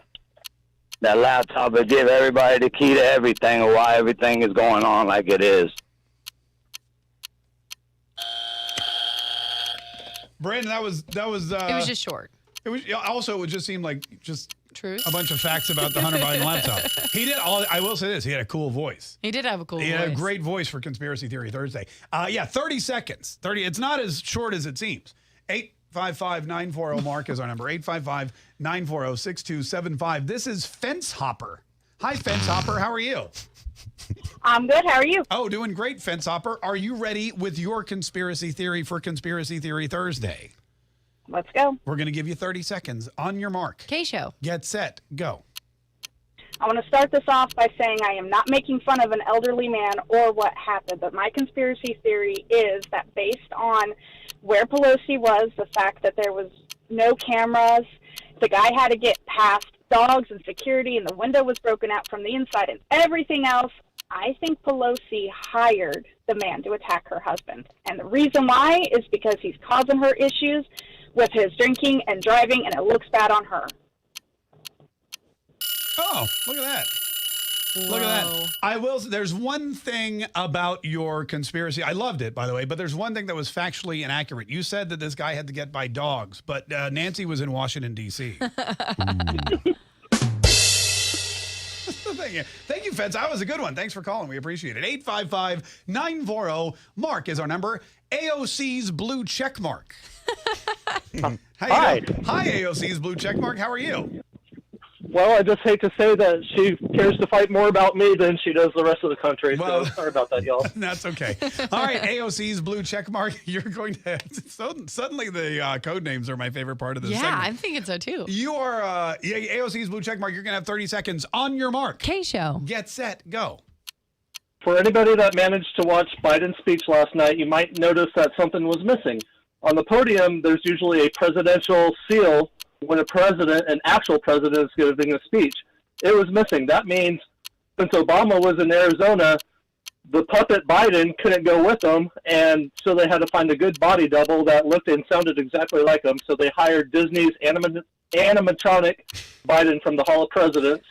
Speaker 12: That laptop will give everybody the key to everything or why everything is going on like it is.
Speaker 1: Brandon, that was.
Speaker 2: It was just short.
Speaker 1: It was also. It would just seem like just
Speaker 2: Truth.
Speaker 1: A bunch of facts about the Hunter Biden laptop. He did all. I will say this. He had a cool voice.
Speaker 2: He did have a cool voice.
Speaker 1: He had a great voice for Conspiracy Theory Thursday. 30 seconds. 30. It's not as short as it seems. 855-940 Mark is our number. 855-940-6275. This is Fence Hopper. Hi, Fence Hopper. How are you?
Speaker 14: I'm good. How are you?
Speaker 1: Oh, doing great, Fence Hopper. Are you ready with your conspiracy theory for Conspiracy Theory Thursday?
Speaker 14: Let's go.
Speaker 1: We're going to give you 30 seconds. On your mark.
Speaker 2: Kaye Show.
Speaker 1: Get set. Go.
Speaker 14: I want to start this off by saying I am not making fun of an elderly man or what happened, but my conspiracy theory is that based on where Pelosi was, the fact that there was no cameras, the guy had to get past dogs and security, and the window was broken out from the inside and everything else, I think Pelosi hired the man to attack her husband. And the reason why is because he's causing her issues with his drinking and driving, and it looks bad on her.
Speaker 1: Oh, look at that. Look at that. I will. There's one thing about your conspiracy. I loved it, by the way, but there's one thing that was factually inaccurate. You said that this guy had to get by dogs, but Nancy was in Washington, D.C. Thank you, Feds. That was a good one. Thanks for calling. We appreciate it. 855-940 Mark is our number. AOC's blue check mark. Hi, AOC's blue check mark. How are you?
Speaker 8: Well, I just hate to say that she cares to fight more about me than she does the rest of the country.
Speaker 1: Well,
Speaker 8: so sorry about that, y'all.
Speaker 1: That's okay. All right, AOC's blue check mark. You're going to suddenly the code names are my favorite part of this segment.
Speaker 2: I'm thinking so too.
Speaker 1: You are AOC's blue check mark. You're going to have 30 seconds on your mark.
Speaker 2: Kaye Show.
Speaker 1: Get set. Go.
Speaker 8: For anybody that managed to watch Biden's speech last night, you might notice that something was missing. On the podium, there's usually a presidential seal when an actual president is giving a speech. It was missing. That means since Obama was in Arizona, the puppet Biden couldn't go with him, and so they had to find a good body double that looked and sounded exactly like him. So they hired Disney's animatronic Biden from the Hall of Presidents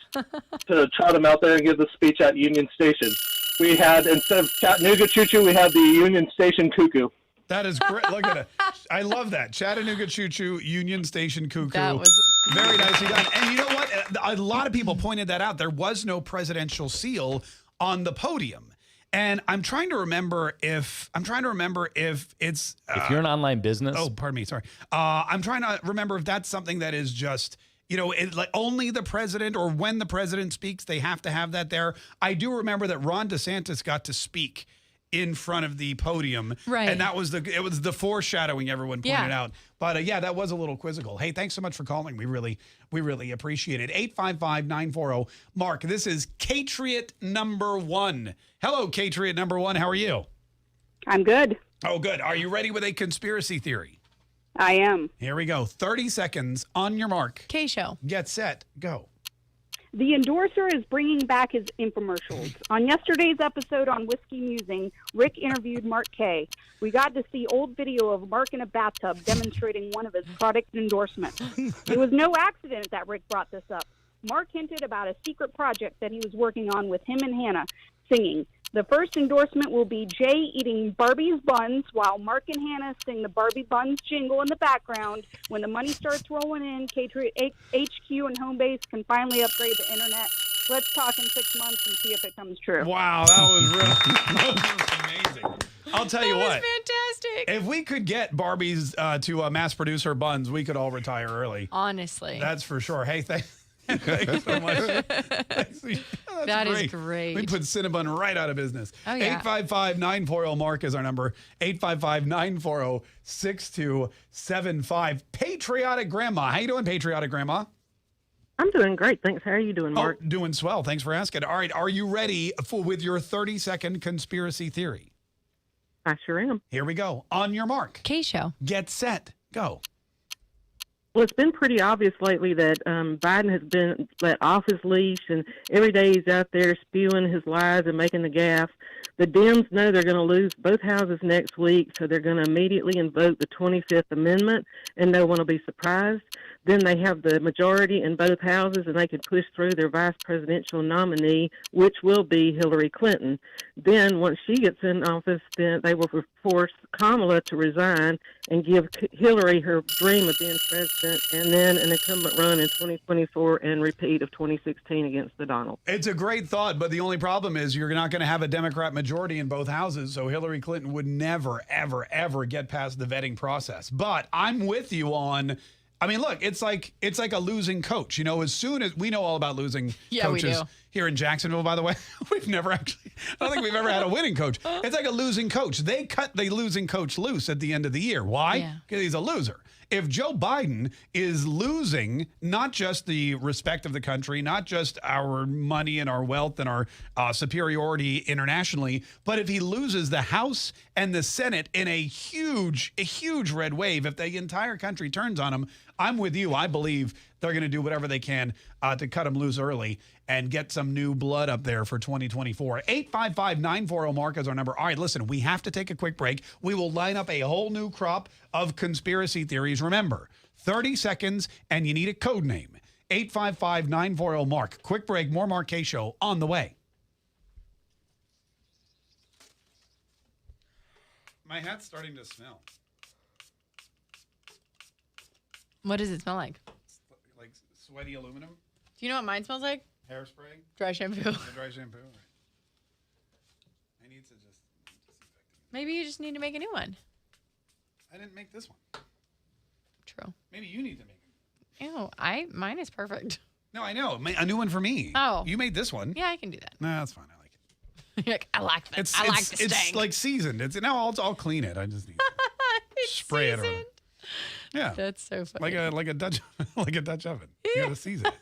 Speaker 8: to trot him out there and give the speech at Union Station. We had, instead of Chattanooga Choo Choo, we had the Union Station Cuckoo.
Speaker 1: That is great. Look at it. I love that. Chattanooga Choo Choo, Union Station Cuckoo.
Speaker 2: That was
Speaker 1: very nicely done. And you know what? A lot of people pointed that out. There was no presidential seal on the podium. And I'm trying to remember if it's
Speaker 23: if you're an online business.
Speaker 1: Oh, pardon me. Sorry. I'm trying to remember if that's something that is just, like only the president, or when the president speaks, they have to have that there. I do remember that Ron DeSantis got to speak in front of the podium.
Speaker 2: Right.
Speaker 1: And it was the foreshadowing everyone pointed out. But that was a little quizzical. Hey, thanks so much for calling. We really appreciate it. 855-940 Mark. This is Catriot number 1. Hello, Catriot number 1. How are you?
Speaker 14: I'm good.
Speaker 1: Oh, good. Are you ready with a conspiracy theory?
Speaker 14: I am.
Speaker 1: Here we go. 30 seconds on your mark.
Speaker 2: Kaye Show.
Speaker 1: Get set. Go.
Speaker 5: The endorser is bringing back his infomercials. On yesterday's episode on Whiskey Musing, Rick interviewed Mark Kaye. We got to see old video of Mark in a bathtub demonstrating one of his product endorsements. It was no accident that Rick brought this up. Mark hinted about a secret project that he was working on with him and Hannah, singing. The first endorsement will be Jay eating Barbie's buns while Mark and Hannah sing the Barbie buns jingle in the background. When the money starts rolling in, HQ and Homebase can finally upgrade the internet. Let's talk in 6 months and see if it comes true.
Speaker 1: Wow, that was amazing. I'll tell you what.
Speaker 2: Fantastic.
Speaker 1: If we could get Barbies to mass produce her buns, we could all retire early.
Speaker 2: Honestly.
Speaker 1: That's for sure. Hey, thanks so much.
Speaker 2: That is great.
Speaker 1: We put Cinnabon right out of business.
Speaker 2: Oh, yeah.
Speaker 1: 855-940-MARK is our number. 855-940-6275. Patriotic Grandma. How you doing, Patriotic Grandma?
Speaker 15: I'm doing great. Thanks. How are you doing, Mark?
Speaker 1: Oh, doing swell. Thanks for asking. All right. Are you ready with your 30-second conspiracy theory?
Speaker 15: I sure am.
Speaker 1: Here we go. On your mark.
Speaker 2: Kaye Show.
Speaker 1: Get set. Go.
Speaker 15: Well, it's been pretty obvious lately that Biden has been let off his leash, and every day he's out there spewing his lies and making the gaffe. The Dems know they're going to lose both houses next week, so they're going to immediately invoke the 25th Amendment, and no one will be surprised. Then they have the majority in both houses, and they can push through their vice presidential nominee, which will be Hillary Clinton. Then, once she gets in office, then they will force Kamala to resign and give Hillary her dream of being president, and then an incumbent run in 2024 and repeat of 2016 against the Donald.
Speaker 1: It's a great thought, but the only problem is you're not going to have a Democrat majority in both houses, so Hillary Clinton would never, ever, ever get past the vetting process. But I'm with you on... I mean, look, it's like a losing coach. You know, as soon as we know all about losing coaches
Speaker 2: we do.
Speaker 1: Here in Jacksonville, by the way, I don't think we've ever had a winning coach. It's like a losing coach. They cut the losing coach loose at the end of the year. Why? Because he's a loser. If Joe Biden is losing not just the respect of the country, not just our money and our wealth and our superiority internationally, but if he loses the House and the Senate in a huge red wave, if the entire country turns on him, I'm with you. I believe they're going to do whatever they can to cut him loose early and get some new blood up there for 2024. 855-940-MARK is our number. All right, listen, we have to take a quick break. We will line up a whole new crop of conspiracy theories. Remember, 30 seconds and you need a code name. 855-940-MARK. Quick break, more Mark Kaye Show on the way. My hat's starting to smell.
Speaker 2: What does it smell like?
Speaker 1: Like sweaty aluminum.
Speaker 2: Do you know what mine smells like?
Speaker 1: Hairspray.
Speaker 2: Dry shampoo.
Speaker 1: Dry shampoo. I need to just disinfect it.
Speaker 2: Maybe you just need to make a new one.
Speaker 1: I didn't make this one.
Speaker 2: True.
Speaker 1: Maybe you need to make it.
Speaker 2: Ew, mine is perfect.
Speaker 1: No, I know. A new one for me.
Speaker 2: Oh.
Speaker 1: You made this one.
Speaker 2: Yeah, I can do that.
Speaker 1: No, that's fine. I like it.
Speaker 2: You're like, I like that. I like the stank.
Speaker 1: It's like seasoned. I'll clean it. I just need to spray it around. Yeah.
Speaker 2: That's so funny.
Speaker 1: Like a Dutch oven. You gotta season it.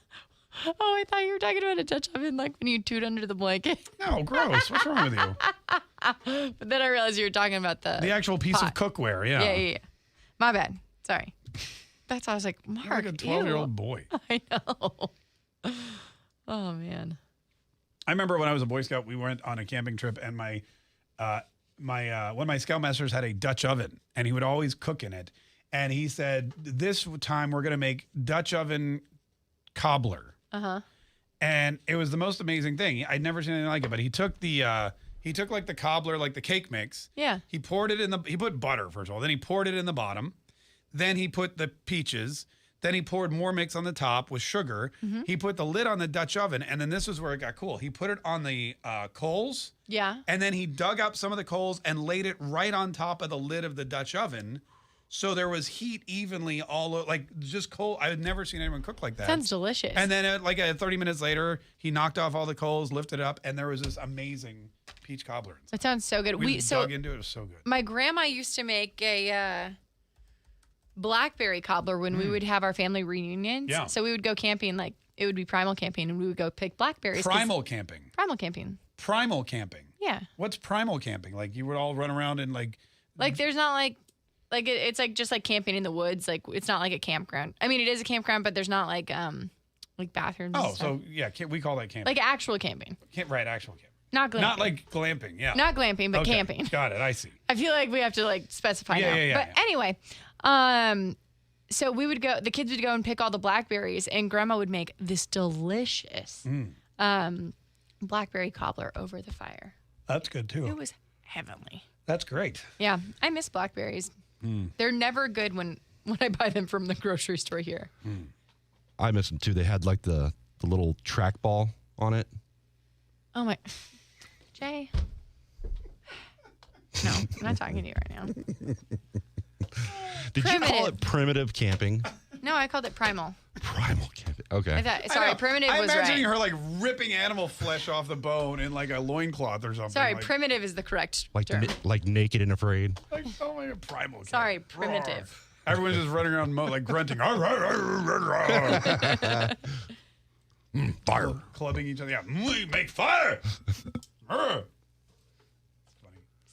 Speaker 2: Oh, I thought you were talking about a Dutch oven, like when you toot under the blanket.
Speaker 1: No, gross. What's wrong with you?
Speaker 2: But then I realized you were talking about the
Speaker 1: actual piece of cookware. Yeah.
Speaker 2: Yeah. My bad. Sorry. That's why I was like, Mark.
Speaker 1: You're like a 12-year-old boy.
Speaker 2: I know. Oh man.
Speaker 1: I remember when I was a Boy Scout, we went on a camping trip, and my one of my scoutmasters had a Dutch oven, and he would always cook in it. And he said, "This time we're going to make Dutch oven cobbler." And it was the most amazing thing. I'd never seen anything like it. But he took like the cobbler, like the cake mix.
Speaker 2: Yeah.
Speaker 1: He poured it he put butter first of all. Then he poured it in the bottom. Then he put the peaches. Then he poured more mix on the top with sugar. He put the lid on the Dutch oven. And then this is where it got cool. He put it on the coals.
Speaker 2: Yeah.
Speaker 1: And then he dug up some of the coals and laid it right on top of the lid of the Dutch oven. So there was heat evenly just coal. I had never seen anyone cook like that.
Speaker 2: Sounds delicious.
Speaker 1: And then 30 minutes later, he knocked off all the coals, lifted it up, and there was this amazing peach cobbler.
Speaker 2: That sounds so good.
Speaker 1: We dug into it. It was so good.
Speaker 2: My grandma used to make a blackberry cobbler when we would have our family reunions.
Speaker 1: Yeah.
Speaker 2: So we would go camping, like it would be primal camping, and we would go pick blackberries.
Speaker 1: Primal camping.
Speaker 2: Primal camping.
Speaker 1: Primal camping.
Speaker 2: Yeah.
Speaker 1: What's primal camping? Like you would all run around and like
Speaker 2: there's not it's like just like camping in the woods. Like it's not like a campground. I mean, it is a campground, but there's not like like bathrooms.
Speaker 1: Oh,
Speaker 2: and stuff.
Speaker 1: so yeah, we call that camping.
Speaker 2: Like actual camping.
Speaker 1: Right, actual camping.
Speaker 2: Not glamping.
Speaker 1: Not like glamping, yeah.
Speaker 2: Not glamping, but
Speaker 1: Okay,
Speaker 2: camping.
Speaker 1: Got it, I see.
Speaker 2: I feel like we have to like specify now.
Speaker 1: Yeah.
Speaker 2: Anyway, so we would go. The kids would go and pick all the blackberries, and Grandma would make this delicious blackberry cobbler over the fire.
Speaker 1: That's good too.
Speaker 2: It was heavenly.
Speaker 1: That's great.
Speaker 2: Yeah, I miss blackberries. They're never good when I buy them from the grocery store here.
Speaker 3: I miss them too. They had like the little trackball on it.
Speaker 2: Oh my, Jay. No, I'm not talking to you right now.
Speaker 3: Did you call it primitive camping?
Speaker 2: No, I called it primal.
Speaker 3: Primal camping. Okay.
Speaker 2: Primitive
Speaker 1: I'm
Speaker 2: was
Speaker 1: imagining
Speaker 2: right.
Speaker 1: her like ripping animal flesh off the bone in like a loincloth or something.
Speaker 2: Sorry,
Speaker 1: like,
Speaker 2: primitive is the correct
Speaker 3: Like
Speaker 2: term.
Speaker 3: like naked and afraid.
Speaker 1: Like, oh my God, primal.
Speaker 2: Sorry, primitive.
Speaker 1: Everyone's just running around like grunting.
Speaker 3: Fire.
Speaker 1: Clubbing each other. Yeah, we make fire. Funny.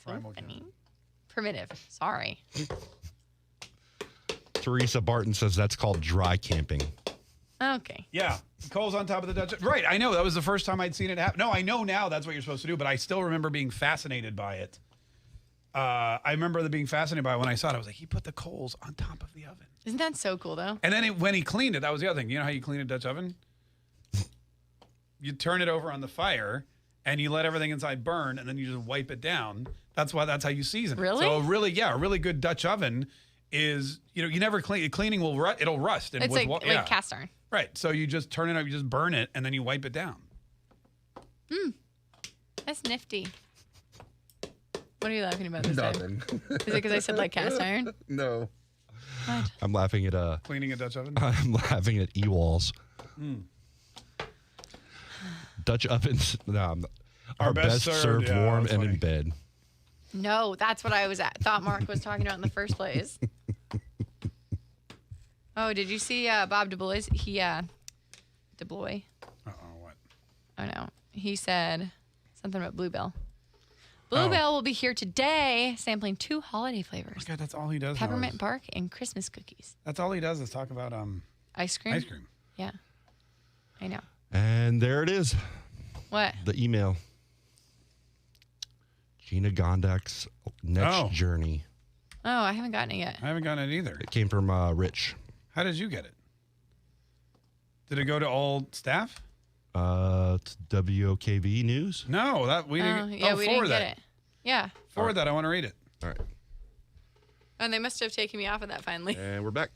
Speaker 1: Primal.
Speaker 2: Primitive. Sorry.
Speaker 3: Teresa Barton says that's called dry camping.
Speaker 2: Okay.
Speaker 1: Yeah. Coals on top of the Dutch. Right. I know. That was the first time I'd seen it happen. No, I know now that's what you're supposed to do, but I still remember being fascinated by it. I remember being fascinated by it when I saw it. I was like, he put the coals on top of the oven.
Speaker 2: Isn't that so cool, though?
Speaker 1: And then when he cleaned it, that was the other thing. You know how you clean a Dutch oven? You turn it over on the fire, and you let everything inside burn, and then you just wipe it down. That's how you season it.
Speaker 2: Really?
Speaker 1: So a really good Dutch oven is, you never clean. Cleaning it'll rust. And
Speaker 2: It's like cast iron.
Speaker 1: Right. So you just turn it up, you just burn it, and then you wipe it down.
Speaker 2: That's nifty. What are you laughing about this
Speaker 3: Nothing.
Speaker 2: time? Is it because I said like cast iron?
Speaker 3: No.
Speaker 2: What?
Speaker 3: I'm laughing at
Speaker 1: Cleaning a Dutch oven?
Speaker 3: I'm laughing at e-walls. Dutch ovens are best served warm and in bed.
Speaker 2: No, that's what I thought Mark was talking about in the first place. Oh, did you see Bob Du Bois? Du Bois?
Speaker 1: What?
Speaker 2: Oh, no. He said something about Bluebell. Bluebell will be here today sampling 2 holiday flavors.
Speaker 1: God, that's all he does now
Speaker 2: Peppermint bark and Christmas cookies.
Speaker 1: That's all he does is talk about
Speaker 2: ice cream?
Speaker 1: Ice cream.
Speaker 2: Yeah. I know.
Speaker 3: And there it is.
Speaker 2: What?
Speaker 3: The email. Gina Gondak's next journey.
Speaker 2: Oh, I haven't gotten it yet.
Speaker 1: I haven't gotten it either.
Speaker 3: It came from Rich.
Speaker 1: How did you get it? Did it go to all staff?
Speaker 3: It's WOKV News.
Speaker 1: No, that we didn't.
Speaker 2: We didn't get it. Yeah.
Speaker 1: Forward that. I want to read it.
Speaker 3: All right.
Speaker 2: And they must have taken me off of that finally.
Speaker 3: And we're back.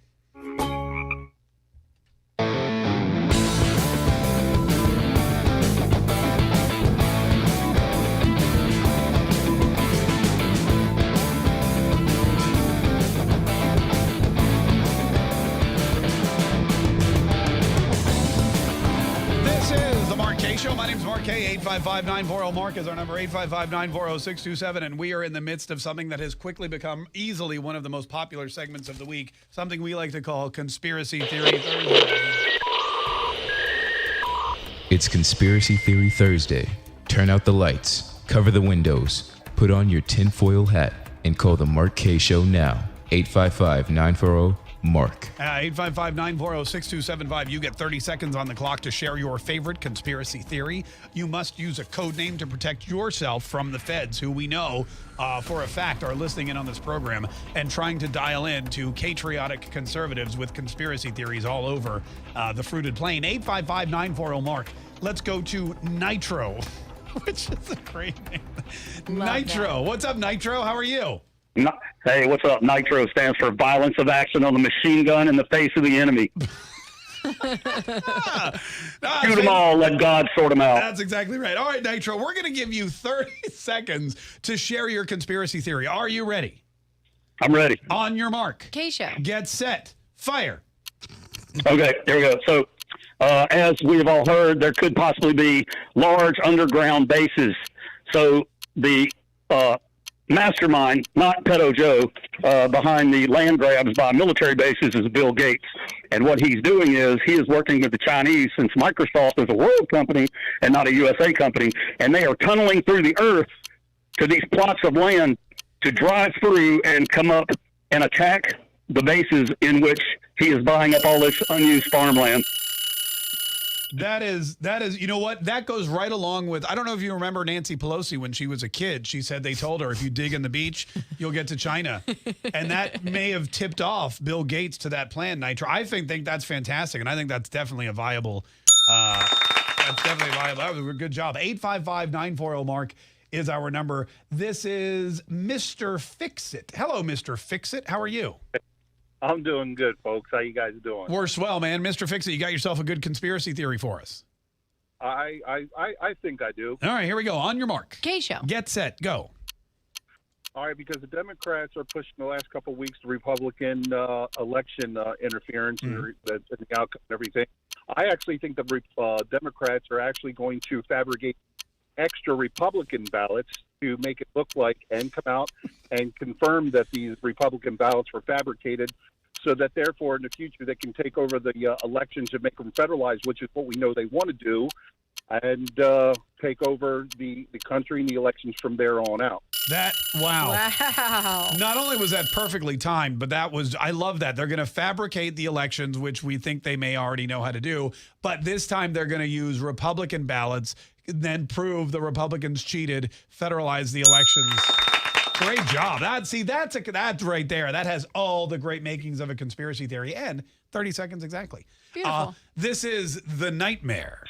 Speaker 1: This is the Mark Kaye Show. My name is Mark Kaye. 855-940-MARK is our number, 855-940-627. And we are in the midst of something that has quickly become easily one of the most popular segments of the week, something we like to call Conspiracy Theory Thursday.
Speaker 4: It's Conspiracy Theory Thursday. Turn out the lights, cover the windows, put on your tinfoil hat, and call the Mark Kaye Show now. 855-940-MARK.
Speaker 1: 855-940-6275. You get 30 seconds on the clock to share your favorite conspiracy theory. You must use a code name to protect yourself from the feds, who we know for a fact are listening in on this program and trying to dial in to patriotic conservatives with conspiracy theories all over the fruited plain. 855-940-MARK. Let's go to Nitro, which is a great name. Nitro. What's up, Nitro? How are you?
Speaker 20: Hey, what's up? Nitro stands for violence of action on the machine gun in the face of the enemy. Shoot them all, let God sort them out.
Speaker 1: That's exactly right. All right, Nitro, we're going to give you 30 seconds to share your conspiracy theory. Are you ready?
Speaker 20: I'm ready.
Speaker 1: On your mark.
Speaker 2: Kaye Show.
Speaker 1: Get set. Fire.
Speaker 20: Okay, here we go. So, as we have all heard, there could possibly be large underground bases. So the mastermind, not Pedo Joe, behind the land grabs by military bases is Bill Gates. And what he's doing is he is working with the Chinese, since Microsoft is a world company and not a USA company, and they are tunneling through the earth to these plots of land to drive through and come up and attack the bases in which he is buying up all this unused farmland.
Speaker 1: That is, you know what? That goes right along with, I don't know if you remember Nancy Pelosi when she was a kid. She said they told her if you dig in the beach, you'll get to China. And that may have tipped off Bill Gates to that plan, Nitro. I think that's fantastic. And I think that's definitely a viable, That was a good job. 855-940-MARK is our number. This is Mr. Fix-It. Hello, Mr. Fix-It. How are you?
Speaker 16: I'm doing good, folks. How you guys doing?
Speaker 1: We're swell, man. Mr. Fix-It, you got yourself a good conspiracy theory for us.
Speaker 16: I think I do.
Speaker 1: All right, here we go. On your mark.
Speaker 2: Kaye Show.
Speaker 1: Get set. Go.
Speaker 16: All right, because the Democrats are pushing the last couple of weeks the Republican election interference and the outcome and everything. I actually think the Democrats are actually going to fabricate extra Republican ballots to make it look like and come out and confirm that these Republican ballots were fabricated, so that therefore in the future they can take over the elections and make them federalized, which is what we know they want to do, and take over the country and the elections from there on out.
Speaker 1: Wow.
Speaker 2: Wow.
Speaker 1: Not only was that perfectly timed, but I love that. They're going to fabricate the elections, which we think they may already know how to do. But this time they're going to use Republican ballots, then prove the Republicans cheated, federalize the elections. Great job. That's right there. That has all the great makings of a conspiracy theory. And 30 seconds exactly.
Speaker 2: Beautiful.
Speaker 1: This is The Nightmare.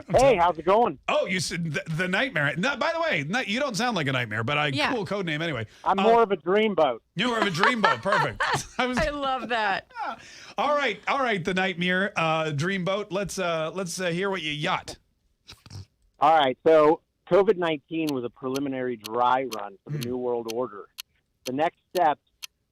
Speaker 18: Hey, how's it going?
Speaker 1: Oh, you said the Nightmare. No, by the way, you don't sound like a nightmare, but cool code name anyway.
Speaker 18: I'm more of a dreamboat.
Speaker 1: You're more of a dreamboat. Perfect.
Speaker 2: I love that.
Speaker 1: All right, the Nightmare dreamboat. Let's hear what you yacht.
Speaker 18: All right, so COVID-19 was a preliminary dry run for the New World Order. The next step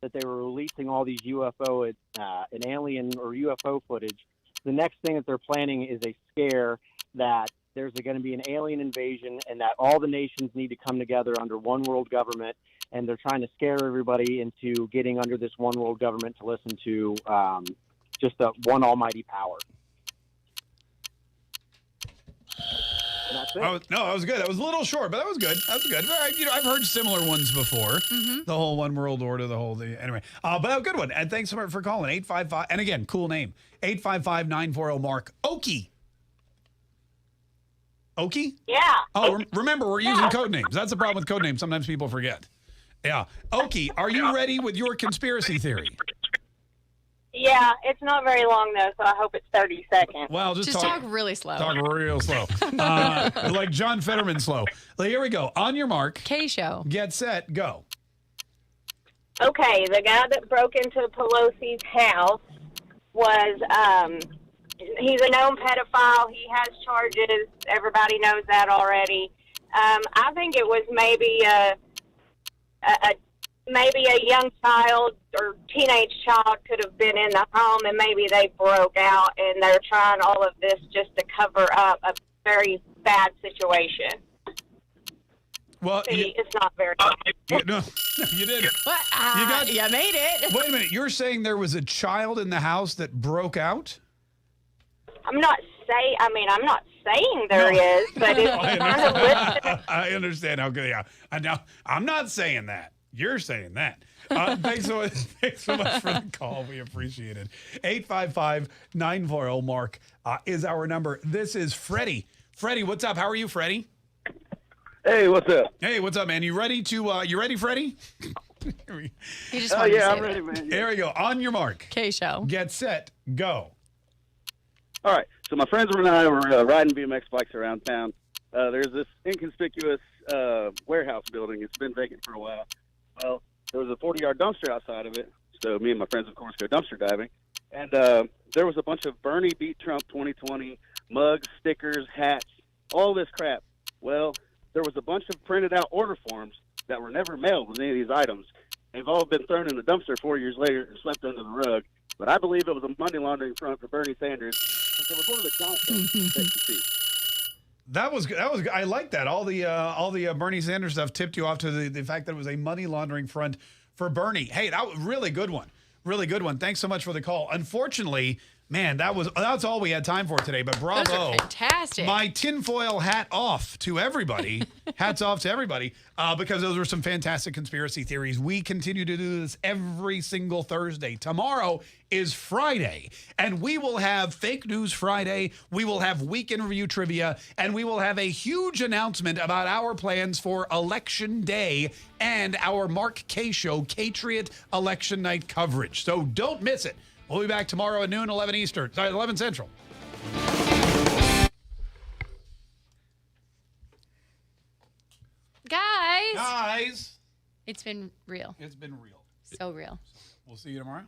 Speaker 18: that they were releasing all these UFO and alien or UFO footage. The next thing that they're planning is a scare that there's going to be an alien invasion and that all the nations need to come together under one world government, and they're trying to scare everybody into getting under this one world government to listen to just one almighty power. And that's it.
Speaker 1: No, that was good. That was a little short, but that was good. That was good. I've heard similar ones before. The whole one world order, anyway. But a good one. And thanks so much for calling. 855, and again, cool name. 855-940-MARK. Okie. Okie?
Speaker 14: Yeah.
Speaker 1: Oh, remember, we're using code names. That's the problem with code names. Sometimes people forget. Yeah. Okie, are you ready with your conspiracy theory?
Speaker 14: Yeah, it's not very long, though, so I hope it's 30 seconds.
Speaker 1: Well,
Speaker 2: just talk really slow.
Speaker 1: Talk real slow. Like John Fetterman slow. Well, here we go. On your mark.
Speaker 2: Kaye Show.
Speaker 1: Get set. Go.
Speaker 14: Okay, the guy that broke into Pelosi's house was, he's a known pedophile. He has charges. Everybody knows that already. I think it was maybe a young child or teenage child could have been in the home, and maybe they broke out, and they're trying all of this just to cover up a very bad situation.
Speaker 1: Well,
Speaker 14: it's not very
Speaker 1: no, you did it.
Speaker 2: What? You made it.
Speaker 1: Wait a minute. You're saying there was a child in the house that broke out?
Speaker 14: I'm not saying there is, but it's kind of listed.
Speaker 1: I understand how good. Yeah, I'm not saying that. You're saying that. Thanks so much for the call. We appreciate it. 855-940-MARK is our number. This is Freddie. Freddie, what's up? How are you, Freddie?
Speaker 18: Hey, what's up?
Speaker 1: Hey, what's up, man? You ready, Freddie?
Speaker 2: He just wanted to say
Speaker 18: I'm
Speaker 2: that.
Speaker 18: ready, man.
Speaker 1: Here we go. On your mark.
Speaker 2: Kaye Show.
Speaker 1: Get set. Go.
Speaker 23: All right. So my friends and I were riding BMX bikes around town. There's this inconspicuous warehouse building. It's been vacant for a while. Well, there was a 40-yard dumpster outside of it. So me and my friends, of course, go dumpster diving. And there was a bunch of Bernie Beat Trump 2020 mugs, stickers, hats, all this crap. Well, there was a bunch of printed out order forms that were never mailed with any of these items. They've all been thrown in the dumpster 4 years later and swept under the rug. But I believe it was a money laundering front for Bernie Sanders. It was one of the giant
Speaker 1: That was good. I like that. All the Bernie Sanders stuff tipped you off to the fact that it was a money laundering front for Bernie. Hey, that was really good one. Really good one. Thanks so much for the call. Unfortunately, Man, that's all we had time for today, but bravo.
Speaker 2: Those are fantastic.
Speaker 1: My tinfoil hat off to everybody. Hats off to everybody, because those were some fantastic conspiracy theories. We continue to do this every single Thursday. Tomorrow is Friday, and we will have Fake News Friday. We will have Week in Review Trivia, and we will have a huge announcement about our plans for Election Day and our Mark Kaye Show, Patriot Election Night coverage. So don't miss it. We'll be back tomorrow at noon, 11 Central.
Speaker 2: Guys.
Speaker 1: Guys.
Speaker 2: It's been real.
Speaker 1: It's been real.
Speaker 2: So real.
Speaker 1: We'll see you tomorrow.